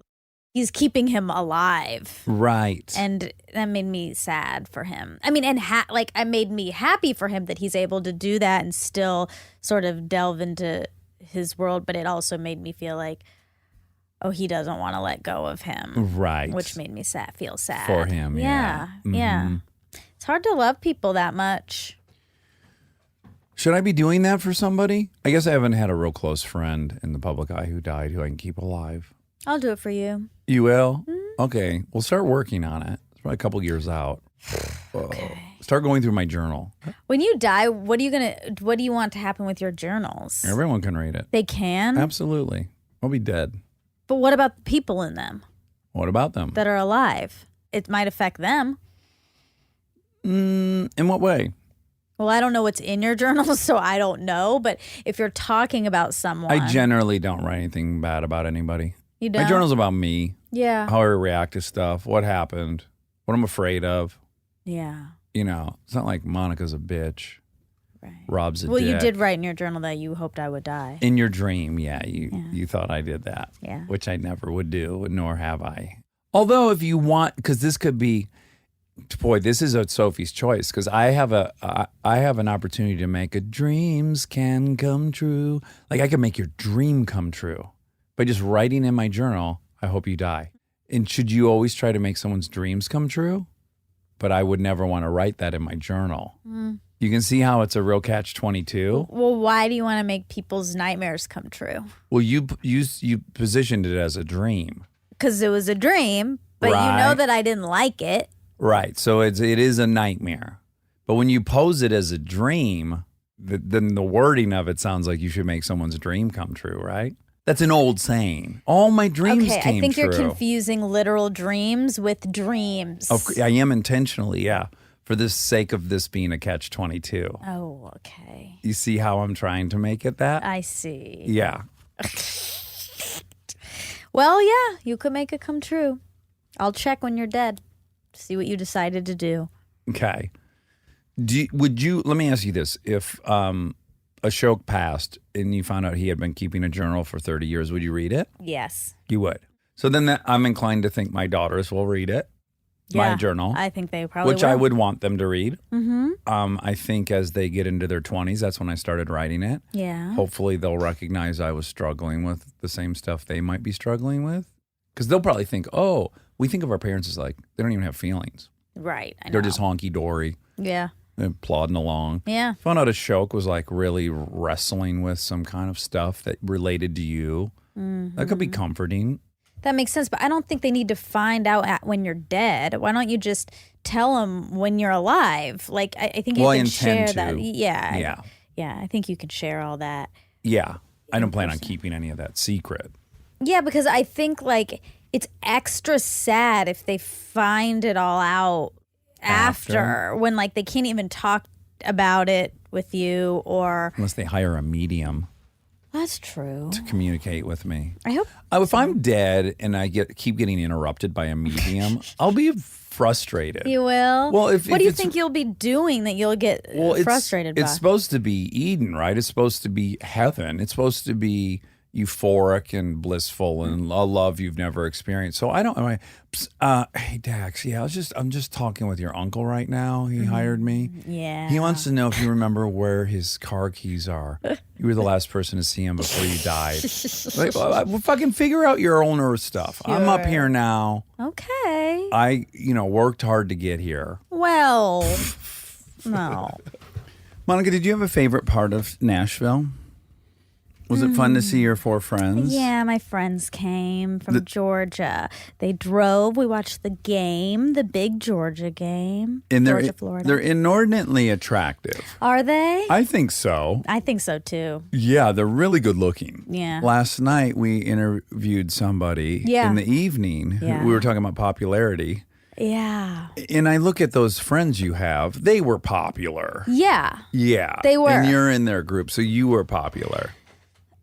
He's keeping him alive. Right. And that made me sad for him. I mean, and it made me happy for him that he's able to do that and still sort of delve into his world. But it also made me feel like, oh, he doesn't want to let go of him. Right. Which made me feel sad. For him, yeah. Yeah. It's hard to love people that much. Should I be doing that for somebody? I guess I haven't had a real close friend in the public eye who died who I can keep alive. I'll do it for you. You will? Okay. We'll start working on it. It's probably a couple years out. Start going through my journal. When you die, what do you want to happen with your journals? Everyone can read it. They can? Absolutely. I'll be dead. But what about the people in them What about them? that are alive? It might affect them. In what way? Well, I don't know what's in your journals, so I don't know. But if you're talking about someone, I generally don't write anything bad about anybody. you don't. My journal's about me, Yeah. how I react to stuff, what happened, what I'm afraid of. Yeah. It's not like Monica's a bitch, Right. Rob's a Well, dick. you did write in your journal that you hoped I would die. In your dream, you thought I did that. Yeah. Which I never would do, nor have I. Although if you want, because this could be, boy, this is a Sophie's choice, because I have an opportunity to make a dreams can come true. Like I could make your dream come true, but by just writing in my journal, I hope you die. And should you always try to make someone's dreams come true? But I would never want to write that in my journal. You can see how it's a real catch-22. Well, why do you want to make people's nightmares come true? Well, you positioned it as a dream. Because it was a dream, but you know Right. that I didn't like it. Right. So it is a nightmare. But when you pose it as a dream, then the wording of it sounds like you should make someone's dream come true, right? That's an old saying. All my dreams Okay, came I think true. you're confusing literal dreams with dreams. I am intentionally, yeah, for the sake of this being a catch-22. Oh, okay. You see how I'm trying to make it that? I see. Yeah. Well, yeah, you could make it come true. I'll check when you're dead. See what you decided to do. Okay. Let me ask you this. If Ashok passed and you found out he had been keeping a journal for 30 years, would you read it? Yes. You would. So then I'm inclined to think my daughters will read it, my Yeah, journal, I think they probably which will. I would want them to read. Mm-hmm. I think as they get into their 20s, that's when I started writing it. Yeah. Hopefully they'll recognize I was struggling with the same stuff they might be struggling with. Because they'll probably think, oh, we think of our parents as like, they don't even have feelings. Right. I know. They're just honky-dory. Yeah. They're plodding along. Yeah. Found out Ashok was like really wrestling with some kind of stuff that related to you. That could be comforting. That makes sense, but I don't think they need to find out when you're dead. Why don't you just tell them when you're alive? Like, I think you Well, I can intend share to. that. Yeah. Yeah. Yeah, I think you can share all that. Yeah. I don't plan on keeping any of that secret. Yeah, because I think, like, it's extra sad if they find it all out after when, like, they can't even talk about it with you or... Unless they hire a medium That's true. to communicate with me. I hope... If I'm dead and I keep getting interrupted by a medium, I'll be frustrated. You will? Well, what if do you it's- think you'll be doing that you'll get frustrated by? It's supposed to be Eden, right? It's supposed to be heaven. It's supposed to be euphoric and blissful and a love you've never experienced. So hey Dax, yeah, I'm just talking with your uncle right now. He hired me. Yeah. He wants to know if you remember where his car keys are. You were the last person to see him before you died. Like, well, fucking figure out your owner stuff. I'm up here now. Okay. I worked hard to get here. Well, no. Monica, did you have a favorite part of Nashville? Was it fun to see your four friends? Yeah, my friends came from Georgia. They drove. We watched the game, the big Georgia game. And Georgia, Florida. They're inordinately attractive. Are they? I think so. I think so too. Yeah, they're really good looking. Yeah. Last night we interviewed somebody Yeah. in the evening. Yeah. We were talking about popularity. Yeah. And I look at those friends you have. They were popular. Yeah. Yeah. They were. And you're in their group, so you were popular.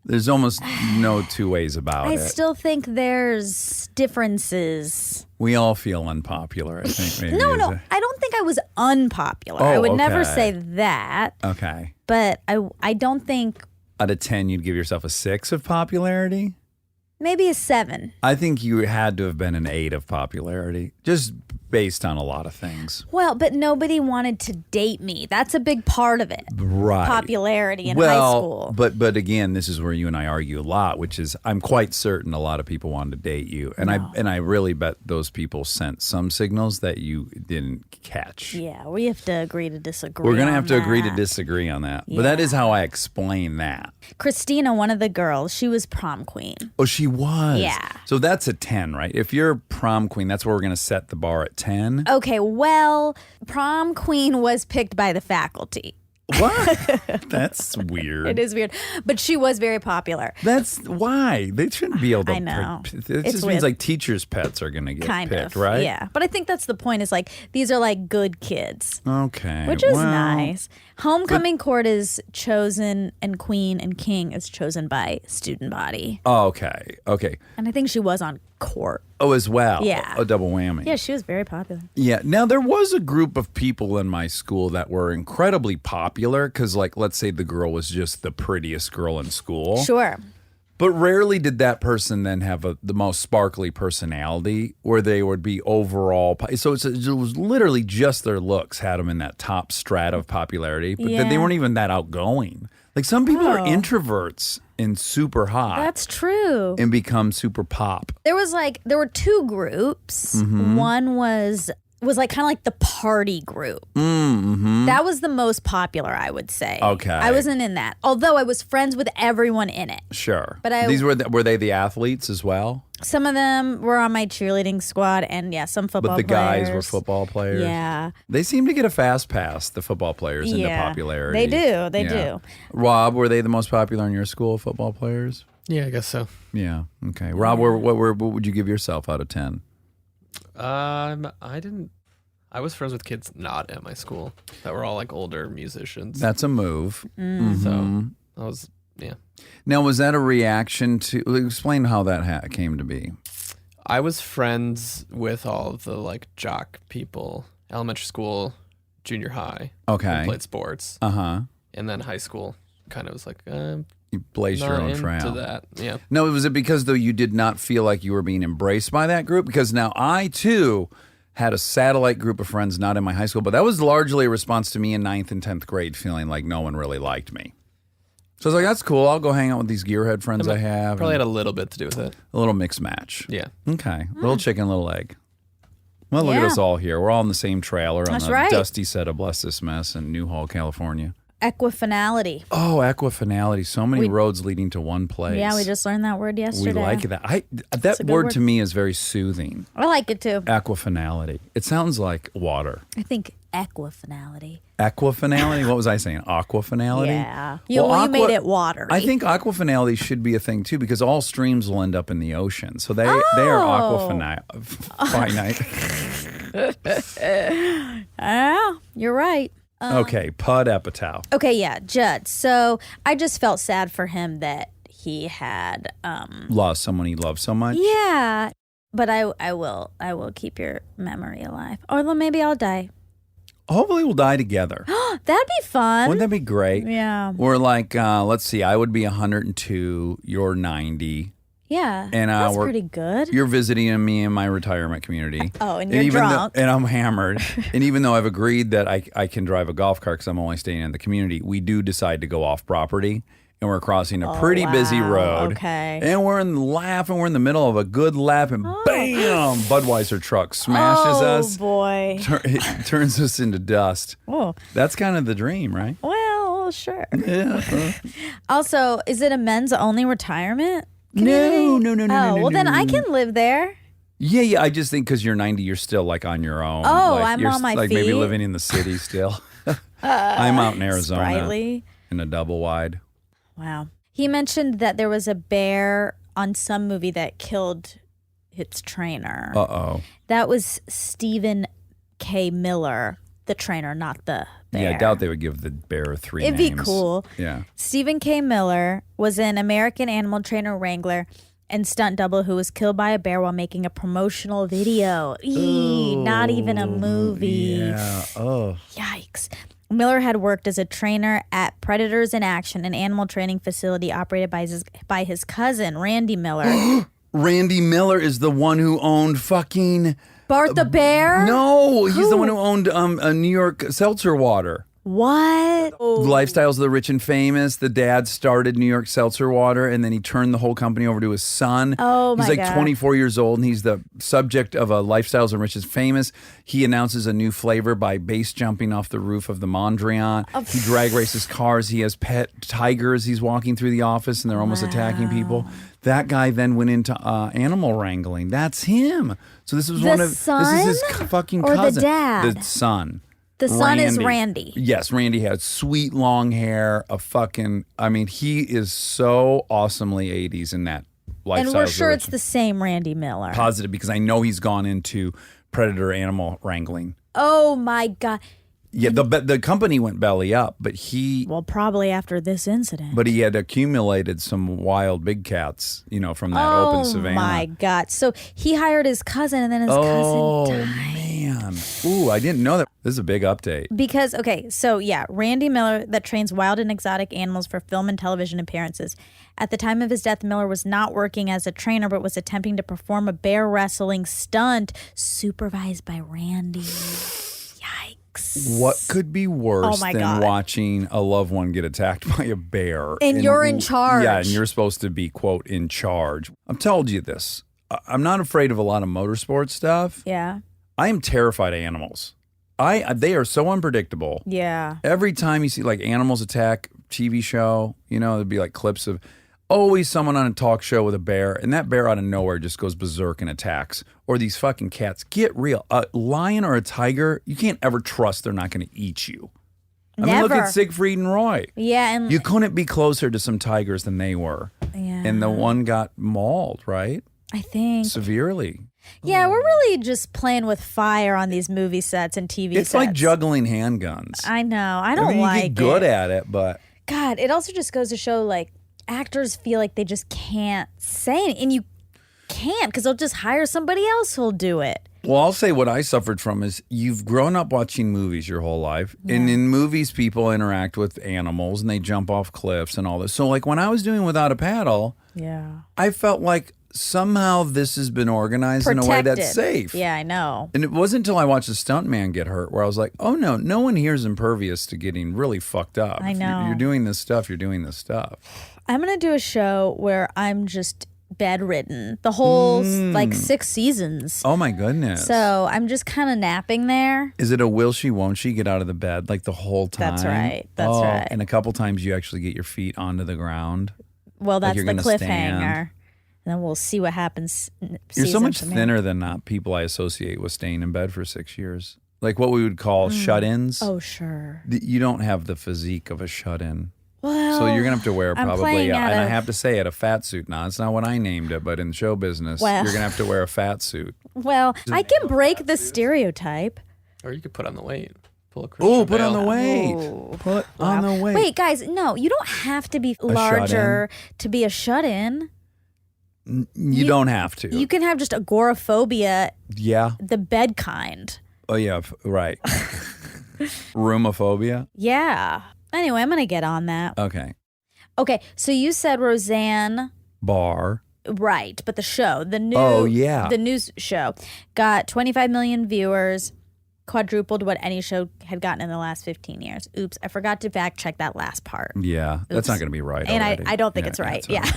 There's almost no two ways about I it. still think there's differences. We all feel unpopular, I think. Maybe No, is no. it? I don't think I was unpopular. Oh, I would never okay. say that. Okay. But I don't think Out of 10, you'd give yourself a 6 of popularity? maybe a 7. I think you had to have been an 8 of popularity, just based on a lot of things. Well, but nobody wanted to date me. That's a big part of it. Right. Popularity in high school. But again, this is where you and I argue a lot, which is I'm quite certain a lot of people wanted to date you, and I really bet those people sent some signals that you didn't catch. Yeah, we have to agree to disagree. We're gonna on have to agree to that. disagree on that. But that is how I explain that. Christina, one of the girls, she was prom queen. Oh, she was. Yeah. So that's a 10, right? If you're prom queen, that's where we're gonna set the bar at 10. Okay, well, prom queen was picked by the faculty. What? That's weird. It is weird, but she was very popular. That's why they shouldn't be able to. I know. It It's just weird. means like teachers' pets are going to get Kind picked, of, right? Yeah, but I think that's the point. Is like these are like good kids, Okay. which is well, nice. Homecoming court is chosen, and queen and king is chosen by student body, Oh, okay. Okay. and I think she was on court. Oh, as well. Yeah. A double whammy. Yeah, she was very popular. Yeah. Now there was a group of people in my school that were incredibly popular because, like, let's say the girl was just the prettiest girl in school. Sure. But rarely did that person then have the most sparkly personality where they would be overall. So it was literally just their looks had them in that top strata of popularity. But then they Yeah. weren't even that outgoing. Like some people are Oh. introverts and super hot That's true. and become super pop. There were two groups. Mm-hmm. One was like kind of like the party group. Mm-hmm. That was the most popular, I would say. Okay. I wasn't in that, although I was friends with everyone in it. Sure. But These were they the athletes as well? Some of them were on my cheerleading squad, and yeah, some football But the players. guys were football players? Yeah. They seem to get a fast pass, the football players, into Yeah. popularity. They do. They Yeah. do. Rob, were they the most popular in your school, football players? Yeah, I guess so. Yeah. Okay. Rob, what would you give yourself out of 10? I was friends with kids not at my school that were all like older musicians. That's a move. So I was, yeah. Now, was that a reaction to? Explain how that came to be. I was friends with all of the like jock people, elementary school, junior high. Okay. Who played sports. And then high school kind of was like, You blazed your not own into trail. that. Yeah. No, was it because though you did not feel like you were being embraced by that group? Because now I too had a satellite group of friends not in my high school, but that was largely a response to me in 9th and 10th grade feeling like no one really liked me. So I was like, that's cool. I'll go hang out with these gearhead friends I have. Probably had and a little bit to do with it. a little mixed match. Yeah. Okay. Little chicken, little egg. Well, look at Yeah. us all here. We're all in the same trailer on That's the right. dusty set of Bless This Mess in Newhall, California. Equifinality. Oh, equifinality. So many roads leading to one place. Yeah, we just learned that word yesterday. We like that. That a good word word. to me is very soothing. I like it too. Equifinality. It sounds like water. I think equifinality. Equifinality? What was I saying? Aquafinality? Yeah. You made it watery. I think aquafinality should be a thing too because all streams will end up in the ocean. So they are aquafinite. You're right. Okay, Judd Apatow. Okay, yeah, Judd. So I just felt sad for him that he had Lost someone he loved so much. yeah. But I will keep your memory alive. Or maybe I'll die. Hopefully we'll die together. That'd be fun. Wouldn't that be great? Yeah. We're like, let's see, I would be 102, you're 90. Yeah. And that's we're- pretty good. You're visiting me in my retirement community. Oh, and you're even drunk. and I'm hammered. And even though I've agreed that I can drive a golf cart because I'm only staying in the community, we do decide to go off property. And we're crossing a pretty busy wow. road. Okay. And we're in the lap, and we're in the middle of a good lap, and bam! Budweiser truck smashes us. Oh, boy. It turns us into dust. Oh. That's kind of the dream, right? Well, sure. Yeah. Also, is it a men's only retirement? No. Oh, well, then I can live there. Yeah. I just think because you're 90, you're still like on your own. Oh, like, I'm you're on my like maybe feet. living in the city still. I'm out in Arizona Sprightly. in a double wide. Wow. He mentioned that there was a bear on some movie that killed its trainer. Uh-oh. That was Stephen K. Miller, the trainer, not the bear. Yeah, I doubt they would give the bear 3 It'd names. be cool. Yeah. Stephen K. Miller was an American animal trainer wrangler and stunt double who was killed by a bear while making a promotional video. Not even a movie. Yeah. Oh. Yikes. Miller had worked as a trainer at Predators in Action, an animal training facility operated by his cousin, Randy Miller. Randy Miller is the one who owned fucking... Bart the Bear? No, he's the one who owned a New York seltzer water. What? Lifestyles of the Rich and Famous. The dad started New York Seltzer Water, and then he turned the whole company over to his son. Oh, my He's like God. 24 years old, and he's the subject of a Lifestyles of Rich and Famous. He announces a new flavor by base jumping off the roof of the Mondrian. He drag races cars. He has pet tigers. He's walking through the office, and they're almost attacking people. That guy then went into animal wrangling. That's him. So this was The this is his son fucking or the cousin. dad? The son. The son is Randy. Yes, Randy had sweet long hair, he is so awesomely 80s in that lifestyle. And we're sure it's the same Randy Miller. Positive because I know he's gone into predator animal wrangling. Oh, my God. Yeah, the company went belly up, but he Probably after this incident. he had accumulated some wild big cats, from that open savannah. Oh, my God. So he hired his cousin, and then his cousin died. Man. Ooh, I didn't know that. This is a big update. Because, Randy Miller that trains wild and exotic animals for film and television appearances. At the time of his death, Miller was not working as a trainer, but was attempting to perform a bear wrestling stunt supervised by Randy. Yikes. What could be worse Oh my than God. watching a loved one get attacked by a bear? And you're in charge. Yeah, and you're supposed to be, quote, in charge. I've told you this. I'm not afraid of a lot of motorsport stuff. Yeah. I am terrified of animals. They are so unpredictable. Yeah. Every time you see like animals attack TV show, there'd be like clips of always someone on a talk show with a bear, and that bear out of nowhere just goes berserk and attacks. Or these fucking cats. Get real. A lion or a tiger, you can't ever trust they're not going to eat you. I mean, look Never. at Siegfried and Roy. Yeah, and You couldn't be closer to some tigers than they were. yeah. And the one got mauled, right? I think. Severely. Yeah, we're really just playing with fire on these movie sets and TV It's sets. like juggling handguns. I know. I don't mean, you like get good it. at it, but God, it also just goes to show like actors feel like they just can't say it, and you can't because they'll just hire somebody else who'll do it. well, I'll say what I suffered from is you've grown up watching movies your whole life. And in movies, people interact with animals and they jump off cliffs and all this. So like when I was doing Without a Paddle, Yeah. I felt like somehow this has been organized in a way that's safe. Yeah, I know. And it wasn't until I watched a stuntman get hurt where I was like, oh, no one here is impervious to getting really fucked up. I If know. You're doing this stuff. You're doing this stuff. I'm going to do a show where I'm just bedridden the whole like 6 seasons. Oh, my goodness. So I'm just kind of napping there. Is it a will she, won't she get out of the bed like the whole time? That's right. That's right. And a couple times you actually get your feet onto the ground. Well, Like that's you're the gonna cliffhanger. stand. And then we'll see what happens. You're so much season from thinner than not people I associate with staying in bed for 6 years. Like what we would call shut-ins. Oh, sure. You don't have the physique of a shut-in. Well, So you're going to have to wear I'm probably, playing out and I of- have to say it, a fat suit. Now, it's not what I named it, but in show business, Well- you're going to have to wear a fat suit. Well, I can break the stereotype. Or you could put on the weight. Pull a Christian Oh, put on Bale. the weight. Oh, Put on the weight. Wait, guys, no, you don't have to be larger to be a shut-in. You don't have to. You can have just agoraphobia, Yeah. the bed kind. Oh, yeah. Right. Roomophobia. Yeah. Anyway, I'm going to get on that. Okay. Okay, so you said Roseanne, Bar. right, but the show, the new Oh, yeah. the news show got 25 million viewers, quadrupled what any show had gotten in the last 15 years. Oops, I forgot to fact check that last part. Yeah. That's Oops. not going to be right. And already. I don't think Yeah, it's right. it's all Yeah.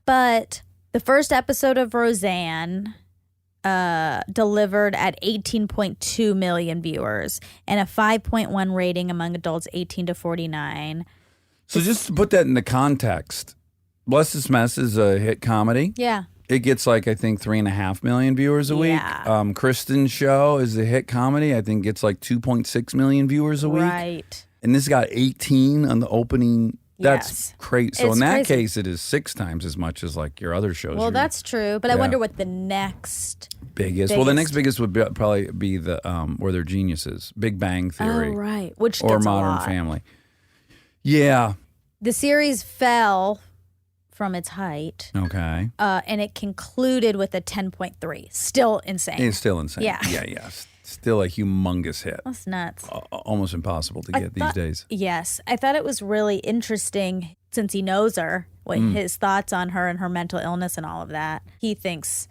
But the first episode of Roseanne delivered at 18.2 million viewers and a 5.1 rating among adults 18 to 49. So just to put that into context, Bless This Mess is a hit comedy. Yeah. It gets like, I think, 3.5 million viewers a week. Yeah. Kristen's show is a hit comedy. I think gets like 2.6 million viewers a week. Right. And this got 18 on the opening. That's Yes. crazy. So It's in that crazy. case, it is 6 times as much as like your other shows. Well, your that's true. But I Yeah. wonder what the next. biggest. Well, the next biggest would probably be the where they're geniuses, Big Bang Theory, Oh, right. Which or gets a Modern lot. Family. Yeah. The series fell from its height, Okay. and it concluded with a 10.3. Still insane. It's still insane. Yeah. Yeah. Still a humongous hit. That's nuts. Almost impossible to I get these thought- days. Yes. I thought it was really interesting since he knows her, what his thoughts on her and her mental illness and all of that. He thinks,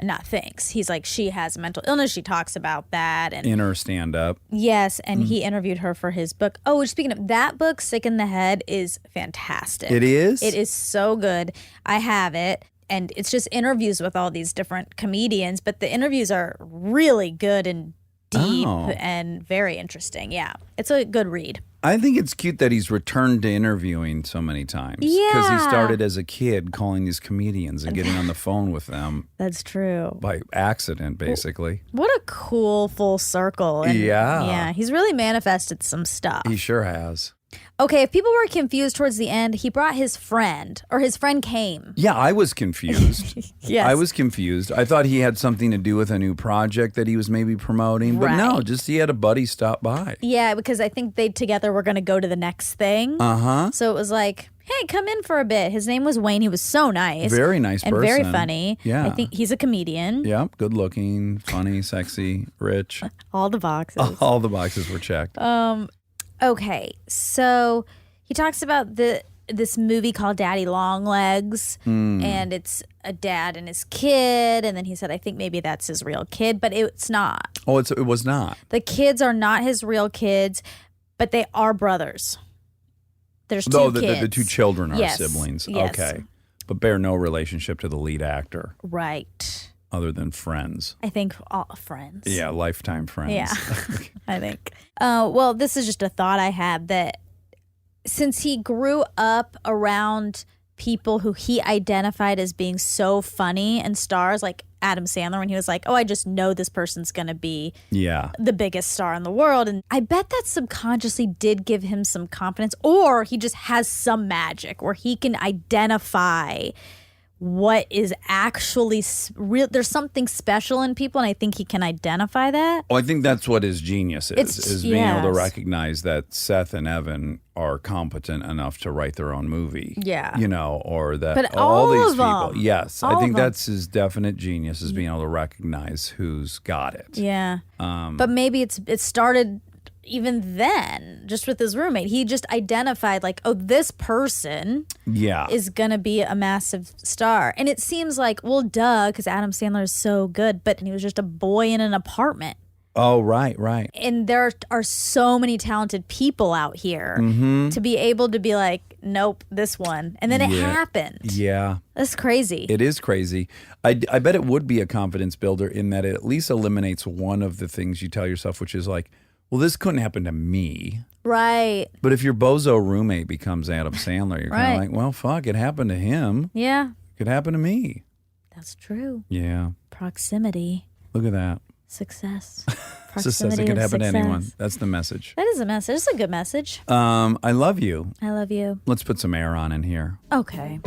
not thinks, he's like, she has a mental illness. She talks about that. And Inner stand up. yes, and he interviewed her for his book. Oh, speaking of that book, Sick in the Head is fantastic. It is? It is so good. I have it. And it's just interviews with all these different comedians, but the interviews are really good and deep Oh. and very interesting. Yeah, it's a good read. I think it's cute that he's returned to interviewing so many times. Because he Yeah. started as a kid calling these comedians and getting on the phone with them That's true. by accident, basically. What a cool full circle. And Yeah. Yeah, he's really manifested some stuff. He sure has. Okay, if people were confused towards the end, he brought his friend, or his friend came. Yeah, I was confused. Yes. I was confused. I thought he had something to do with a new project that he was maybe promoting, but no, Right. just he had a buddy stop by. Yeah, because I think they together were going to go to the next thing. Uh-huh. So it was like, hey, come in for a bit. His name was Wayne. He was so nice. Very nice and very person. funny. Yeah. I think he's a comedian. Yep, good looking, funny, sexy, rich. All the boxes. All the boxes were checked. Okay, so he talks about the this movie called Daddy Longlegs, and it's a dad and his kid, and then he said, I think maybe that's his real kid, but it's not. Oh, it was not. The kids are not his real kids, but they are brothers. There's two kids. The two children are Yes, siblings. yes. Okay. But bear no relationship to the lead actor Right. other than friends. I think all friends. Yeah, lifetime friends. Yeah, I think. Well, this is just a thought I had that since he grew up around people who he identified as being so funny and stars, like Adam Sandler, when he was like, oh, I just know this person's going to be Yeah. the biggest star in the world. And I bet that subconsciously did give him some confidence, or he just has some magic where he can identify what is actually real. There's something special in people, and I think he can identify that. Well, I think that's what his genius is being able to yes. recognize that Seth and Evan are competent enough to write their own movie. Yeah. You know, or that But all all these of people. them. Yes. All I think of them. that's his definite genius is being able to recognize who's got it. Yeah. But maybe it started even then, just with his roommate. He just identified like, oh, this person Yeah. is going to be a massive star. And it seems like, well, duh, because Adam Sandler is so good, but he was just a boy in an apartment. Oh, right. And there are so many talented people out here to be able to be like, nope, this one. And then it happened. Yeah. That's crazy. It is crazy. I bet it would be a confidence builder in that it at least eliminates one of the things you tell yourself, which is like, well, this couldn't happen to me. Right. But if your bozo roommate becomes Adam Sandler, you're kind Right. of like, well, fuck, it happened to him. Yeah. It could happen to me. That's true. Yeah. Proximity. Look at that. Success. Success, it Proximity could of happen to anyone. success. That's the message. That is a message. It's a good message. I love you. I love you. Let's put some air on in here. Okay.